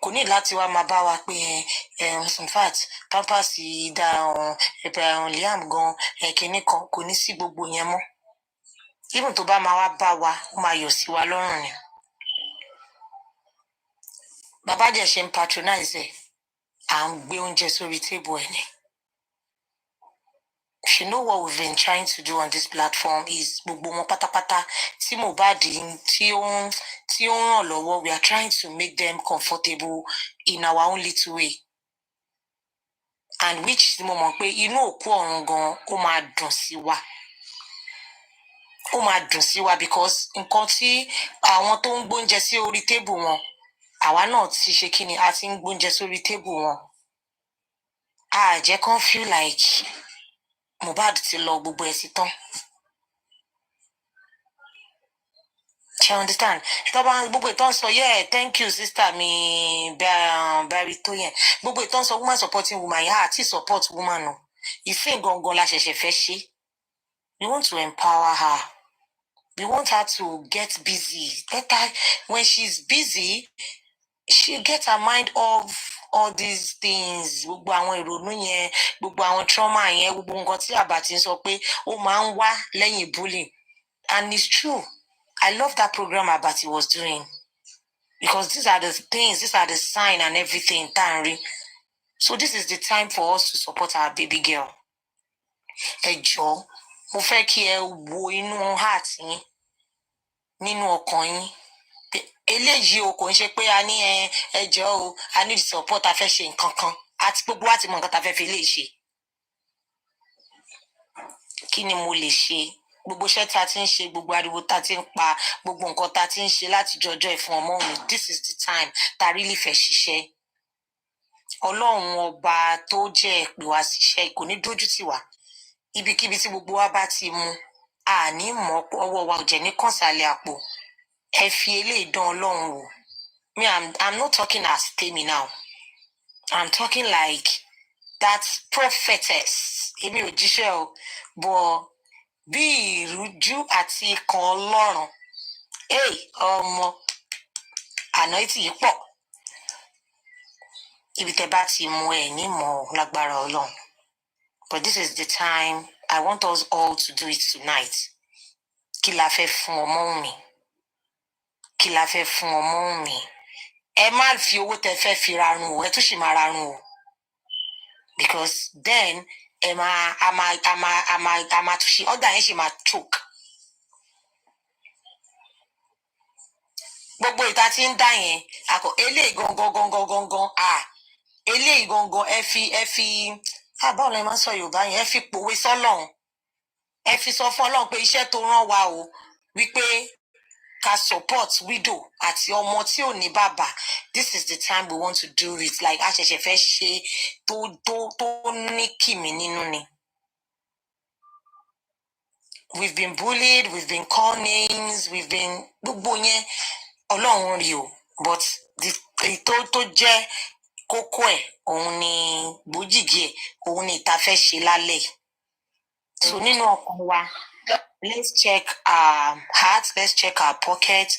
kò ní láti wá máa bá wa pé in fact pampers da Liam gan kinní kan, kò ní sí gbogbo yẹn mọ́. Even tó bá máa wá bá wa, ó máa yọ̀ sí wa lọ́rùn ni. bàbá dẹ̀ ṣe ń patronize ẹ̀ à ń gbé oúnjẹ sórí table ẹ̀ ni. You know what we've been trying to do on this platform is gbogbo wọn pátápátá tí Mohbad tí ó ń ràn lọ́wọ́, we are trying to make them comfortable in our own little way. And which mo mọ̀ pé inú òkú ọ̀run gan ó máa dùn sí wa. Ó máa dùn sí wa because nǹkan tí àwọn tó ń gbóúnjẹ sí orí tébù wọn, àwa náà ti ṣe kí ni, a ti ń gbóúnjẹ sórí tébù wọn. A jẹ́ kán feel like Mohbad ti lọ gbogbo ẹ̀ sí tán. You understand? Gbogbo ìtàn sọ, yeah, thank you sister mi Barry Toyin. Gbogbo ìtàn sọ woman supporting woman, yeah, àti support woman no. Ìfẹ́ gangan la ṣẹ̀ṣẹ̀ fẹ́ ṣe. We want to empower her. We want her to get busy. Let her, when she's busy, she get her mind off all these things. Gbogbo àwọn ìrònú yẹn, gbogbo àwọn trauma yẹn, gbogbo nǹkan tí àbàtì ń sọ pé ó máa ń wá lẹ́yìn bullying. And it's true. I love that program Abati was doing because these are the things, these are the sign and everything, Tanri. So this is the time for us to support our baby girl. Ẹ jọ̀ọ́, mo fẹ́ kí ẹ wo inú heart yín, nínú ọkàn yín. Eléyìí o kò ń ṣe pé a ní ẹ jọ̀ọ́ o, I need support, a fẹ́ ṣe nǹkan kan. Àti gbogbo wa ti mọ nǹkan tá fẹ́ fi lè ṣe. Kí ni mo lè ṣe? Gbogbo iṣẹ́ tá ti ń ṣe, gbogbo ariwo tá ti ń pa, gbogbo nǹkan tá ti ń ṣe láti jọjọ́ ìfún ọmọ mi, this is the time tá really fẹ́ ṣiṣẹ́. Ọlọ́run ọba tó jẹ́ ìpè wá ṣiṣẹ́ kò ní dójú tì wá. Ibikíbi tí gbogbo wa bá ti mú, àní mọ̀ ọwọ́ wa ò jẹ́ ní kànsálẹ̀ àpò. Ẹ fi eléyìí dán Ọlọ́run wò. Me, I'm not talking as Temi now. I'm talking like that prophetess. Èmi ò jíṣẹ́ o, but bí ìrújú àti ikàn Ọlọ́run. Ọmọ anointing yìí pọ̀. Ibi tẹ́ bá ti mú ẹ ní mọ̀ lágbára Ọlọ́run. But this is the time I want us all to do it tonight. Kí la fẹ́ fún ọmọ mi? Kí la fẹ́ fún ọmọ mi? Ẹ má fi owó tẹ́ fẹ́ fi rarun o, ẹ tún ṣì máa rarun o. Because then ẹ máa tún ṣe, ọ̀dà yẹn ṣì máa choke. Gbogbo ìta tí ń dá yẹn, eléyìí gangan, eléyìí gangan ẹ fi báwo lẹ máa ń sọ Yorùbá yẹn, ẹ fi pòwe sọ́lọ́run. Ẹ fi sọ fún Ọlọ́run pé iṣẹ́ tó rán wa o, wípé ká support widow àti ọmọ tí ò ní bàbá. This is the time we want to do it. Like a ṣẹ̀ṣẹ̀ fẹ́ ṣe tó ní kìmí nínú ni. We've been bullied, we've been called names, we've been gbogbo yẹn Ọlọ́run rí o, but tó jẹ́ kókó ẹ̀ òun ni gbòjìgì ẹ̀ òun ni ìta fẹ́ ṣe lálẹ́. So nínú ọkàn wa, let's check our heart, let's check our pocket,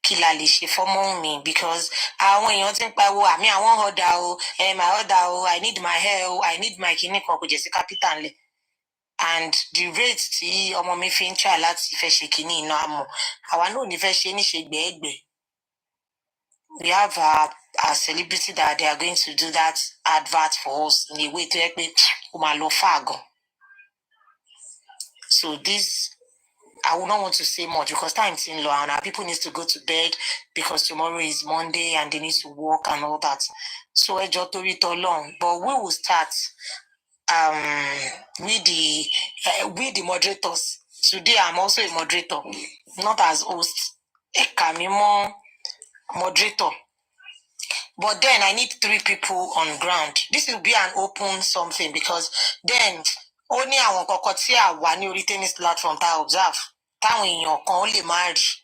kí la lè ṣe fọ́mọ mi, because àwọn èèyàn ti ń pariwo àmì àwọn ọ̀dà o, my ọ̀dà o, I need my hair o, I need my kìíní kan kò jẹ́ sí capital ńlẹ̀. And the rate tí ọmọ mi fi ń try láti fẹ́ ṣe kìíní iná àmọ́, àwa náà ò ní fẹ́ ṣe níṣe gbẹ̀ẹ́gbẹ̀ẹ́. We have our celebrity that they are going to do that advert for us in a way to help me ó máa lọ far gan. So this, I would not want to say much because time is in low and our people need to go to bed because tomorrow is Monday and they need to work and all that. So ẹjọ́ torí t'Ọlọ́run, but we will start with the moderators. Today I'm also a moderator, not as host. Ekamimo moderator. But then I need 3 people on ground. This will be an open something because then only àwọn kọ̀ọ̀kan tí àwa ní orí tennis platform tá observe táwọn èèyàn kan ó lè má rí.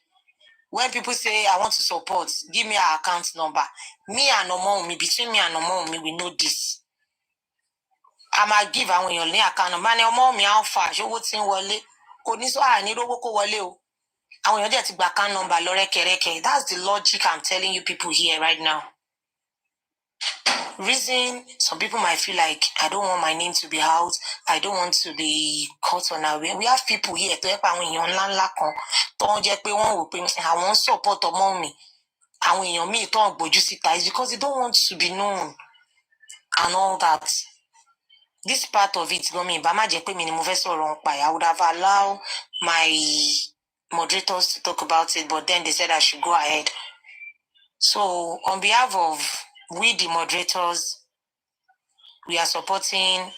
When people say I want to support, give me our account number. Me and Omomi, between me and Omomi, we know this. I might give àwọn èèyàn ní account number. Ní Omomi how far ṣówó tí ń wọlé. Kò ní sọ àní lówó kó wọlé o. Àwọn èèyàn dẹ̀ ti gba account number lọ rẹ́kẹrẹ́kẹ. That's the logic I'm telling you people here right now. Reason some people might feel like I don't want my name to be out, I don't want to be caught unaware. We have people here tó yẹ pé àwọn èèyàn ńláńlá kan tó ń jẹ́ pé wọ́n wò pé àwọn support ọmọ mi. àwọn èèyàn míì tó ń gbójú síta is because they don't want to be known and all that. This part of it, I mean, I would have allowed my moderators to talk about it, but then they said I should go ahead. So, on behalf of we, the moderators, we are supporting.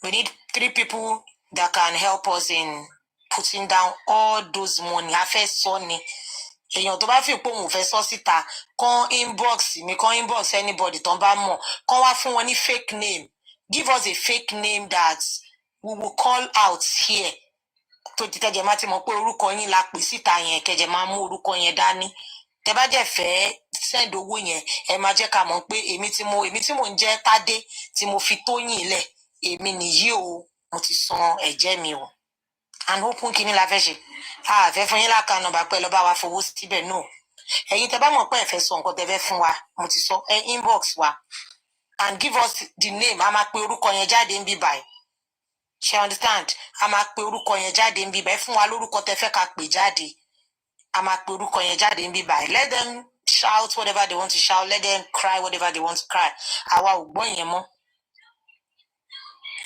We need 3 people that can help us in putting down all those money. Èèyàn tó bá fi pé òun fẹ́ sọ síta kan inbox mi kan inbox anybody tó ń bá mọ̀ kan wá fún wọn ní fake name, give us a fake name that we will call out here tó ti tẹ́jẹ̀ má ti mọ̀ pé orúkọ yín la pè síta yẹn kẹ́jẹ̀ máa mú orúkọ yẹn dání tẹ́ bá jẹ́ fẹ́ send owó yẹn ẹ máa jẹ́ ká mọ̀ pé èmi tí mò ń jẹ́ Tádé tí mo fi Tóyìn lẹ̀ èmi nìyí o mo ti san ẹ̀jẹ̀ mi o and open kini la fẹ́ ṣe fẹ́ fún yín láka nọ́mbà pé lọ bá wa fowó síbẹ̀ no ẹ̀yin tẹ́ bá mọ̀ pé ẹ fẹ́ sọ nǹkan tẹ́ fẹ́ fún wa mo ti sọ ẹ inbox wa and give us the name a máa pe orúkọ yẹn jáde ń bí báyìí ṣe understand a máa pe orúkọ yẹn jáde ń bí báyìí fún wa lórúkọ tẹ́ fẹ́ ká pè jáde a máa pe orúkọ yẹn jáde ń bí báyìí let them shout whatever they want to shout let them cry whatever they want to cry àwa ò gbọ́ yẹn mọ́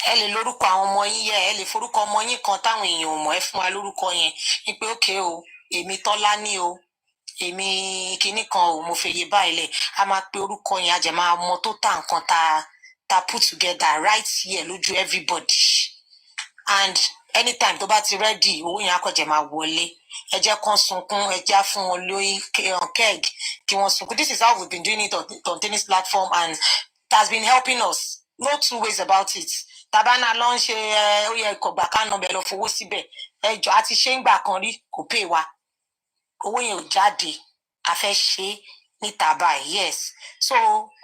ẹ lè lórúkọ àwọn ọmọ yín yẹ ẹ lè forúkọ ọmọ yín kan táwọn èèyàn ò mọ̀ ẹ fún wa lórúkọ yẹn ní pé ókè o èmi Tọ́lá ní o èmi kinní kan o mo fèyè báyìí lẹ̀ a máa pe orúkọ yẹn a jẹ máa mọ tó tà nǹkan ta put together right here lójú everybody and anytime tó bá ti ready owó yẹn akọ̀jẹ̀ máa wọlé ẹ jẹ́ kán sunkún ẹ já fún wọn lórí keg kí wọ́n sunkún. This is how we've been doing it on tennis platform and it has been helping us no two ways about it. Tabana ló ń ṣe ó yẹ ìkọ̀gbà ká nọbẹ̀ lọ fowó síbẹ̀ ẹjọ́ àti ṣé ń gbà kan rí kò pè wá owó yẹn ò jáde a fẹ́ ṣe níta báyìí yes. So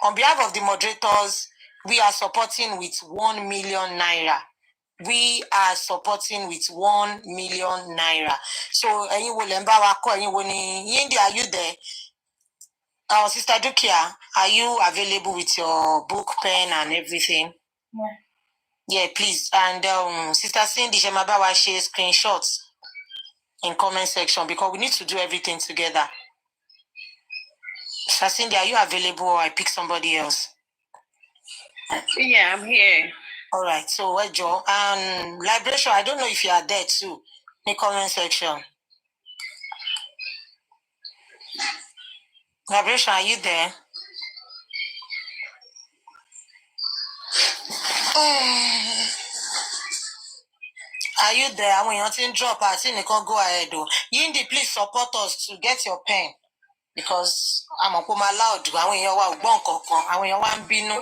on behalf of the moderators we are supporting with 1 million naira. We are supporting with 1 million naira. So ẹ̀yin wo lẹ ń bá wa kọ́ ẹ̀yin wo ni Yindi, are you there? Sister Dukia, are you available with your book, pen and everything? Yeah, please. And Sister Cindy, Shemabawa, share screenshots in comment section because we need to do everything together. Sister Cindy, are you available or I pick somebody else? Yeah, I'm here. All right. So, Joe, Liberation, I don't know if you are there too. In the comment section. Liberation, are you there? Are you there? Àwọn èèyàn ti ń drop àti nìkan go ahead o. Yindi, please support us to get your pen because àmọ̀ pé máa loud àwọn èèyàn wa ò gbọ́ nǹkan kan àwọn èèyàn wa ń bínú.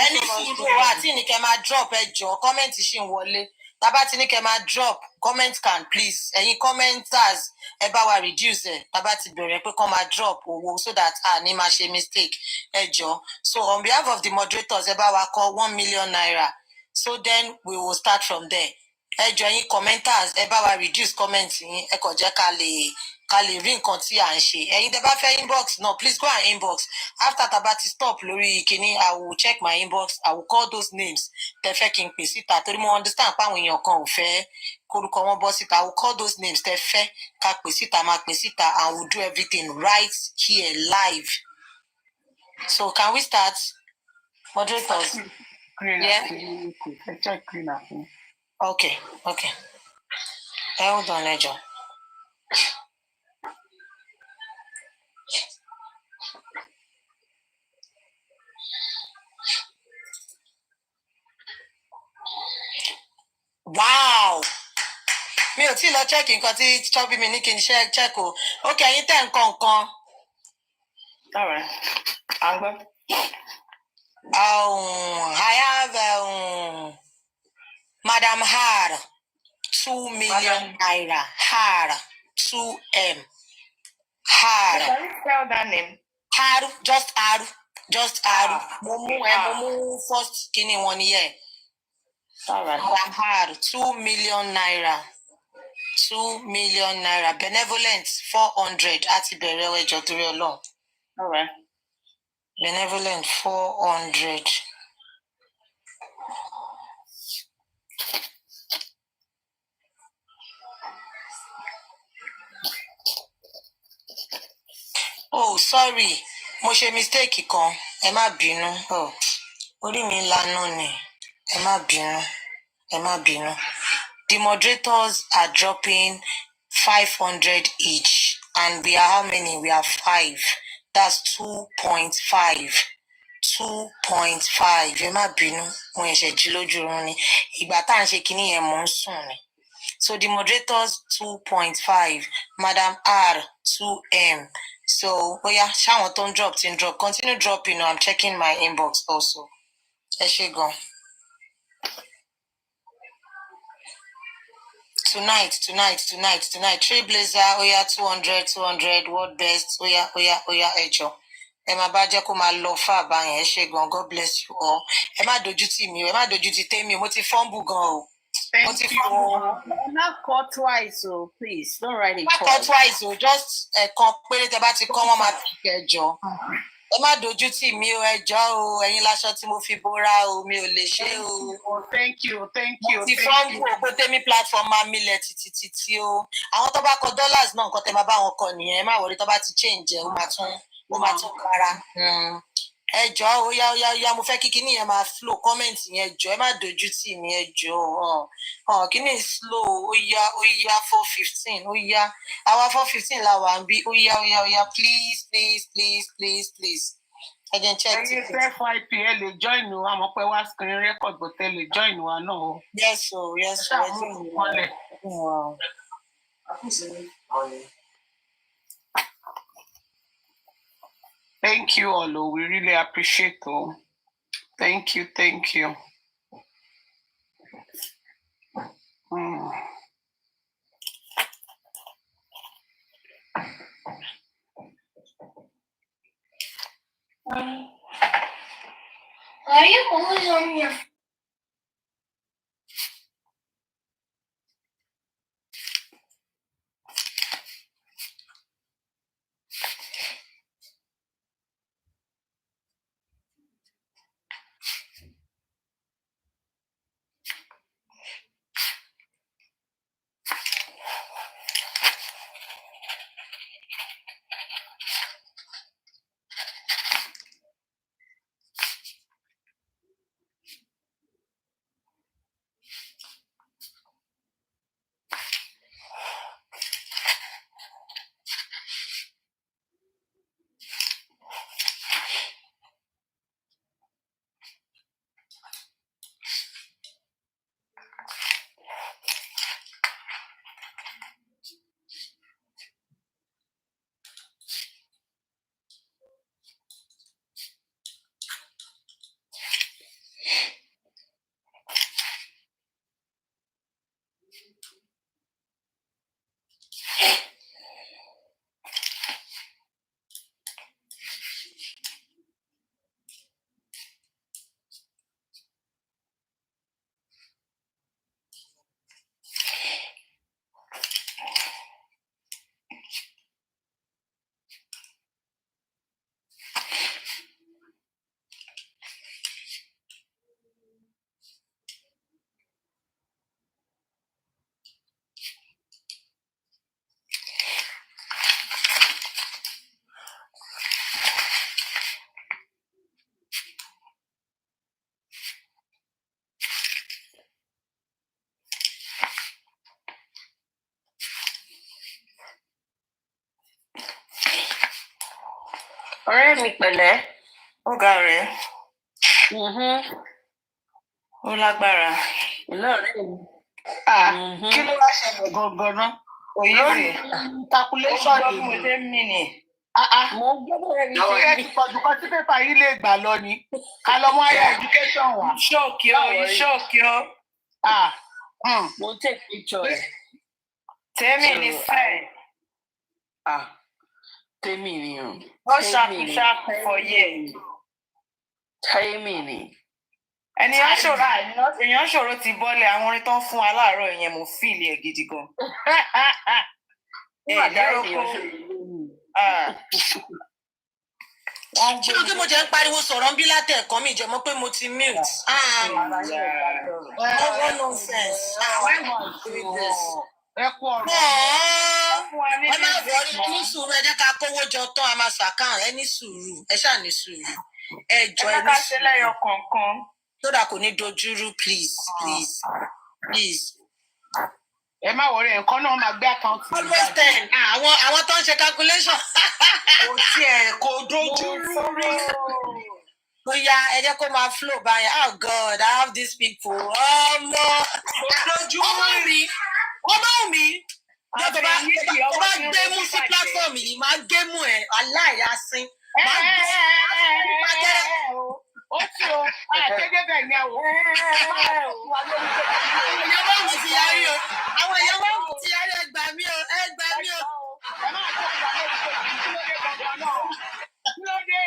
Ẹni sùúrù wa àti nìkẹ́ máa drop ẹ jọ comment ṣì ń wọlé. Tábà tí nìkẹ́ máa drop comment can please ẹ̀yin commenters ẹ bá wa reduce ẹ̀ tábà ti bẹ̀rẹ̀ pé kọ́ máa drop owó so that ní máa ṣe mistake ẹ jọ. So on behalf of the moderators ẹ bá wa kọ 1 million naira so then we will start from there. Ẹ jọ ẹ̀yin commenters ẹ bá wa reduce comment yín ẹ kàn jẹ́ ká lè rí nǹkan tí à ń ṣe ẹ̀yin tẹ́ bá fẹ́ inbox no please go and inbox after taba ti stop lórí kíní I will check my inbox I will call those names tẹ́ fẹ́ kí n pè síta torí mo understand pé àwọn èèyàn kan ò fẹ́ kórúkọ wọn bọ́ síta I will call those names tẹ́ fẹ́ ká pè síta máa pè síta and we will do everything right here live. So can we start? Moderators. Yeah. Okay. Hold on, Ejo. Wow! Mi ò tí lọ check nǹkan tí Chubby mi ní kí n check o. Okay, ẹ̀yin tẹ́ nǹkan. All right. I have Madam Har 2 million naira. Har 2M. Har. Can you spell that name? Har, just Har. Momu first kini one year. All right. Madam Har 2 million naira. 2 million naira. Benevolent 400. Àti bẹ̀rẹ̀ ẹjọ́ torí Ọlọ́run. All right. Benevolent 400. Oh, sorry. Mo ṣe mistake kan. Ẹ má bínú. Oh, orí mi lanu ni. Ẹ má bínú. Ẹ má bínú. The moderators are dropping 500 each, and we are how many? We are 5. That's 2.5. 2.5. Ẹ má bínú. Mo ṣe jí lójú oorun ni. Ìgbà tá à ń ṣe kinní yẹn mò ń sùn ni. So the moderators 2.5, Madam R 2M. So ṣáwọn tó ń drop tin drop. Continue dropping. I'm checking my inbox also. Ẹ ṣé gan. Tonight. Trailblazer, 200, World Best, ẹjọ. Ẹ máa bá jẹ́ kó máa lọ fà báyẹn. Ẹ ṣé gan. God bless you all. Ẹ má dojú tì mí o. Ẹ má dojú tì Tèmi o. Mo ti fumble gan o. Thank you. Not call twice, so please don't write it Not call twice, o. Just ẹ̀kan péré tẹ́ bá ti kọ́ wọ́n máa fi kẹjọ. Ẹ má dojú tì mí o, ẹjọ́ o. Ẹ̀yin láṣọ tí mo fi bora o. Mi ò lè ṣe o. Thank you. Mo ti fọ́nbù òpó Tèmi platform máa milẹ̀ títí o. Àwọn tó bá kọ dollars náà nǹkan tẹ́ máa bá wọn kọ nìyẹn. Ẹ má wọlé tó bá ti change ẹ̀ ó máa tún kára. Ẹjọ́ ó mo fẹ́ kí kíní yẹn máa flow comment yẹn jọ. Ẹ má dojú tì mí ẹjọ́. Kíní slow ó yá 4:15 ó yá. Àwa 4:15 la wà ń bí. Ó yá please. Ẹ jẹ́ n check ticket. Ẹyin FYP ẹ lè join o. Àmọ́ pé wá screen record but ẹ lè join wa náà o. Yes o. Wow. Thank you all. We really appreciate it. Thank you. Are you always on your Ọ̀rẹ́ mi pẹ̀lẹ́, ó ga rẹ̀. Ó lágbára. Ọ̀rẹ́ mi. Kí ló wá ṣẹlẹ̀ gangan náà? Lórí calculation yìí. Mo ṣe ń mì ní. Mo gbọ́dọ̀ rẹ̀ ní ṣe ti pọ̀jù kan tí pépà yìí lè gbà lọ ni. Ká lọ mọ́ higher education wà. Ṣọ́ọ̀kì o. Mo take picture. Tèmi ni fẹ́. Tèmi ni o. Ó ṣàkóṣàkó for years. Tèmi ni. Èèyàn ṣòro ti bọ́lẹ̀ àwọn orin tó ń fún wa láàárọ̀ yẹn mo fíìlì ẹ̀ gidi gan. Kí ló dé mo jẹ́ ń pariwo sọ̀rọ̀ ń bí látẹ̀ẹ̀kan mi jẹ́ mọ́ pé mo ti mute. No nonsense. Ẹ kú ọ̀rọ̀. Ẹ fún ẹ má wọrí ní sùúrù ẹ jẹ́ ká kówó jọ tán a máa ṣàkàn ẹ ní sùúrù ẹ ṣáà ní sùúrù ẹ jọ ẹ ní sùúrù sódà kò ní dojúrú please. ẹ má wọrí nǹkan náà máa gbé àkáǹtì. always 10 àwọn tó ń ṣe calculation. kò tiẹ̀ kò dojúrú rí. bóyá ẹ jẹ́ kó máa flow báyìí oh God I have these people ọmọ dojúrú rí. ọmọ mi tó bá gbé mú sí platform yìí máa gbé mú ẹ aláìyásín máa gbé ó tí o àtẹ́gẹ́ bẹ̀ yẹn o. èèyàn bá mi ti yarí o àwọn èèyàn bá mi ti yarí ẹ gbà mí o. ẹ máa tó ìwà lórí kí ló dé gangan náà kí ló dé.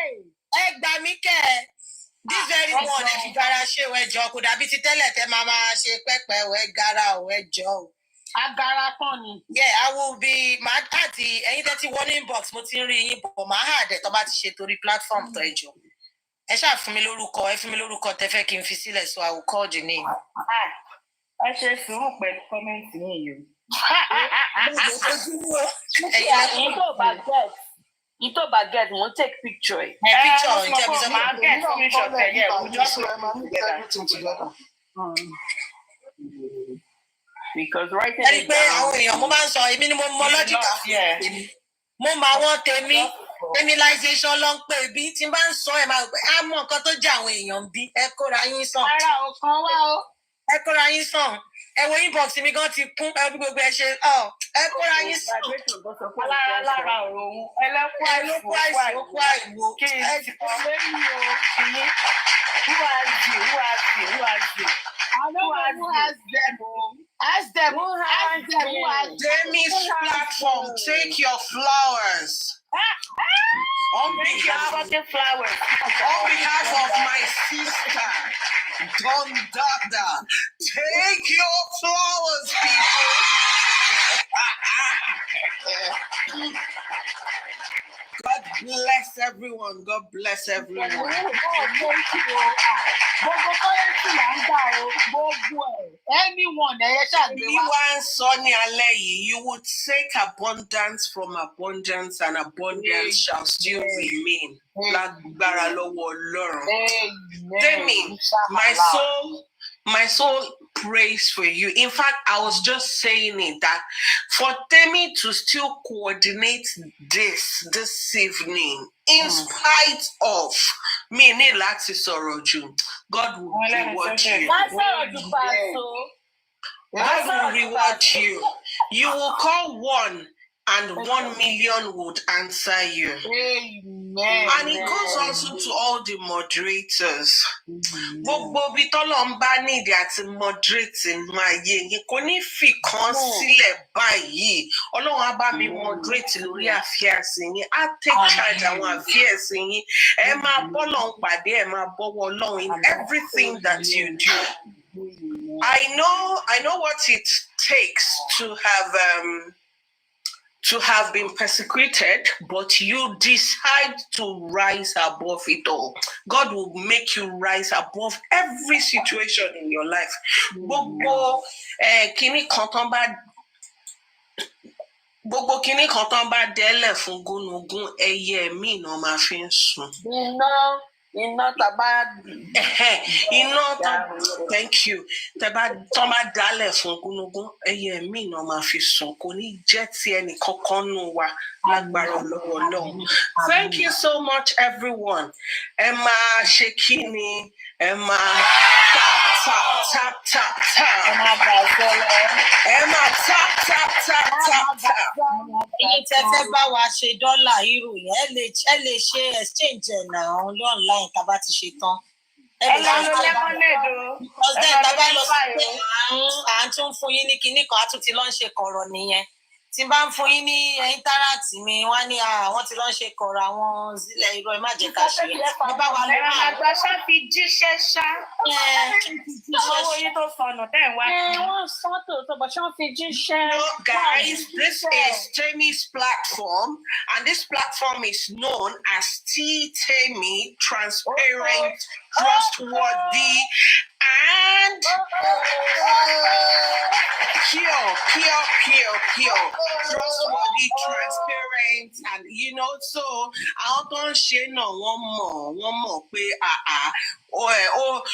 ẹ gbà mí kẹ́ ẹ this very one ẹ fi gara ṣe o ẹ jọ kò dàbí ti tẹ́lẹ̀ tẹ́ máa ṣe pẹ́pẹ́ o ẹ gara o ẹ jọ o. agara tán ni. I will be màá àti ẹ̀yin tẹ́ ti wọ́n ní inbox mo ti ń rí yín bọ̀ màá hà dẹ̀ tó bá ti ṣe torí platform tó ẹ jọ. ẹ ṣáà fún mi lórúkọ tẹ́ fẹ́ kí n fi sílẹ̀ so I will call the name. ẹ ṣe sùúrù pẹ̀lú kọ́mẹ́ǹtì yìí yìí. Ito bá get mo take picture ẹ. Picture in terms of máa get screenshot ẹ yẹ we just put everything together. Because right now. ẹni pé àwọn èèyàn mo máa ń sọ èmi ni mo mọ lọ́jìkà fún mi mo mọ àwọn tèmi Vivtimaization ló ń pè bí tí n bá ń sọ ẹ máa gbé á mọ nǹkan tó jẹ àwọn èèyàn bí ẹ kóra yín sàn. ara ò kan wá o. ẹ kóra yín sàn ẹ wo inbox mi gan ti kún ẹ bí gbogbo ẹ ṣe ẹ kóra yín sàn. lára ọ̀rọ̀ òun ẹlẹ́kùn àìwò kí n ti kọ́ lẹ́yìn o ìyín who has you. I don't know who has them. Ask them who has Demi's platform, take your flowers. On behalf of my sister, Don Dada, take your flowers, people. God bless everyone. God bless everyone. Anyone, you would take abundance from abundance, and abundance shall still remain. Demi, my soul prays for you. In fact, I was just saying it that for Demi to still coordinate this evening, in spite of me, God will reward you. God will reward you. You will call one, and 1 million would answer you. Amen. And it goes also to all the moderators. Gbogbo bí tọ́lọ́run bá nídìí àti moderate nínú ayé yín kò ní fi kan sílẹ̀ báyìí. Ọlọ́run á bá mi moderate lórí affairs yín. Á take charge àwọn affairs yín. Ẹ máa bọ́lọ́run pàdé, ẹ máa bọ́wọ́ Ọlọ́run in everything that you do. I know what it takes to have been persecuted, but you decide to rise above it all. God will make you rise above every situation in your life. Gbogbo kini kan tán bá délẹ̀ fún gúnugún ẹyẹ mi náà máa fi ń sùn. Iná tàbá thank you. Tán bá dálẹ̀ fún gúnugún ẹyẹ mi náà máa fi sùn kò ní jẹ́ ti ẹnì kankan nù wa lágbára lọ́wọ́ Ọlọ́run. Thank you so much everyone. Ẹ máa ṣe kí ni ẹ máa tap. Ẹ máa tap. Èyí tẹ́ fẹ́ bá wa ṣe dọ́là irú yẹn ẹ lè ṣe exchange ẹ̀ náà online tá a bá ti ṣe tán. Ẹ lọ lo lemonade o. Ọ̀sẹ̀ tá a bá lọ sí pé à ń tún fún yín ní kinní kan á tún ti lọ ń ṣe kọ̀rọ̀ nìyẹn. Tí n bá ń fún yín ní íńtánẹ́ẹ̀tì mi wọ́n ní àwọn ti lọ ń ṣe kọ̀rọ̀ àwọn zílẹ̀ irọ́ ẹ má jẹ́ ká ṣe. Ẹ bá wa lọ máa àgbà ṣá fi jíṣẹ́ ṣá. Owó yín tó sọnù tẹ́ ẹ̀ wá. Wọ́n sọ tòótọ́ bọ̀ ṣé wọ́n fi jíṣẹ́. No, guys, this is Temi's platform, and this platform is known as Temi, transparent, trustworthy, and pure, trustworthy, transparent, and so àwọn tó ń ṣe náà wọ́n mọ̀ pé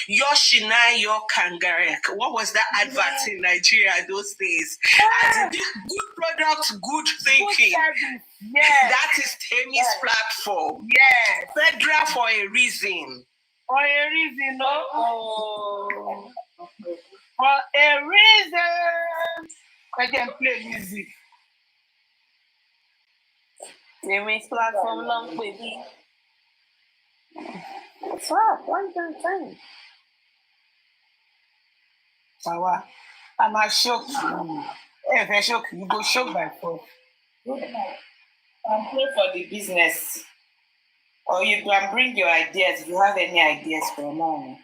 Yoshina, your kangaroo. What was that advert in Nigeria those days? As in good product, good thinking. Yes. That is Temi's platform. Yes. Federal for a reason. For a reason, no? Oh. For a reason. I can play music. Temi's platform, long baby. What's up? What are you going to say? Sawa, I'm not shocked. If I shock, you go shock by force. Pray for the business. Or you can bring your ideas if you have any ideas for a moment.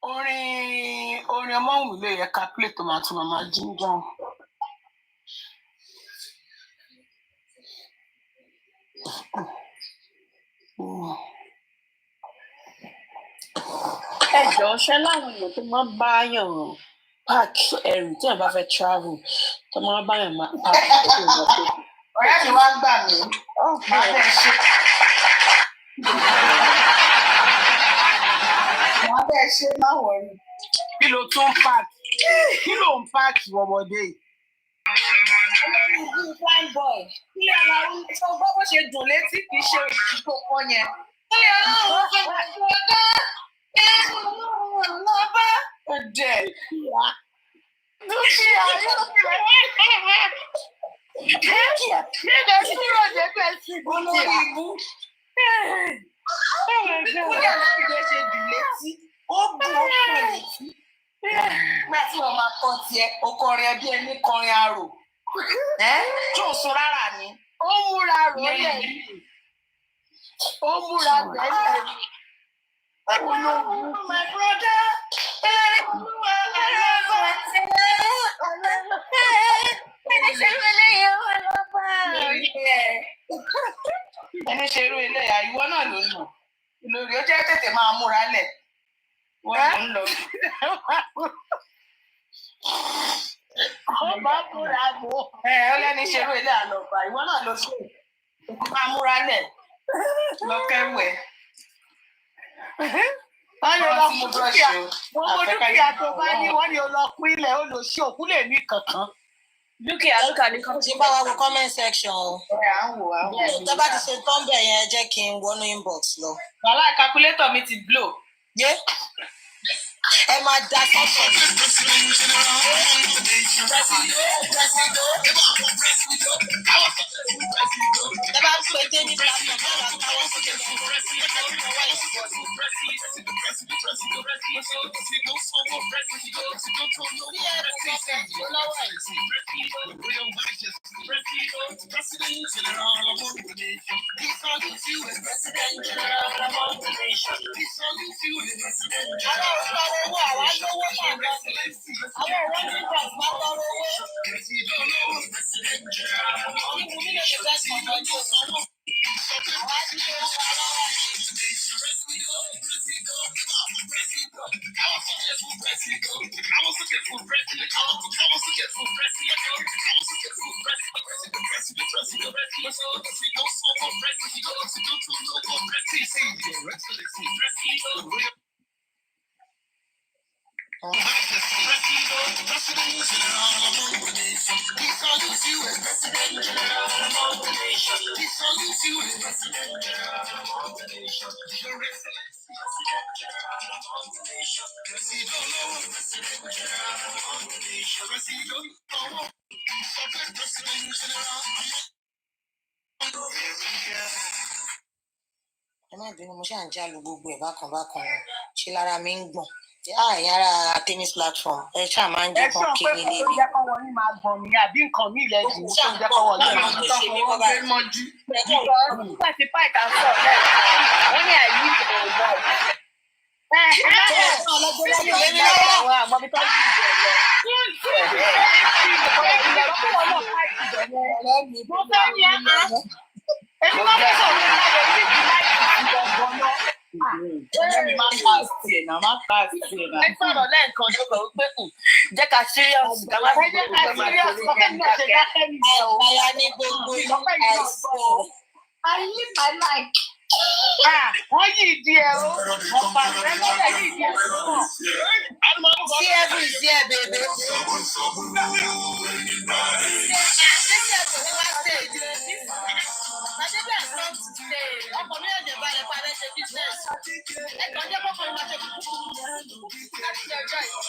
Orin ọmọ òun lè yẹ calculate tomato mama ginger. Ẹjọ́ ṣẹ́ láwọn èèyàn tó máa ń báyàn pack ẹrù tí èèyàn bá fẹ́ travel tó máa ń báyàn pack ẹrù lọ́pọ̀. Ọ̀rẹ́ mi wá gbà mí. Máa bẹ̀ ṣe. Máa bẹ̀ ṣe máa wọ̀rí. Kí ló tún pack? Kí ló ń pack ọmọdé? Fine boy. Kí aláwọ̀ sọ gbọ́ bó ṣe dùn létí kì í ṣe òṣìṣẹ́ tó kọ́ yẹn. Kí aláwọ̀ sọ gbọ́ dá. Lọ́ba. Ọ̀dẹ̀. Dúkìá yóò fẹ́. Dúkìá. Nígbà tí ó rọ̀jẹ̀ pẹ̀ sí olórí ibú. Kí aláwọ̀ ṣe dùn létí. Ó bù ó pẹ̀ létí. Nígbà tí wọ́n máa kọ́ tiẹ̀, o kọrin ẹbí ẹni kọrin arò. Tí ò sùn rárá ni. Ó múra rò lẹ̀ yìí. Ó múra tẹ́lẹ̀. My brother. Ẹni ṣe irú ilé ìyá ìwọ náà ló ń lò. Lórí ó jẹ́ tètè máa múra lẹ̀. Wọ́n ló ń lọ. Ó bá múra bò. Ó lẹ́ni ṣe irú ilé àlọ́ba. Ìwọ náà ló ṣe. Máa múra lẹ̀. Lọ kẹ́wẹ̀. Wọ́n ní lọ fún dúkìá. Gbogbo dúkìá tó bá ní wọ́n ní lọ pín ilẹ̀ ó lọ sí òkú lè ní kankan. Dúkìá ló kà ní kan. Ṣé bá wa wo comment section o? À ń wò á. Tó bá ti ṣe tọ́ḿbẹ̀ yẹn jẹ́ kí n wọnú inbox lọ. Wàhálà calculator mi ti blow. Yé. Ẹ máa da sọ́sọ̀ mi. Ẹ bá pè é ní platform ẹ bá káwọ́ sí owó àwa lówó náà lọ sí àwọn ọ̀rọ̀ ní ìgbà máa tọrọ owó. Ìwú nílò lè fẹ́ sọ̀rọ̀ ní òsánwó. Àwa ti lè wọ́n wá lọ́wọ́ ni. má bínú mo ṣáà ń jálù gbogbo ẹ̀ bákan ṣe lára mi ń gbọ̀n ìyára tennis platform ẹ ṣáà máa ń jẹ́ kán kiri lé mi. ẹ ṣọ́ pé kò tó jẹ́ kọ́wọ́ yín máa gbọ̀n mi àbí nǹkan mi ilẹ̀ jù tó jẹ́ kọ́wọ́ yín máa gbọ̀n. Nígbà tí páìtà sọ̀ lẹ́ẹ̀kan wọ́n ní àyí ìbò náà. Àmọ́ bí tó yí ìbò lọ. Mo fẹ́ ní ẹ̀ka. Èmi máa ń sọ̀rọ̀ nípa rẹ̀ ní ìgbìmọ̀ ìgbọ̀ngàn náà. Ẹ sọ̀rọ̀ lẹ́ẹ̀kan ló kọ̀ wípé jẹ́ ká serious ká má fi gbogbo ẹ̀ máa kéré àìsáyà ní gbogbo àìsàn. I live my life. Wọ́n yí ìdí ẹ̀ o. Ọ̀pá ìrẹ́lẹ́lẹ̀ yí ìdí ẹ̀ o. Sí ẹ̀bù sí ẹ̀ bèbè. Ọkọ̀ mi ò jẹ́ balẹ̀ parẹ́ ṣe business. Ẹ̀kọ́ jẹ́ mọ́kànlá máa ṣe kúkú. Láti ṣe ọjọ́ yìí.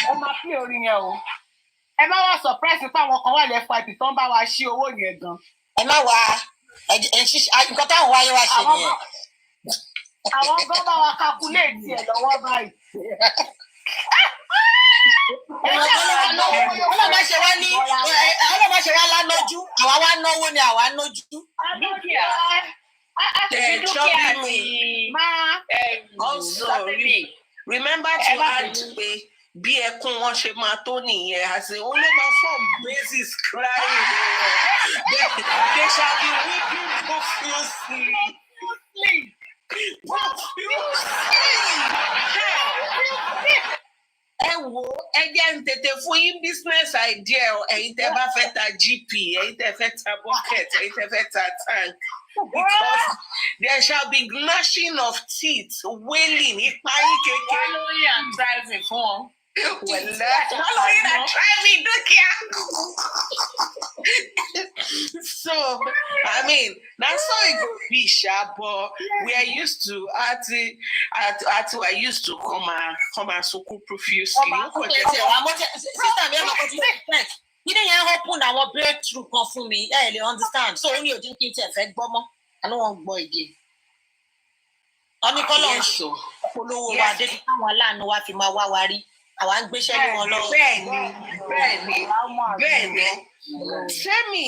Ẹ máa pín orin yẹn o. Ẹ má wá surprise pé àwọn kan wà lẹ́fọ̀ àti tó ń bá wa ṣí owó yẹn gan. Ẹ má wá nǹkan táwọn wáyé wá ṣe nìyẹn. Àwọn gan bá wa calculate ẹ̀ lọ́wọ́ báyìí. Ọlọ́mọ ṣe wá lánàájú, àwa wá náwó ni àwa nájú. Also, remember to add pé bí ẹkún wọn ṣe máa tó nìyẹn àti òun ló máa form basis crying they shall be weeping profusely. Ẹ wo ẹ jẹ́ ń tètè fún yín business idea ẹ̀yin tẹ́ bá fẹ́ ta GP ẹ̀yin tẹ́ fẹ́ ta bucket ẹ̀yin tẹ́ fẹ́ ta tank. Because there shall be gnashing of teeth, wailing, ìparí kékeré. Following and driving fún wọn. Following and driving dúkìá. So, I mean, that's how it could be, but we are used to I used to come and so profusely. You didn't open our breakthrough for me. I understand. So only you didn't get a fed bomber. I don't want boy again. Oni kọ́lọ̀ ń ṣò polówó wa dé tí àwọn aláàánú wa fi máa wá wa rí. Àwa ń gbéṣẹ́ lé wọn lọ́wọ́. Bẹ́ẹ̀ni. Sẹ́mi,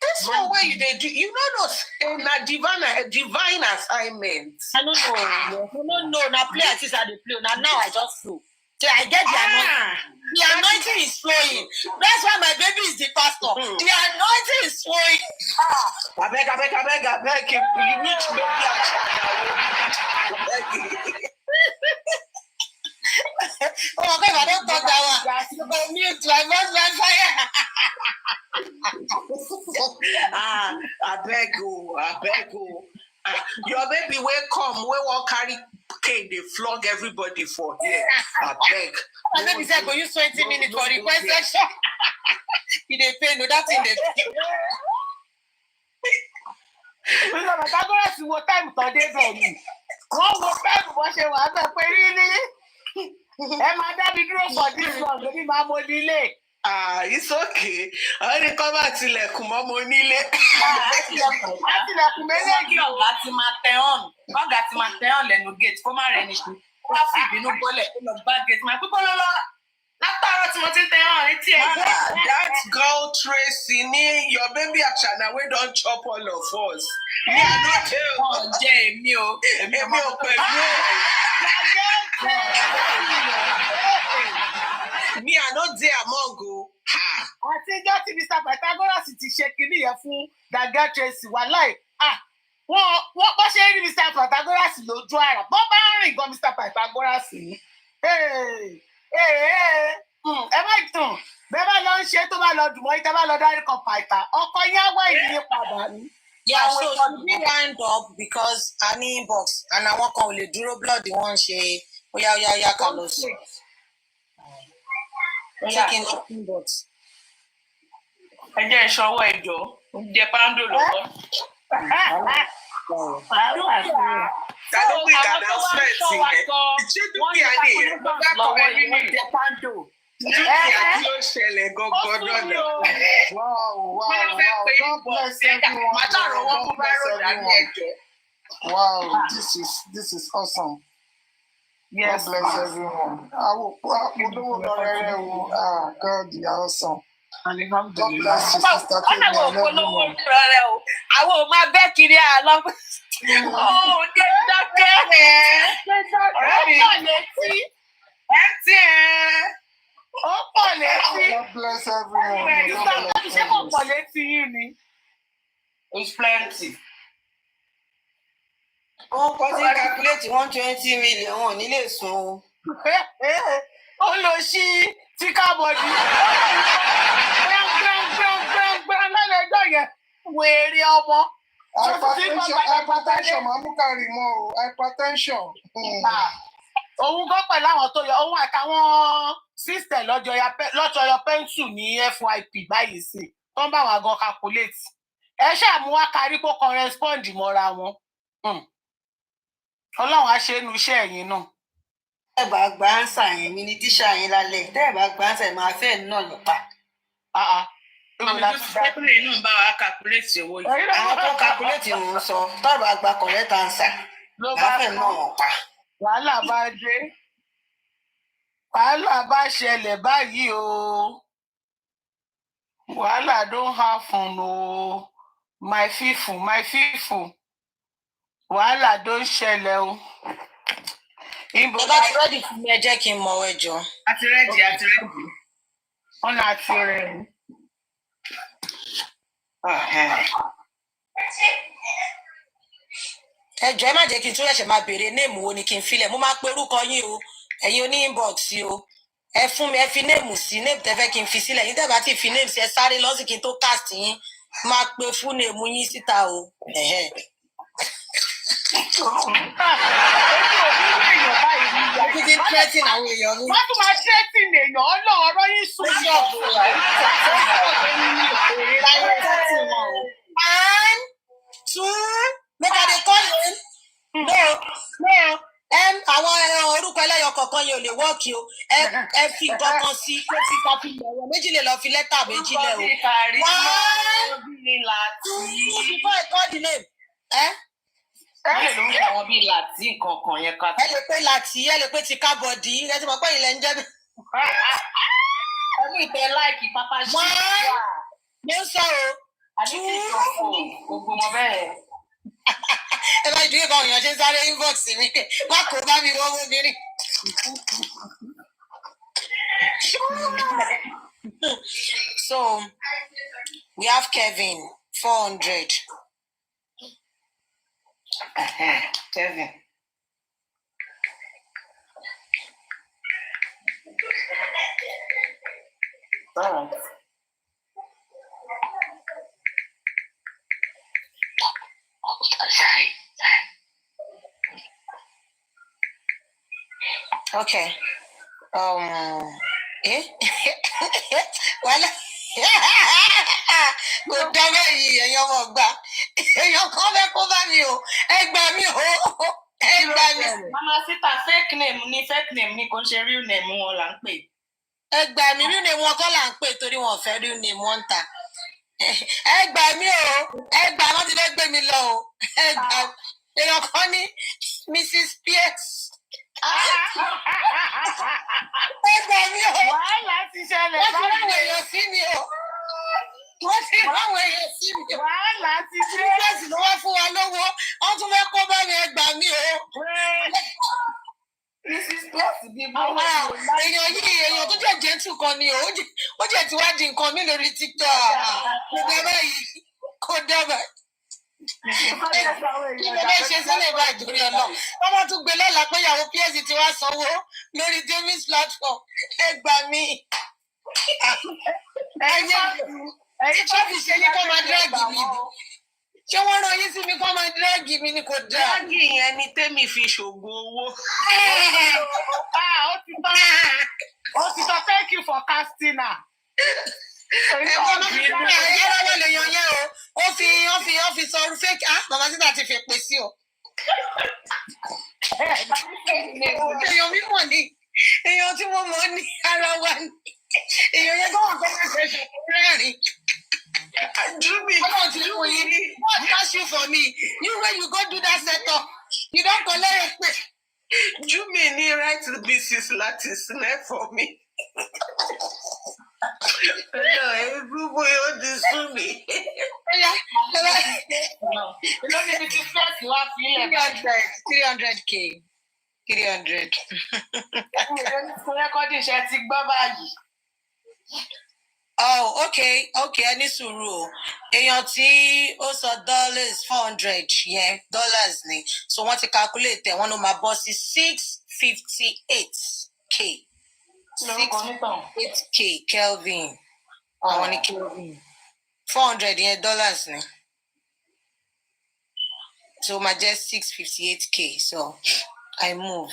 this one wey you dey do, you no know say na divine assignment. I no know. Na play as I dey play. Na now I just flow. So I get the anointing. The anointing is flowing. That's why my baby is the pastor. The anointing is flowing. I beg. You need to make Oh, okay, I don't talk that one. You go mute my husband fire. I beg you. Your baby will come, we won't carry cane, they flog everybody for here. I beg. My baby said, go use 20 minutes for request section. He dey pay, no, that's in the. Because I go to what time today, baby. One more time, what she was really. Hey, madam, you do for this one, baby, mama, delay. It's okay. I only come out till like mama nílé. Ọ̀gá ti máa tẹ ọ́n lẹ́nu gate kó má rẹ̀ ní ṣe. Wá sí ìbínú bọ́lẹ̀ kó lọ bá gate máa pípọ́ lọ́lọ́. Látàárọ̀ tí mo ti tẹ ọ́n létí ẹ̀. That girl Tracy ní your baby Achana wey don chop all of us. Me I no tell. Wọ́n jẹ́ èmi o. Èmi ò pẹ̀lú. Me I no dey among o. Àtijọ́ tí Mr. Pythagoras ti ṣe kínní yẹn fún Dagger Tracy wàláì. Wọ́n bọ́ ṣe rí Mr. Pythagoras lójú àrà. Bọ́ bá ń rìn gan Mr. Pythagoras ni. Ẹ má dùn. Bẹ́ẹ̀ bá lọ ń ṣe tó bá lọ dùn mọ́ ìtẹ́ bá lọ dárí kan pàìtà. Ọkọ yẹn á wá ìdílé padà ní. Yeah, so we wind up because I need inbox and I want to only dúró blood wọ́n ṣe oya ká lọ sí. Checking inbox. Ẹ jẹ́ ìṣọwọ́ ẹ̀jọ̀, oúnjẹ pàǹdò lọ́wọ́. Tàbí announcement yẹn. Ìṣèdúkìá nìyẹn. Bàbá kọ̀wé nínú ìjẹ pàǹdò. Ìdúkìá tí ó ṣẹlẹ̀ gangan lọ́nà. Wow. God bless everyone. Wow, this is awesome. Yes, God bless everyone. God, you are awesome. God bless you, Sister Kenya. Àwọn ò máa bẹ́ kiri àlọ́. Ó jẹ́ dákẹ́. Ọ̀rẹ́ mi. Ó pọ̀ létí. God bless everyone. Ṣé kò pọ̀ létí yín ni? It's plenty. Wọ́n kọ́ sí calculate 120 million wọn ò ní lè sun o. Ó lọ sí tíkàbọ̀dì. Gbẹ̀ngbẹ̀ngbẹ̀ngbẹ̀ngbẹ̀ lálẹ́jọ́ yẹn. Wèrè ọmọ. Hypertension máa mú kárí mọ́ o. Hypertension. Òun gan pẹ̀lú àwọn tó yọ, òun àtàwọn sísẹ̀ lọ́jọ́ yọ pẹ́ńsù ní FYP báyìí sí. Tó ń bá wọn gan calculate. Ẹ ṣàmú wá kárí kó correspond mọ́ra wọn. Ọlọ́run á ṣe é nu iṣẹ́ ẹ̀yin náà. Tẹ́ ẹ bá gba ánsà yẹn mi ní tíṣà yín lálẹ́. Tẹ́ ẹ bá gba ánsà yẹn máa fẹ́ náà nípa. Àmì tó ti sẹ́kùnrin náà bá wa calculate owó yìí. Àwọn tó calculate mò ń sọ, tọ́ bá gba correct answer, máa fẹ́ náà wọ̀n pa. Wàhálà bá dé. Wàhálà bá ṣẹlẹ̀ báyìí o. Wàhálà don happen o. My fífù. Wàhálà don ṣẹlẹ̀ o. Bàbá ti rẹ́dì fún mi ẹ jẹ́ kí n mọ ẹjọ́. Àti rẹ́dì. Wọ́n náà ti rẹ̀. Ẹjọ́ ẹ má jẹ́ kí n tún ẹ̀ṣẹ̀ máa béèrè néèmù wo ni kí n filẹ̀. Mo máa pe orúkọ yín o. Ẹ̀yin oní inbox o. Ẹ fún mi ẹ fi néèmù sí néèmù tẹ́ fẹ́ kí n fi sílẹ̀. Yín tẹ́ bá ti fi néèmù sí ẹ sáré lọ́sìn kí n tó cast yín. Máa pe fún néèmù yín síta o. Títí threatening àwọn èèyàn mi. Wọ́n tún máa threatening èèyàn ọlọ́ọ̀rọ̀ yín sún sí ọ̀dọ̀ rẹ̀. One, two, make I dey call in. No. Àwọn orúkọ ẹlẹ́yọ kọ̀ọ̀kan yẹn ò lè wọ́ọ̀kì o. Ẹ fi nǹkan kan sí kó fi kọfí lọ́wọ́. Méjì lè lọ fi lẹ́tà méjì lẹ̀ o. One, two, before I call the name. Ẹ ló ń fún àwọn bíi láti kankan yẹn ká. Ẹ lè pé láti, ẹ lè pé ti kábọ̀dì, ẹ ti mọ̀ pé ilẹ̀ ń jẹ́ bí. Ẹ ní ìtẹ́ láìkì pápá ṣí. Mo ń sọ o. Àní kí ìṣòfò gbogbo wọn bẹ́ẹ̀. Ẹ bá ìdúró kan òyìnbó ṣe ń sáré inbox mi, má kó bá mi wọ́n obìnrin. So, we have Kevin, 400. Kevin. All right. Okay. Well, kò dábẹ́ yìí ẹ̀yin ọmọ ọgbà èèyàn kan fẹ́ kó bá mi o ẹ gbà mí o ẹ gbà mí. Mama Sita fake name ni kò ń ṣe real name wọn là ń pè. Ẹ gbà mí real name wọn kọ́ là ń pè torí wọn ò fẹ́ real name wọn ta. Ẹ gbà mí o ẹ gbà wọn ti fẹ́ gbé mi lọ o ẹ gbà èèyàn kan ní Mrs. Pierce. Ẹ gbà mí o. Wàhálà ti ṣẹlẹ̀ báyìí. Wọ́n ti ráwọ̀ èèyàn sí mi o. Wọ́n ti ráwọ̀ èèyàn sí mi o. Wàhálà ti ṣe. Bíbélì ló wá fún wa lówó. Wọ́n tún fẹ́ kó bá mi ẹ gbà mí o. Mrs. Pierce bí bó. Èèyàn yìí èèyàn tó jẹ́ jẹ́ntù kan ni o. Ó jẹ́ ti wá di nǹkan mi lórí TikTok. Kò dábàá yìí. Kò dábàá. Kí ló lè ṣe sílẹ̀ bá ìdúrí ọ̀nà? Wọ́n máa tún gbé lọ́la pé ìyàwó PS ti wá sanwó lórí James platform. Ẹ gbà mí. Ẹ̀yin tó fi ṣe ní kó máa dírẹ́gì mi ni. Ṣé wọ́n rán yín sí mi kó máa dírẹ́gì mi ni kò dáa? Dírẹ́gì yẹn ni Tẹ́mi fi ṣògùn owó. Ó ti sọ thank you for casting her. Ẹ̀wọ̀n máa ń bá ẹ̀yẹ́rọ wọ̀ lèèyàn yẹn o. Ó fi sọ ọrú fake. Màmá Sita ti fi pè sí o. Èèyàn mi mọ̀ ní. Èèyàn tí mo mọ̀ ní ara wa ni. Èèyàn yẹn gbọ́dọ̀ gbọ́dọ̀ ṣe ṣe rẹ́rìn. Jumi, what cash you for me? You when you go do that setup, you don't collect it. Jumi ni write Mrs. Latis for me. No, everybody on the Sumi. 300K. 300. Oh, okay, ní sùúrù o. Èèyàn tí ó sọ $400 yẹn dollars ni. So wọ́n ti calculate ẹ̀ wọ́n ló máa bọ́ sí 658K. 658K Kelvin. Àwọn ní Kelvin. 400 yẹn dollars ni. So máa jẹ́ 658K. So I move.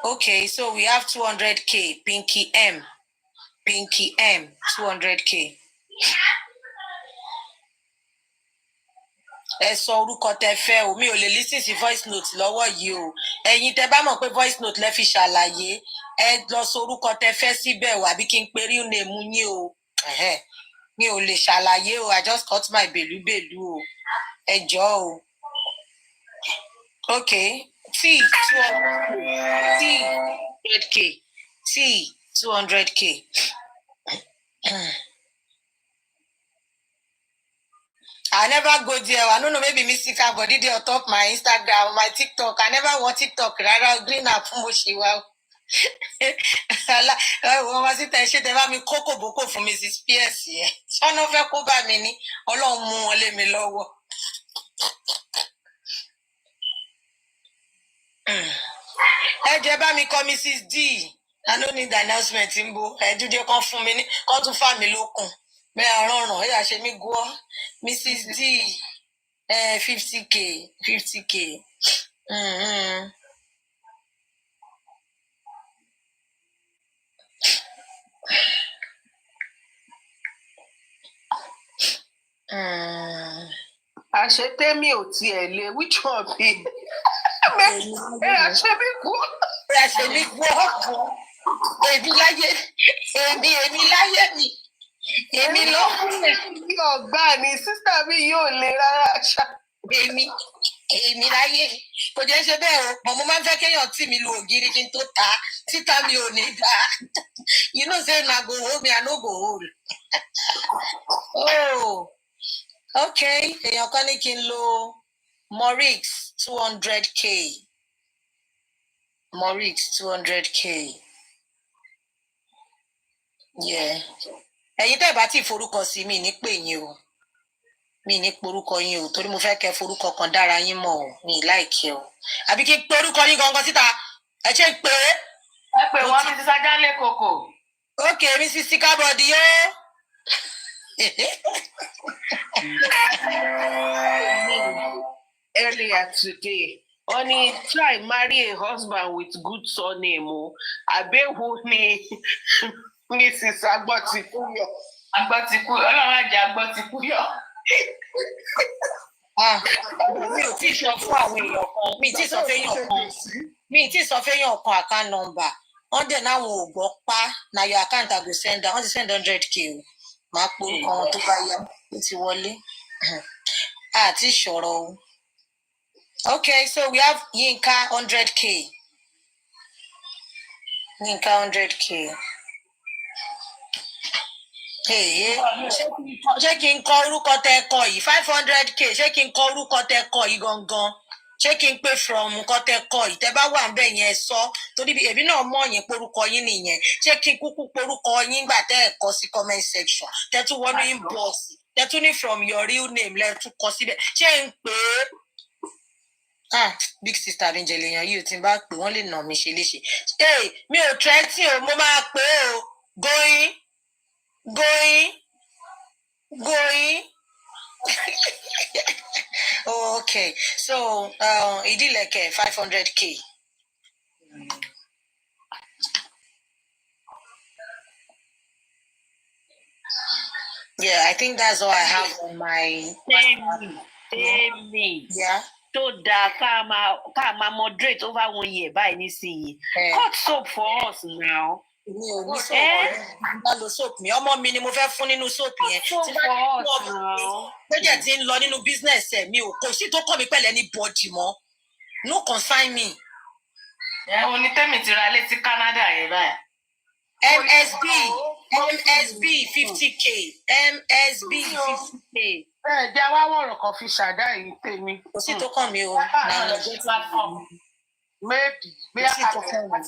Okay, so we have 200K. Pinky M, 200K. Ẹ sọ orúkọ tẹ́ fẹ́ o, mi ò lè listen sí voice note lọ́wọ́ yìí o. Ẹ̀yin tẹ́ bá mọ̀ pé voice note lẹ fi ṣàlàyé, ẹ lọ sọ orúkọ tẹ́ fẹ́ síbẹ̀ o, àbí kí n pe real name yín o. Mi ò lè ṣàlàyé o, I just cut my bèlúbèlú o. Ẹ jọ̀ọ́ o. Okay, T, 200K. T, 200K. I never go there. I don't know, maybe Mystica, but did on top my Instagram, my TikTok. I never want TikTok. Rara green up Mushiwa. Mama Sita ṣe tẹ́ bá mi kókò bókò fún Mrs. Pierce yẹn. Ṣọ́nà fẹ́ kó bá mi ní Ọlọ́run mú wọn lé mi lọ́wọ́. Ẹ jẹ́ bá mi kọ Mrs. D. I don't need announcement in bo. Ẹ dúdé kan fún mi ní kan tún fà mí lókun. Bẹ́ẹ̀ rọrùn, ẹ yà ṣe mí gbọ́. Mrs. D, 50K, 50K. Àṣẹ Tẹ́mi ò tiẹ̀ lé, which one be? Àṣẹ mi kú. Àṣẹ mi gbọ́. Èmi láyé mi. Èmi ló ní ọgbà ni sísá mi yóò lè rárá ṣá. Èmi èmi láyé kò jẹ́ ṣe bẹ́ẹ̀ o mọ̀ mo máa ń fẹ́ kéèyàn tì mí lu ògiri kí n tó ta títa mi ò ní dá you know say na go hold me I no go hold. Oh, okay èèyàn kan ní kí n lo Morix 200k Morix 200k yeah ẹ̀yin tẹ́ bá ti forúkọ sí mi ní pè yín o mi ní porúkọ yín o torí mo fẹ́ kẹ́ forúkọ kan dára yín mọ̀ o mi láìkẹ́ o àbí kí n pe orúkọ yín gangan síta ẹ ṣe ń pè é. ẹ pè wọ́n mi ti sájálé kòkò. Okay mi sì síkà bọ̀dì o. Earlier today, only try marry a husband with good surname o. Abehu ni Mrs. Agbotikuyo. Agbotikuyo, Ọlọ́run á jẹ́ Agbotikuyo. Mi ò tí sọ fún àwọn èèyàn kan mi tí sọ fẹ́yàn kan account number wọ́n dẹ̀ náwọn ò gbọ́ pa na your account I go send wọ́n ti send 100k o máa porúkọ wọn tó bá yá ó ti wọlé àti ìṣòro o. Okay, so we have Yinka 100k. Yinka 100k. Ṣé kí n kọ orúkọ tẹ kọ yìí 500k ṣé kí n kọ orúkọ tẹ kọ yìí gangan ṣé kí n pè from nǹkan tẹ kọ yìí tẹ bá wà ń bẹ yẹn sọ torí bí èmi náà mọ̀ yín porúkọ yín nìyẹn ṣé kí n kúkú porúkọ yín gbà tẹ ẹ kọ sí comment section tẹ tún wọnú inbox tẹ tún ní from your real name lẹ tún kọ síbẹ̀ ṣé n pè é. Big sister mi jẹlẹ yan yìí ò tí n bá pè wọn lè nà mí ṣe léṣe mi ò tẹ́tí o mo máa pè é o going. Oh, okay, so Idileke 500k. Yeah, I think that's all I have on my. Tell me. Yeah. So that ká moderate over 1 year by nísìnyí. Cut soap for us now. Mi ò ní soap bá lo soap mi ọmọ mi ni mo fẹ́ fún nínú soap yẹn tí bá project ń lọ nínú business ẹ̀ mi ò kò sí tó kọ́ mi pẹ̀lẹ́ ní bọ́ọ̀dì mọ́ no consign me. Oní tèmi ti ra létí Canada yẹn báyìí. MSB 50k MSB 50k. Jẹ́ wá wọ̀rọ̀ kan fi ṣàdá yìí tèmi. Kò sí tó kàn mí o. Maybe bí a kò fẹ́ wọ́n.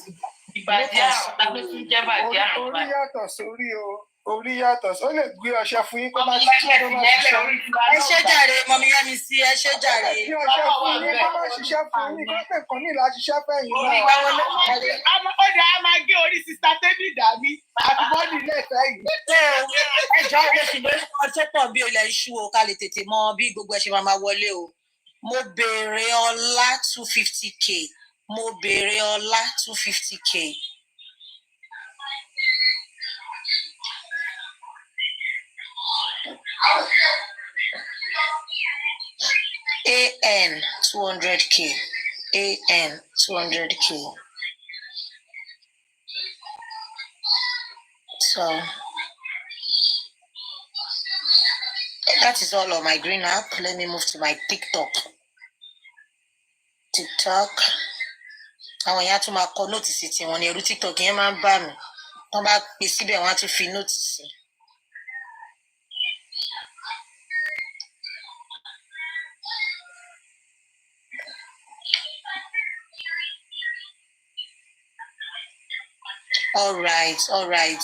Ìbàjẹ́ àrùn tàbí tún jẹ́ bàjẹ́ àrùn báyìí. Orí yàtọ̀ sórí o. Orí yàtọ̀ ó lè gbé ọṣẹ fún yín kó má ṣiṣẹ́. Ẹ ṣé jàre mọ̀mí yá mi sí ẹ ṣé jàre. Kí ọṣẹ fún yín kó má ṣiṣẹ́ fún yín kó pè kàn ní ìlà ṣiṣẹ́ fẹ́yìn náà. Ó dà á máa gé orí sista tẹ́bí dàbí àti bọ́ọ̀lì ilé ìfẹ́ yìí. Ẹ jọ oṣù lórí ọjọ́ pọ̀ bí ilẹ̀ iṣu o ká lè tètè mọ bí gbogbo ẹ ṣe máa wọlé o. Mo béèrè ọlá 250k. Mo béèrè ọlá 250k. AN 200k. AN 200k. So that is all on my green app. Let me move to my TikTok. Àwọn èèyàn tún máa kọ nóòtìsì tí wọn ní ẹrú TikTok yẹn máa ń bà mí wọn bá pè síbẹ̀ wọn á tún fi nóòtìsì. all right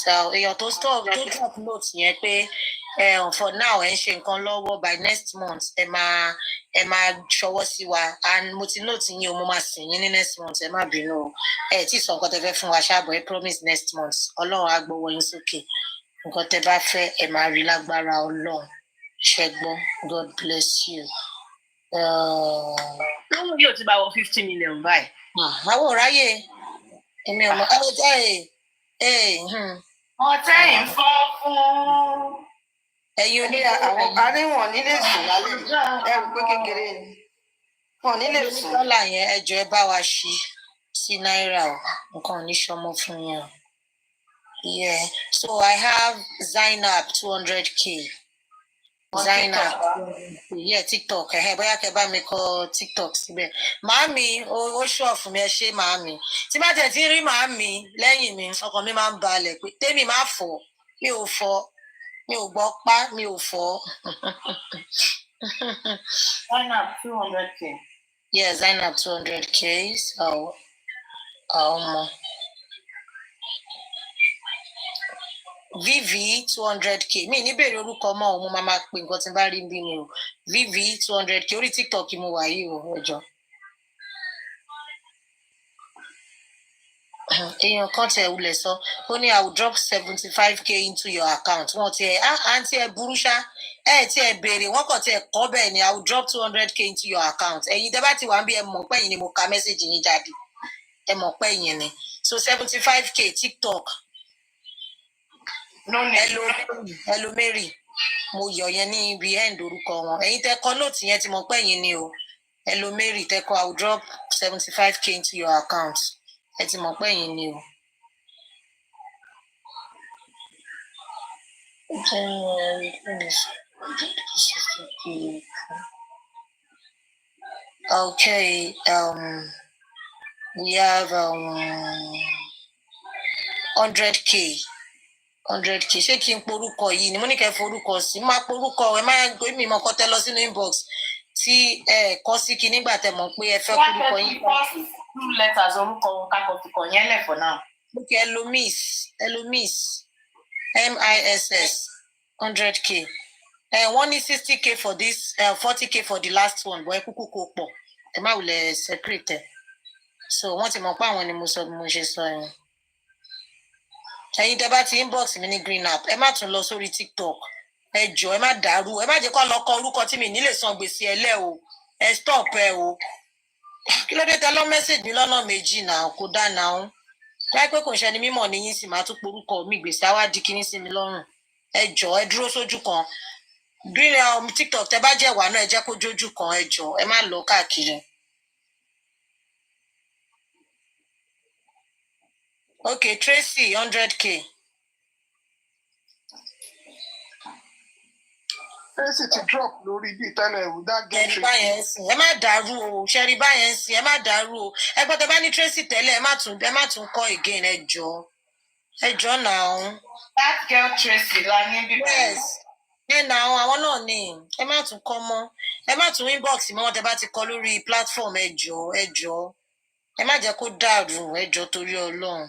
èèyàn tó drop note yẹn pé for now ẹ ń ṣe nǹkan lọ́wọ́ by next month ẹ máa ṣọwọ́ sí wa and mo ti note yín o mo máa sìn yín ní next month ẹ má bínú o ẹ tí sọ nǹkan tẹ fẹ́ fún wa ṣáàbọ̀ ẹ promise next month Ọlọ́run á gbọ́wọ́ yín sókè nǹkan tẹ bá fẹ́ ẹ máa rí lágbára Ọlọ́run ṣẹgbọn God bless you. lóhùn yóò ti bá wọ 50 million báyìí. àwọn òráyè èmi ò mọ ọtẹ ìfọ fún. ẹ̀yin oní àwọn aríwọ̀n nílé sùn lálẹ́ ẹrù pé kékeré ni wọn nílé sùn. dọ́là yẹn ẹ jọ̀ọ́ ẹ bá wa ṣí sí náírà o nǹkan ò ní ṣọmọ fún yẹn o. Yeah, so I have Zainab 200k. Zainab, yeah, TikTok. Bóyá kẹ́ bá mi kọ TikTok síbẹ̀. Màámi, ó ṣọ́ fún mi, ẹ ṣé màámi. Tí bá tẹ̀ tí ń rí màámi lẹ́yìn mi, ọkàn mi máa ń balẹ̀ pé tèmi máa fọ́, mi ò fọ́, mi ò gbọ́ pa, mi ò fọ́. Zainab 200K. Yeah, Zainab 200K. So, VV 200K. Mi ní bèrè orúkọ mọ́ o, mo máa pè nǹkan tí n bá rí bí mi o. VV 200K. Orí TikTok mo wà yìí o, ẹjọ́. Èèyàn kan tẹ̀ wulẹ̀ sọ, ó ní I will drop 75K into your account. Wọ́n ti ẹ̀ àǹtí ẹ̀ burú ṣá, tí ẹ béèrè, wọ́n kàn ti ẹ̀ kọ́ bẹ́ẹ̀ ni I will drop 200K into your account. Ẹ̀yin tẹ́ bá ti wà ń bí ẹ mọ̀ pé ẹ̀yin ni mo ka mẹ́sẹ̀gì yín jáde. Ẹ mọ̀ pé ẹ̀yin ni. So 75K TikTok. Hello Mary. Mo yọ yẹn ní ibi end orúkọ wọn. Ẹ̀yin tẹ́ kọ nóòtù yẹn ti mọ̀ pé ẹ̀yin ni o. Hello Mary, tẹ́ kọ I will drop 75K into your account. Ẹ ti mọ̀ pé ẹ̀yin ni o. Okay, we have 100K. 100K. Ṣé kí n porúkọ yìí ni mo ní kẹ́ forúkọ sí? Má porúkọ ẹ má gbé mi mọ kọtẹ lọ sínú inbox tí ẹ kọ sí kí nígbà tẹ́ mọ̀ pé ẹ fẹ́ porúkọ yín. 2 letters orúkọ wọn ká kọ fi kọ yẹn lẹ for now. Okay, Elomis MISS 100K. Wọ́n ní 60K for this, 40K for the last one, but ẹ kúkú kó pọ̀. Ẹ má wulẹ̀ secret. So wọ́n ti mọ̀ pé àwọn ni mo sọ bí mo ṣe sọ yẹn. Ẹ̀yin tẹ́ bá ti inbox mi ní green app, ẹ má tún lọ sórí TikTok. Ẹ jọ̀ọ́ ẹ má dàrú, ẹ má jẹ́ kó lọ kọ orúkọ tí mi ní lè san gbèsè ẹ lẹ́ o. Ẹ stop ẹ o. Kí ló dé tẹ́ lọ message mi lọ́nà méjì náà kó dá náà. Láì pé kò ń ṣe ni mímọ̀ ní yín sì máa tún porúkọ mi gbèsè á wá di kíní sí mi lọ́rùn. Ẹ jọ̀ọ́ ẹ dúró sójú kan. Green TikTok tẹ́ bá jẹ́ wà náà ẹ jẹ́ kó jójú kan, ẹ jọ̀ọ́ ẹ má lọ káàkiri. Okay, Tracy 100K. Tracy ti drop lórí bíi tẹ́lẹ̀ with that game. Ṣẹ̀rí báyẹn sìn, ẹ má dàrú o, ṣẹ̀rí báyẹn sìn, ẹ má dàrú o. Ẹ gbọ́ tẹ́ bá ní Tracy tẹ́lẹ̀, ẹ má tún kọ́ again, ẹ jọ̀ọ́. Ẹ jọ̀ọ́ náà. That girl Tracy la ní bíbá. Yes. Náà àwọn náà ni, ẹ má tún kọ́ mọ́. Ẹ má tún inbox mọ́ tẹ́ bá ti kọ lórí platform, ẹ jọ̀ọ́. Ẹ má jẹ́ kó dàrú, ẹ jọ̀ọ́ torí Ọlọ́run.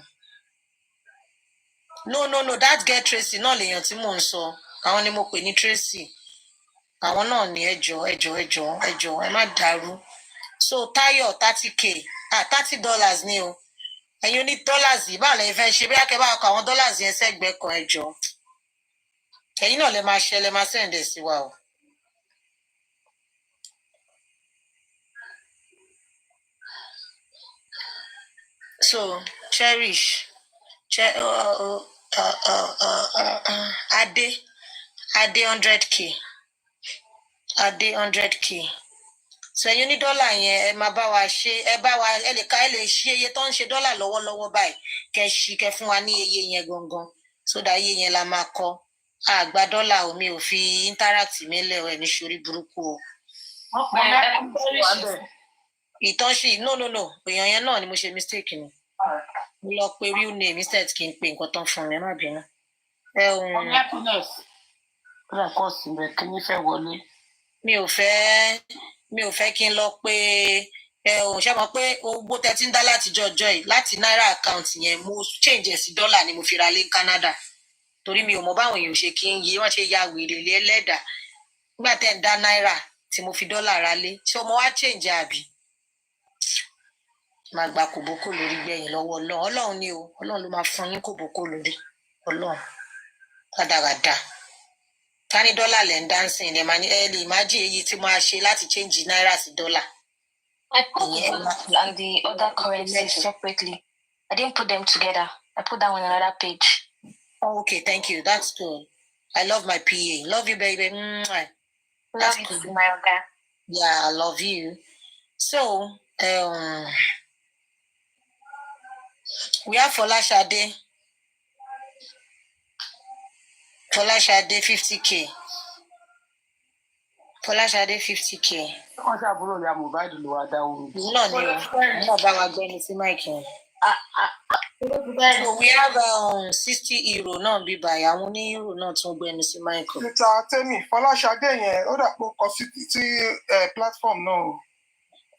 No, that girl Tracy náà lèèyàn tí mò ń sọ. Àwọn ni mo pè ní Tracy. Àwọn náà ni ẹ jọ̀ọ́, ẹ má dàrú. So Tayo 30K. $30 ni o. Ẹ̀yin ní dollars yìí, báwo lẹ fẹ́ ṣe bí akẹ́ bá kọ àwọn dollars yẹn sẹ́gbẹ̀ẹ́ kan, ẹ jọ̀ọ́. Ẹ̀yin náà lẹ máa send ẹ̀ sí wa o. So Cherish. Ade 100K. Ade 100K. So ẹ̀yin ní dọ́là yẹn ẹ máa bá wa ṣe, ẹ lè ṣí iye tó ń ṣe dọ́là lọ́wọ́lọ́wọ́ báyìí. Kẹ́ fún wa ní iye yẹn gangan. So that iye yẹn la máa kọ. Àgbà dọ́là o, mi ò fi interact mi lẹ̀ ẹ̀ ní sórí burúkú o. Ìtọ́sí no. Èèyàn yẹn náà ni mo ṣe mistake ni. Mo lọ pe real name instead kí n pe nǹkan tán fún mi, má bínú. Mi ò fẹ́ kí n lọ pé ṣé mọ̀ pé owó tẹ́ ti ń dá láti jọjọ́ yìí láti náírà account yẹn mo change ẹ̀ sí dọ́là ni mo fi ra lé Canada torí mi ò mọ̀ báwọn èèyàn ṣe kí n yí wọ́n ṣe ya wèrè lé ẹlẹ́dà nígbà tẹ́ ń dá náírà tí mo fi dọ́là ra lé ṣé mo wá change àbí máa gba kòbókò lórí gbẹ̀yìn lọ́wọ́ Ọlọ́run ni o Ọlọ́run ló máa fún yín kòbókò lórí Ọlọ́run rádaràda ká ní dọ́là lẹ̀ ń dánsìn ẹ̀ máa ní ẹ lè má jí èyí tí mo á ṣe láti change náírà sí dọ́là. I put the and the other currencies separately. I didn't put them together. I put that on another page. Oh, okay, thank you. That's good. I love my PA. Love you, baby. Love you too, my Oga. Yeah, I love you. So, we have Folashade 50K. Fọláṣadé 50K. Wọ́n ṣàbúrò ya Mohbad ló wá dá oru. No, bá wa gbé ní sí máìkì yẹn. So we have 60 euro náà bí báyìí, àwọn ní euro náà tún gbé ní sí máìkì. Mr. Temi, Fọláṣadé yẹn, ó dà pé ó kọ sí platform náà.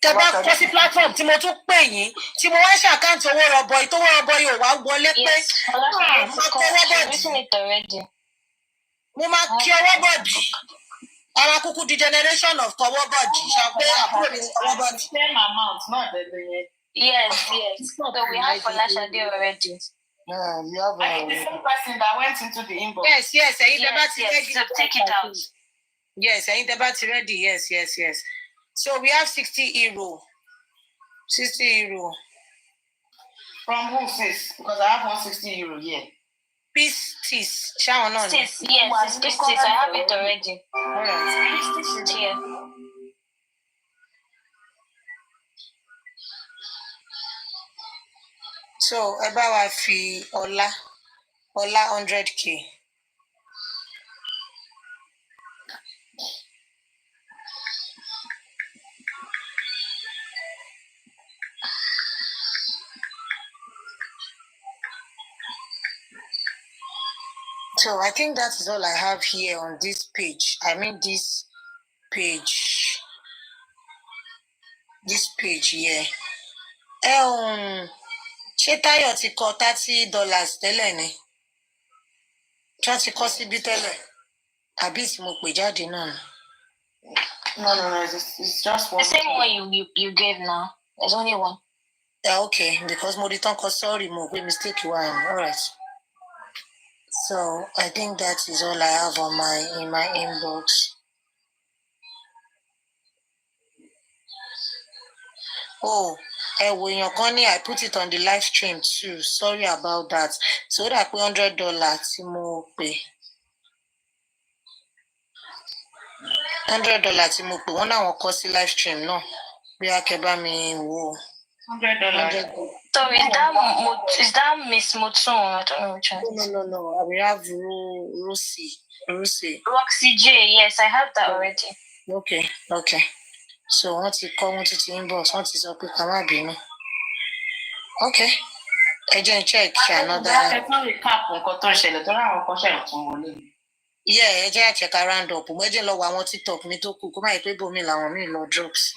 Tẹ bá kọ sí platform tí mo tún pè yín, tí mo wá ṣàkáǹtì owó rọbọi, tó wọ́n rọbọi ò wá wọlé pé mo máa kọ owó bọ̀dì. Mo máa kí owó bọ̀dì. Our kuku the generation of Kowobodi. Same amount, not the Yes. So we have Folashade already. Yeah, you have the same person that went into the inbox. Yes. Yes, so take it out. Yes, ready. Yes. So we have 60 euro. 60 euro. From who, sis? Because I have 160 euro here. Peace. Yes, it's peace. I have it already. Alright. Peace here. So ẹ bá wa fi ọlá 100K. So I think that is all I have here on this page. I mean this page. This page here. Ṣé Táyọ̀ ti kọ $30 tẹ́lẹ̀ ni? Ṣé wọ́n ti kọ síbí tẹ́lẹ̀? Àbí tí mo pè jáde náà? No, it's just one. The same one you gave now. There's only one. Yeah, okay, because mo rí tán kọ sorry mo pé mistake wà ní. All right. So I think that is all I have in my inbox. Oh, èèyàn kan ní I put it on the live stream too. Sorry about that. So ó dà pé $100 tí mo pè. $100 tí mo pè wọ́n náà wọ́n kọ sí live stream náà. Bí akẹ́ bá mi wò. $100. So is that Miss Mutsun? I don't know which one. No. We have Rosie. Roxy J. Yes, I have that already. Okay. So wọ́n ti inbox, wọ́n ti sọ pé ká má bínú. Okay. Ẹ jẹ́ n check another. Ẹ tún recap nǹkan tó ń ṣẹlẹ̀ tó ráwọn kan ṣẹlẹ̀ tún wọlé. Yeah, ẹ jẹ́ check round up. Mo jẹ́ lọ wo àwọn TikTok mi tó kù kó má yẹ pé bòmí làwọn míì lọ drops.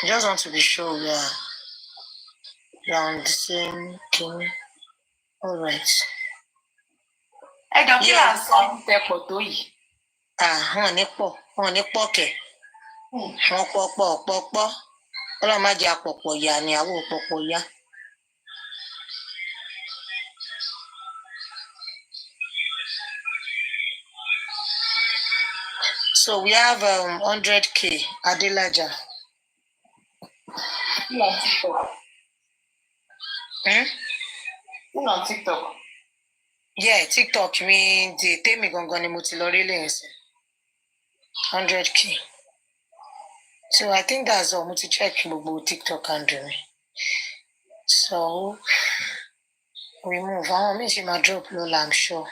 I just want to be sure we are on the same thing. All right. Ẹ jọ kí là ń sọ tẹpọ̀ tó yìí. Wọ́n ní pọ̀ kẹ̀. Wọ́n pọ̀. Ọlọ́run má jẹ́ àpọ̀pọ̀ ìyá ni àwọn òpọ̀pọ̀ ìyá. So we have 100K Adelaja. Who on TikTok? Who on TikTok? Yeah, TikTok mi di Temi gangan ni mo ti lọ rí lẹ́yìn sí. 100K. So I think that's all. Mo ti check gbogbo TikTok handle mi. So we move. Àwọn míì ṣe máa drop lọ́la, I'm sure.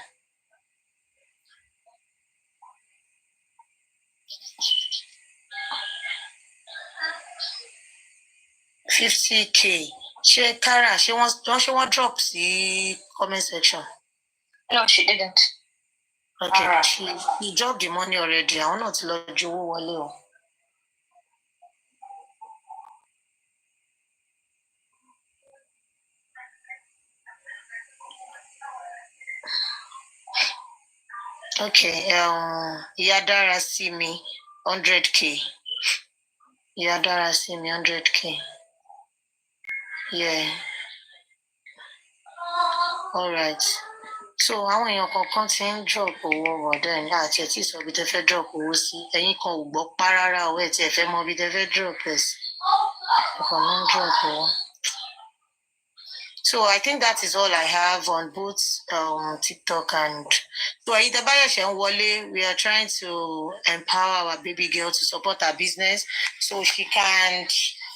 $50K. Ṣé Kara, ṣé wọ́n drop sí comment section? No, she didn't. Okay, she dropped the money already. Àwọn náà ti lọ ju owó wọlé o. Okay, Ìyá Dára sí mi 100K. Ìyá Dára sí mi 100K. Yeah. All right. So àwọn èèyàn kankan ti ń drop owó ọ̀dọ̀ ẹ̀ àti ẹ̀ tí sọ bí tẹ fẹ́ drop owó sí. Ẹ̀yin kan ò gbọ́ pa rárá o ẹ̀ tí ẹ fẹ́ mọ bí tẹ fẹ́ drop ẹ̀ sí. Ẹ̀kan ló ń drop owó. So I think that is all I have on both TikTok and so we are trying to empower our baby girl to support her business so she can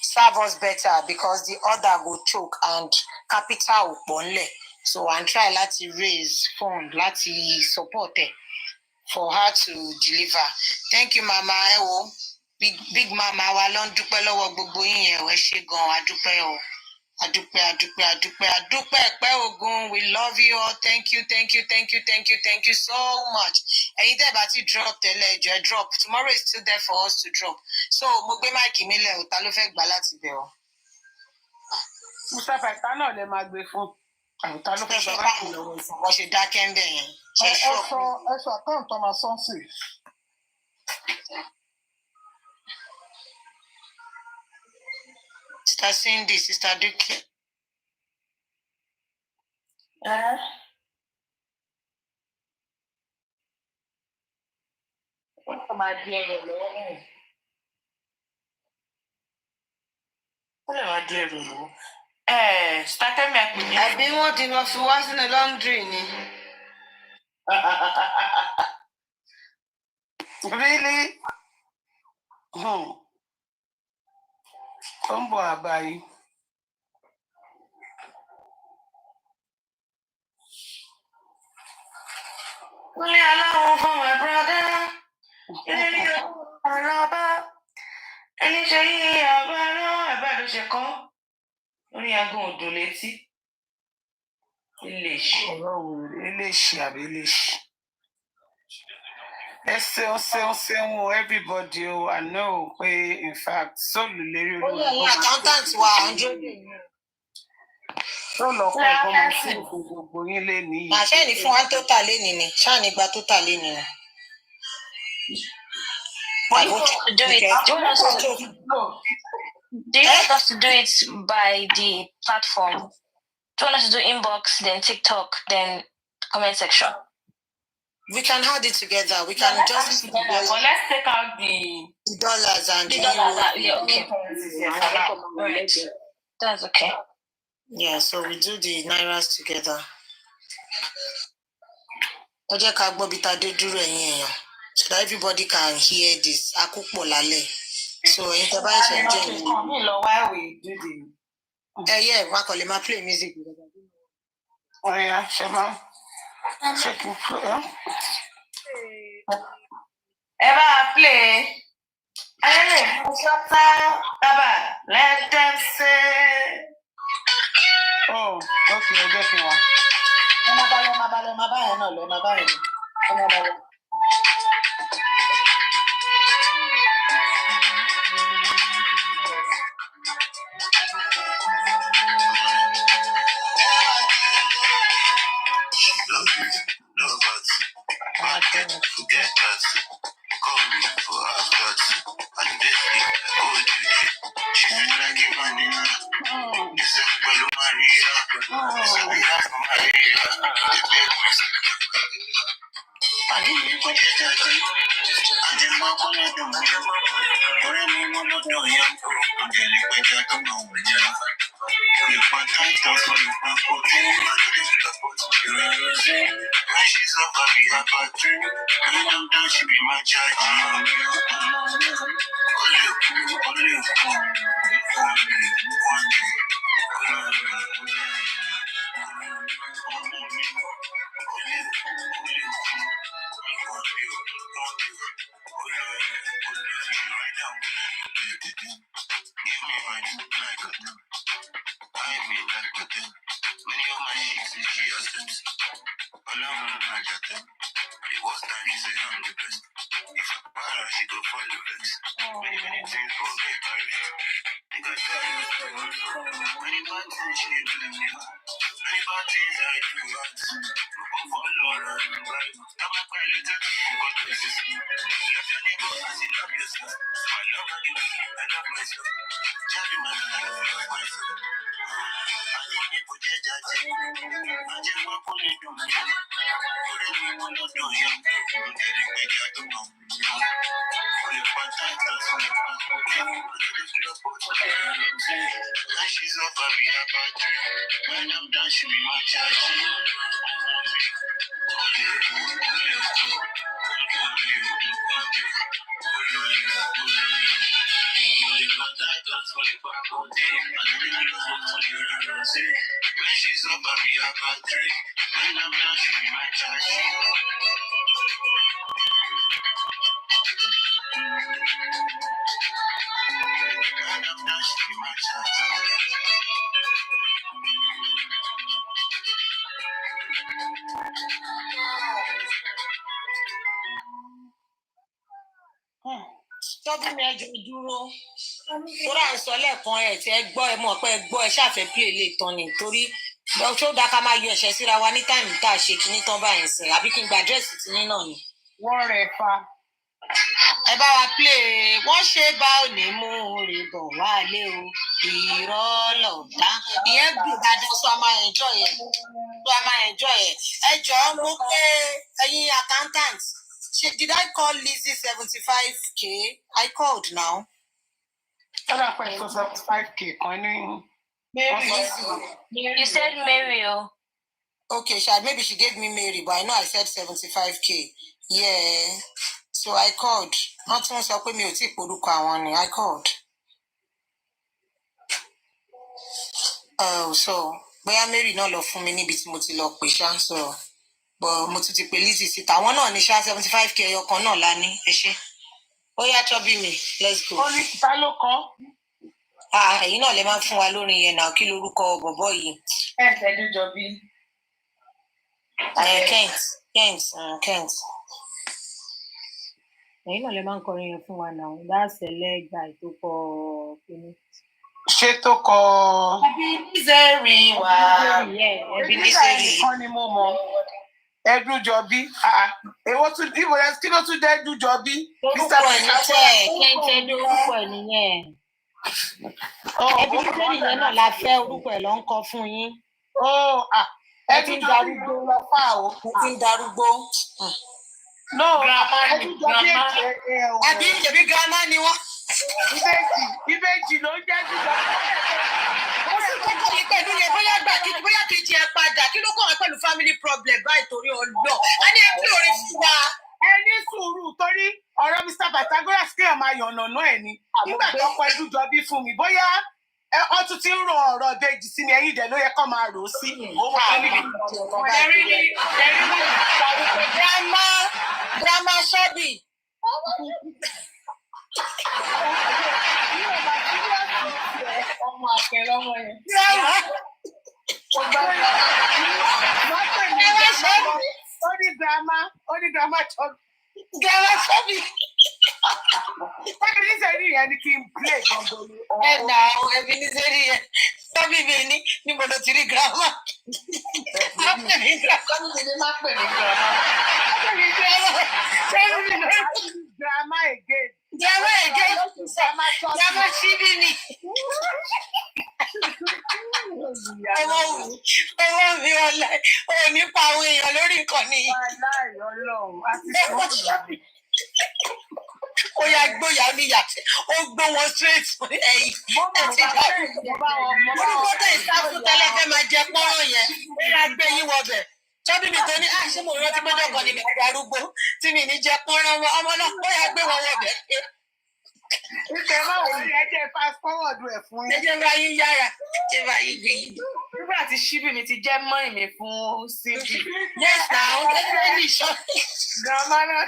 serve us better because the other go choke and capital only. So I'm trying to raise fund, to support her for her to deliver. Thank you, Mama. Big Mama wa ló ń dúpẹ́ lọ́wọ́ gbogbo yín yẹn ẹ ṣé gan adúpẹ́ o. Adúpẹ́ Ògún. We love you all. Thank you so much. Ẹ̀yin tẹ́ bá ti drop tẹ́lẹ̀ ẹjọ́ drop. Tomorrow is still there for us to drop. So mo gbé máìkì mi lẹ̀ ta ló fẹ́ gbà láti bẹ̀ ọ́. Mustapha ìta náà lè máa gbé fún. Ta ló fẹ́ gbà máìkì lọ́wọ́ ìfún. Wọ́n ṣe dákẹ́ ń bẹ̀ yẹn. Ẹ sọ àkáǹtì ọmọ sọ́ọ̀sì. Sister Cindy, Sister Duke. Wọ́n máa di ẹrù lọ́wọ́ náà. Ó lè máa di ẹrù lọ́wọ́. Sister Kẹ́mi àpèjì. Àbí wọ́n ti lọ fi wá sínú laundry ni. Really? Ó ń bọ̀ àbáyé. Only alone for my brother. Ẹni ṣe yí àbárò ẹ̀bá ló ṣe kọ́. Orí agun òdò létí. Eléṣì àbí eléṣì. Ẹ ṣeun everybody o. I know pé in fact sóòlù lérí olóògbé. Ó yẹ accountant wa $100. Tó lọ pé ẹ̀gbọ́n máa sí fún gbogbo yín lé nìyí. Àṣẹ ní fún wa tó tà lé nìyí. Ṣáà ní gba tó tà lé nìyí. What do you want to do it? Do you want us to do it by the platform? Do you want us to do inbox, then TikTok, then comment section? We can add it together. We can just together. But let's take out the dollars and the dollars. Yeah, okay. Right. That's okay. Yeah, so we do the nairas together. Ẹ jẹ́ ká gbọ́ bí ta dé dúró ẹ̀yin èèyàn. So that everybody can hear this. Akúpọ̀ lálẹ́. So ẹ̀yin tẹ́ bá ṣe jẹ́ mi. While we do the. Yeah, wá kọ́ lè máa play music. Oh yeah, Shema. Check it. Ever play? Hey, let them say. Oh, okay, I get you one. Forget us. Call me for after. And this week, she feel like a vanilla. You said, Hello, Maria. So we have Maria. The big I didn't put it at you. I didn't want to let them know. Or anyone of the young. I'm getting better to know. You want time to so you can put in. When she's up, I'll be a bad dream. When I'm done, she be my judge. Many of my chicks is GSMs. All I want to get them. The worst time she say I'm the best. If I para, she go for the best. Many things will get carried. Think I tell you it's fine. Many bad things she did to me. Many bad things I do right. Go for Lord and right. I'm a cry little but this is love your neighbor as you love yourself. So I love how you do. I love myself. Just be my life, myself. I think people judge. I just want to live in my life. She's up, I'll be a bad dream. When I'm done, she'll be my charge. When she's up, I'll be a bad dream. When I'm done, she'll be my charge. Tọ́bí mi ẹjọ́ dúró. Tóra ń sọ lẹ́ẹ̀kan ẹ̀ tí ẹ gbọ́ ẹ mọ̀ pé ẹ gbọ́ ẹ ṣàfẹ́ play lè tán ni torí ṣó dáa ká máa yọ ẹ̀ṣẹ̀ síra wa ní táìmù tá a ṣe kíní tán báyìí sìn àbí kí n gba àdírẹ́sì tí yín náà ni. Wọ́n rẹ̀ fa. Ẹ bá wa play wọ́n ṣe bá ò ní mú rè bọ̀ wálé o irọ́ lọ̀dá ìyẹn gbìn dáadáa so a máa enjoy ẹ̀ ẹ jọ̀ọ́ mo pé ẹ̀yin accountant. Did I call Lizzie 75K? I called now. Tọ́lá pẹ̀ tó 75K kan ní. You said Mary, oh. Okay, maybe she gave me Mary, but I know I said 75K. Yeah. So I called. Not tún sọ pé mi ò tí ì porúkọ àwọn ni. I called. So bóyá Mary náà lọ fún mi níbi tí mo ti lọ pè ṣá so but mo tún ti pè Lizzie síta. Àwọn náà ní ṣá 75K ọkàn náà la ní. Ẹ ṣé. Ó yá Chubby mi, let's go. Ó ní ta ló kọ́? Ẹ̀yin náà lè máa fún wa lórin yẹn náà kí lorúkọ bọ̀bọ̀ yìí. Ẹ̀ẹ́dẹ́jọbí. Kent. Ẹ̀yin náà lè máa ń kọrin yẹn fún wa náà. Dáṣẹ̀lẹ̀ gbà tó kọ kíní. Ṣé tó kọ? Ebenezer wà. Ebenezer nìkan ni mo mọ̀. Ẹdújọbí. Èwo tún kí ló tún jẹ́ Ẹdújọbí? Orúkọ ẹ̀ ní tẹ́ Kẹ́ńtẹ́ ní orúkọ ẹ̀ nìyẹn. Ebenezer yẹn náà la fẹ́ orúkọ ẹ̀ ló ń kọ fún yín. Ẹdújọbí lọ fà o. Ẹ ti ń darúgbó. No, Ẹdújọbí àbí ìjẹ̀bí girama ni wọ́n. Ìbejì ló ń jẹ́ Ẹdújọbí. Ó sì kọ́kọ́ yìí pẹ̀lú yẹn bóyá kejì ẹ padà kí ló kọ́ wọn pẹ̀lú family problem báyìí torí ọlọ́. A ní ẹ pé orin fún wa. Ẹ ní sùúrù torí ọ̀rọ̀ Mr. Pythagoras kéèyàn máa yànnàná ẹ̀ ni. Nígbà tó kọ Ẹdújọbí fún mi, bóyá wọ́n tún ti ń ro ọ̀rọ̀ ìbejì sí ni ẹ̀yìn ìdẹ̀ ló yẹ kó máa rò ó sí. Grandma Shabby. Ọmọ àpẹẹrẹ ọmọ yẹn. Ó ní grandma Shabby. Ebenezer yẹn ni kí n play gangan ni. Ebenezer yẹn Shabby mi ní níbo ló ti rí grandma. Má pè ní grandma. Grandma again. Grandma Shabby mi. Ọwọ́ mi ọ̀la ò ní pa àwọn èèyàn lórí ìkànnì. Ó yá gbóyà níyàtí, ó gbó wọn straight fún ẹ̀yìn. Ẹ ti dá orúkọ tó ìsáfù tẹ́lẹ̀ fẹ́ máa jẹ pọ́nrán yẹn. Ó yá gbé yín wọbẹ̀. Chubby mi tó ní ṣé mo rántí pé dọ́kan ni bàbá arúgbó tí mi ní jẹ pọ́nrán wọn. Ọmọ náà ó yá gbé wọn wọbẹ̀. Ìfẹ́ máa wọ ní ẹjẹ́ fast forward ẹ̀ fún yín. Ẹjẹ́ bá yín yára, ẹjẹ́ bá yín gbé yín. Nígbà tí Ṣíbí mi ti jẹ́ mọ́rin mi fún Síbí. Yes na, ó definitely sure. Grandma náà.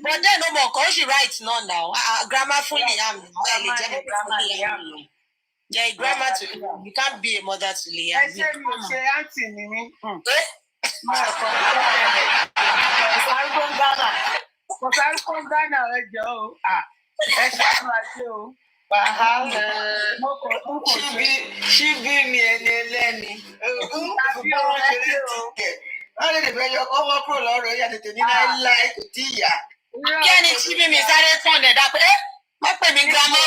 But then no more cause she right now. Grandma fún Liam. Ẹ lè jẹ́ mi grandma Liam. Yeah, grandma to Liam. You can't be a mother to Liam. Ẹ ṣe mi ò ṣe àǹtí mi ní. Kò sáré fún Ghana ẹjọ́ o. Ẹ ṣàánú àti o. Ṣíbí mi ẹni ẹlẹ́ni. Wọ́n lè fẹ́ yọ ọmọ kúrò lọ́rọ̀ ẹ̀yà tètè ní láéláé kò tí ì yá. Kí ẹni Ṣíbí mi sáré tán ẹ̀dá pé má pè mí grandma.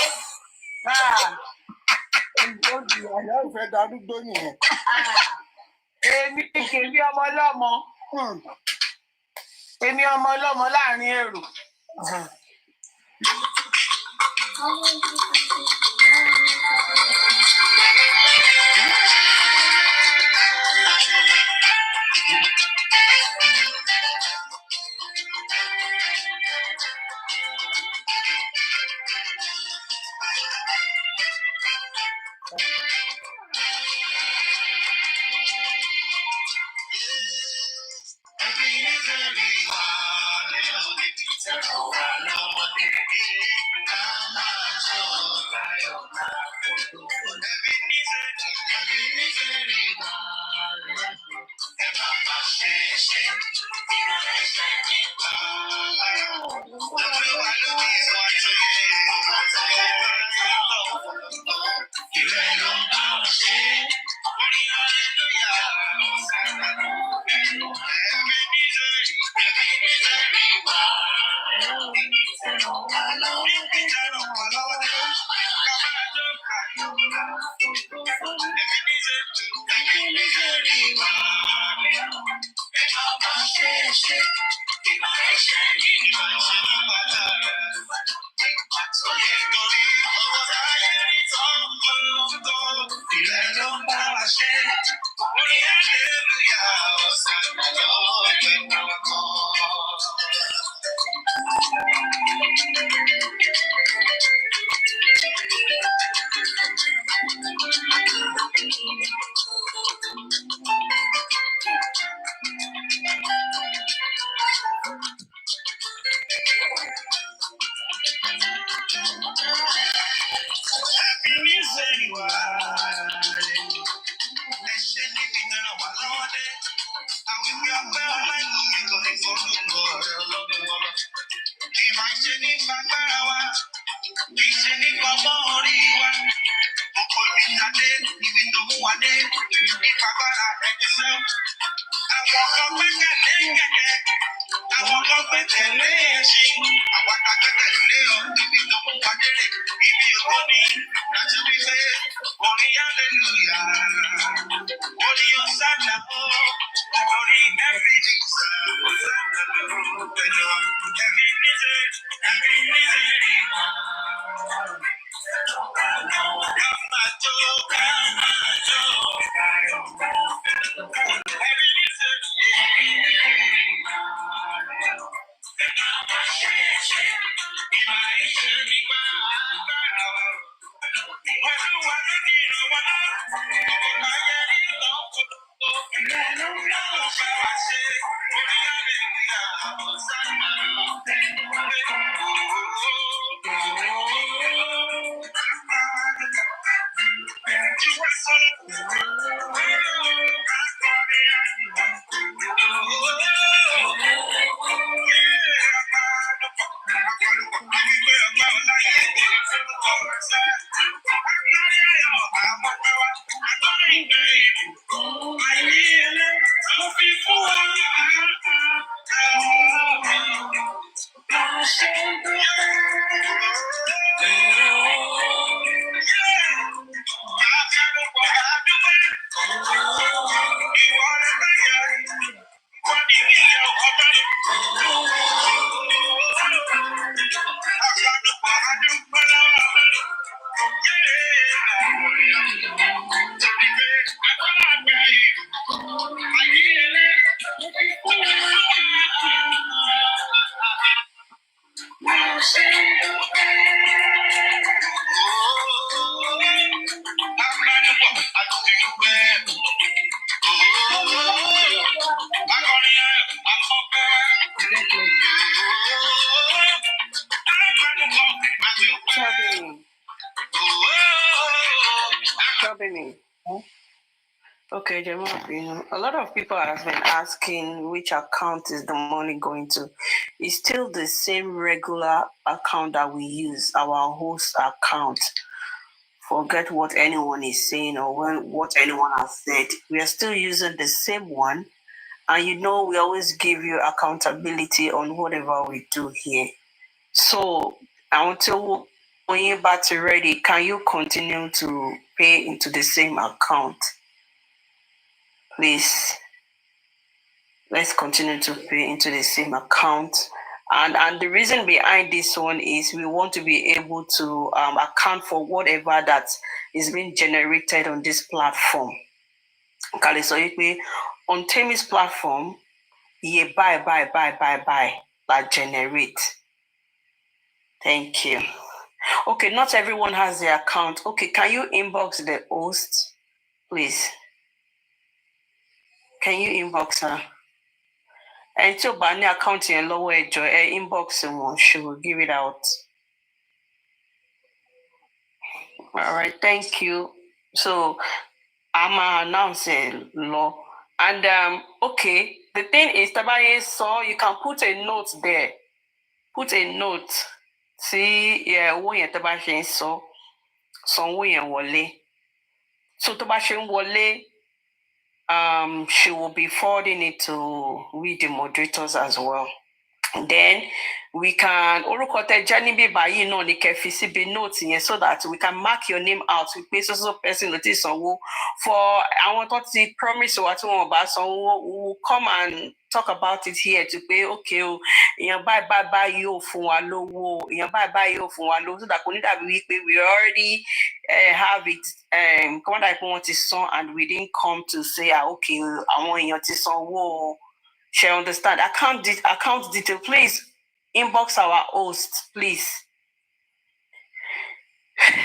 Ìyá ìfẹ́ darúgbó nìyẹn. Èmi kèmí ọmọ ọlọ́mọ. Èmi ọmọ ọlọ́mọ láàrin èrò. Okay, Jamal, a lot of people have been asking which account is the money going to. It's still the same regular account that we use, our host account. Forget what anyone is saying or what anyone has said. We are still using the same one. And we always give you accountability on whatever we do here. So until when you're back to ready, can you continue to pay into the same account? Please, let's continue to pay into the same account. And the reason behind this one is we want to be able to account for whatever that is being generated on this platform. Okay, so on Temi's platform, you buy, that generate. Thank you. Okay, not everyone has the account. Okay, can you inbox the host, please? Can you inbox her? And tí o bá ní account yẹn lọ́wọ́ ẹjọ́ inbox wọn, she will give it out. All right, thank you. So I'm announcing law. And okay, the thing is, Tabaye, so you can put a note there. Put a note. See, yeah, owó yẹn Tabaye so sanwó yẹn wọlé. So Tabaye wọlé, she will be forwarding it to we the moderators as well. Then we can orúkọ tẹ jẹ́ níbí báyìí náà ní kẹ́ fi síbi note yẹn so that we can mark your name out wípé so person ló ti sanwó for àwọn tó ti promise wa tí wọn bá sanwó we will come and talk about it here to pé okay o èèyàn báyìí yóò fún wa lówó èèyàn báyìí yóò fún wa lówó so that kò ní dàbí wípé we already have it kọ́mọ́dà pé wọ́n ti san and we didn't come to say okay àwọn èèyàn ti sanwó. Shall understand. Account detail, please inbox our host, please.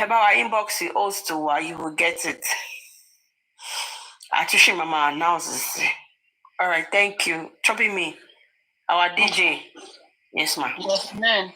About our inbox the host to you will get it. Atushi Mama announces. All right, thank you. Chopping me. Our DJ. Yes, ma'am. Yes, ma'am.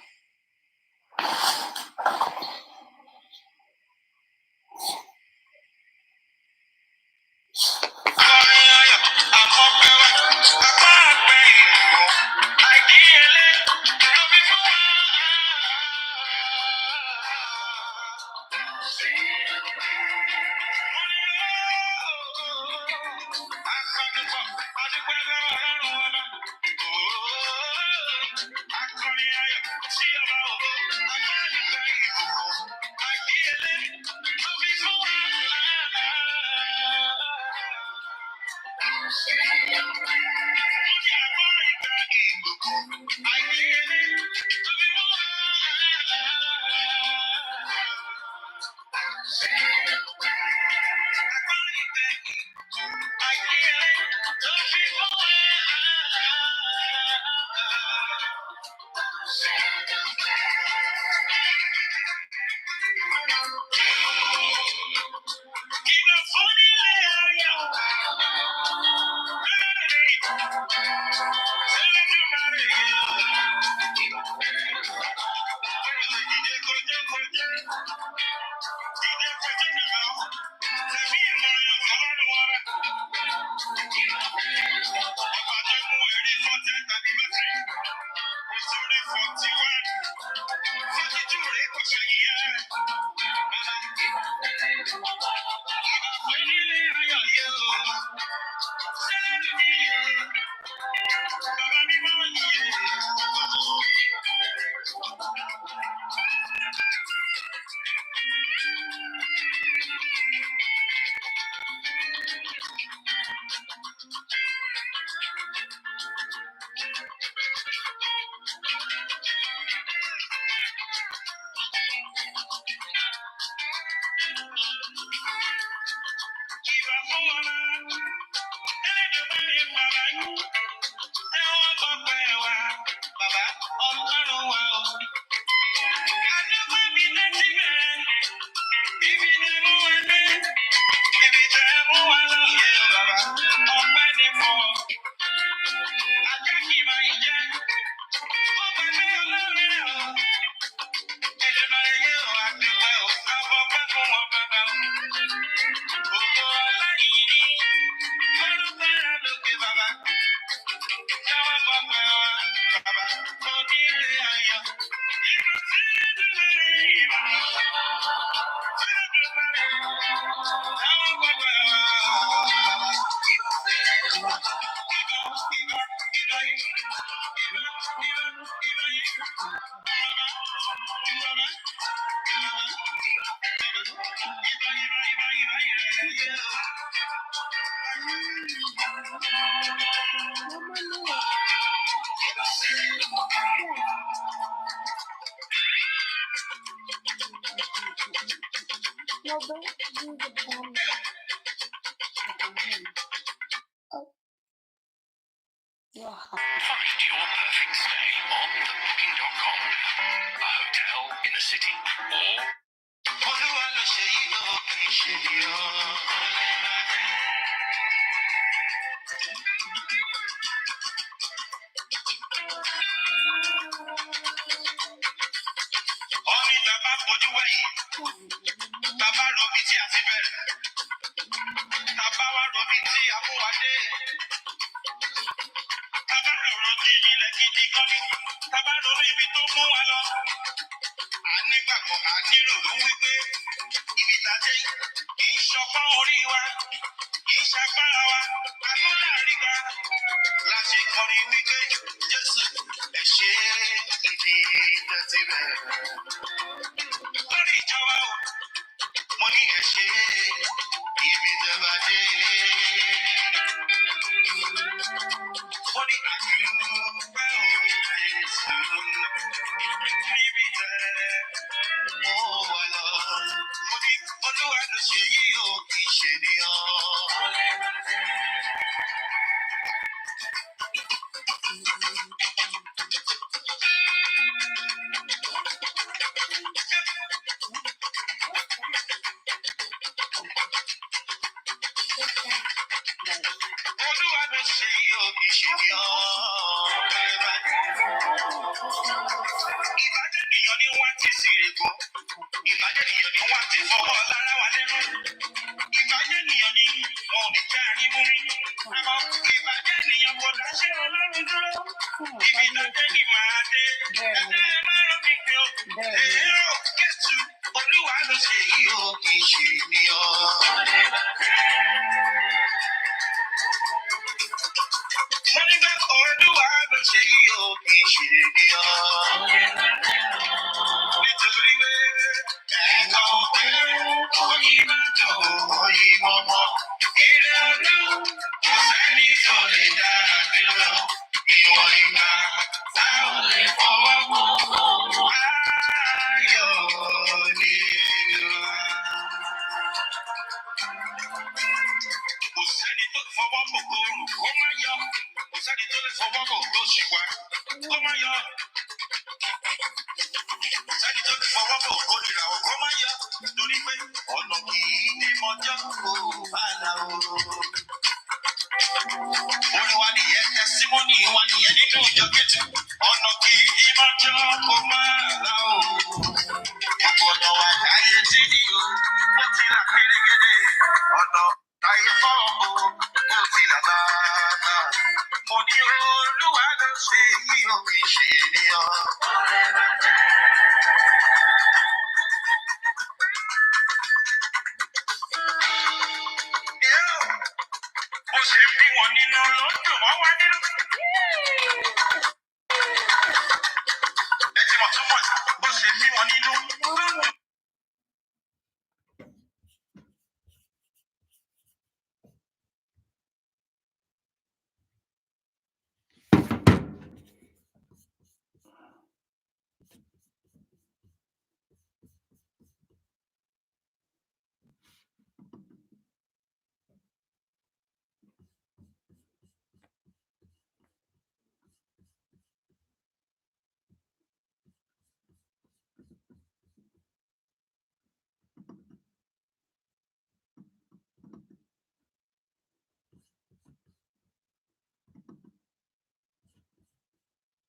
Find your perfect stay on thebooking.com. A hotel in the city or... bá fojú wẹ̀yìn, bàbá robi tí a ti bẹ̀rẹ̀, bàbá wa robi tí a mú wa dé. Bàbá rọ̀rọ̀ jíjìnlẹ̀ gidi gan ni, bàbá ronú ibi tó mú wa lọ. A nígbàgbọ́, a níròrò wípé ibi tàdé kì í ṣọpọ́n orí wa, kì í ṣagbára wa, àdúrà ríga. Láti kọrin wípé Jésù ẹ ṣe ibi tẹ́tí bẹ̀rẹ̀. Lórí ìjọba o, mo ní ẹ ṣe ibi tẹ́bà dé. Mo ní àdúgbò Jésù níbi tẹ́ mo wà lọ. Mo ní Olúwa ló ṣe yí o, kì í ṣe ènìyàn. Olúwa ló ṣe yí o, kì í ṣe ènìyàn. Ìbàjẹ́ ènìyàn ni wọ́n ti sí èkó. Ìbàjẹ́ ènìyàn ni wọ́n ti fọwọ́ lára wa lẹ́nu. Ìbàjẹ́ ènìyàn ni wọn ò ní jẹ́ àrímú mi. Àmọ́ ìbàjẹ́ ènìyàn kò dáṣẹ́ Ọlọ́run dúró. Ibi dájẹ́ ni màá dé. Ẹgbẹ́ márùn-ún mi pé o. Èyí ò kẹ́tù. Olúwa ló ṣe yí o, kì í ṣe ènìyàn. Mo ní bẹ́ẹ̀ Olúwa ló ṣe yí o, kì í ṣe ènìyàn. Nítorí pé ẹ̀ka òkè oyin máa tó oyin mọ́mọ́. Ilé ọdún kò sẹ́ni tó lè dá dúró. Ìwọ̀n ìgbà táwọn lè fọwọ́ mọ́. Ayọ̀ nínú wa. Kò sẹ́ni tó lè fọwọ́ mọ̀ gbòòrò kó má yọ. Kò sẹ́ni tó lè fọwọ́ mọ̀ gbòòṣìwà kó má yọ. Kò sẹ́ni tó lè fọwọ́ mọ̀ òkòrìrà kó má yọ. Torí pé ọ̀nà kì í ní mọ́jọ́ kó bá la o. Orin wa nìyẹn, tẹsímọ́nì wa nìyẹn nínú ìjọ Kétu. Ọ̀nà kì í mọ́jọ́ kó má la o. Gbogbo ọ̀nà wa káyé tí ni o, ó ti là pérégedé. Ọ̀nà ayé fọ́ o, ó ti là bàbà. Mo ní Olúwa ló ṣe yí o, kì í ṣe ènìyàn. Bó ṣe ń bí wọn nínú ló ń dùn wọ́n wá nínú. Ẹ ti mọ̀ túmọ̀ sí bó ṣe ń bí wọn nínú ló ń dùn.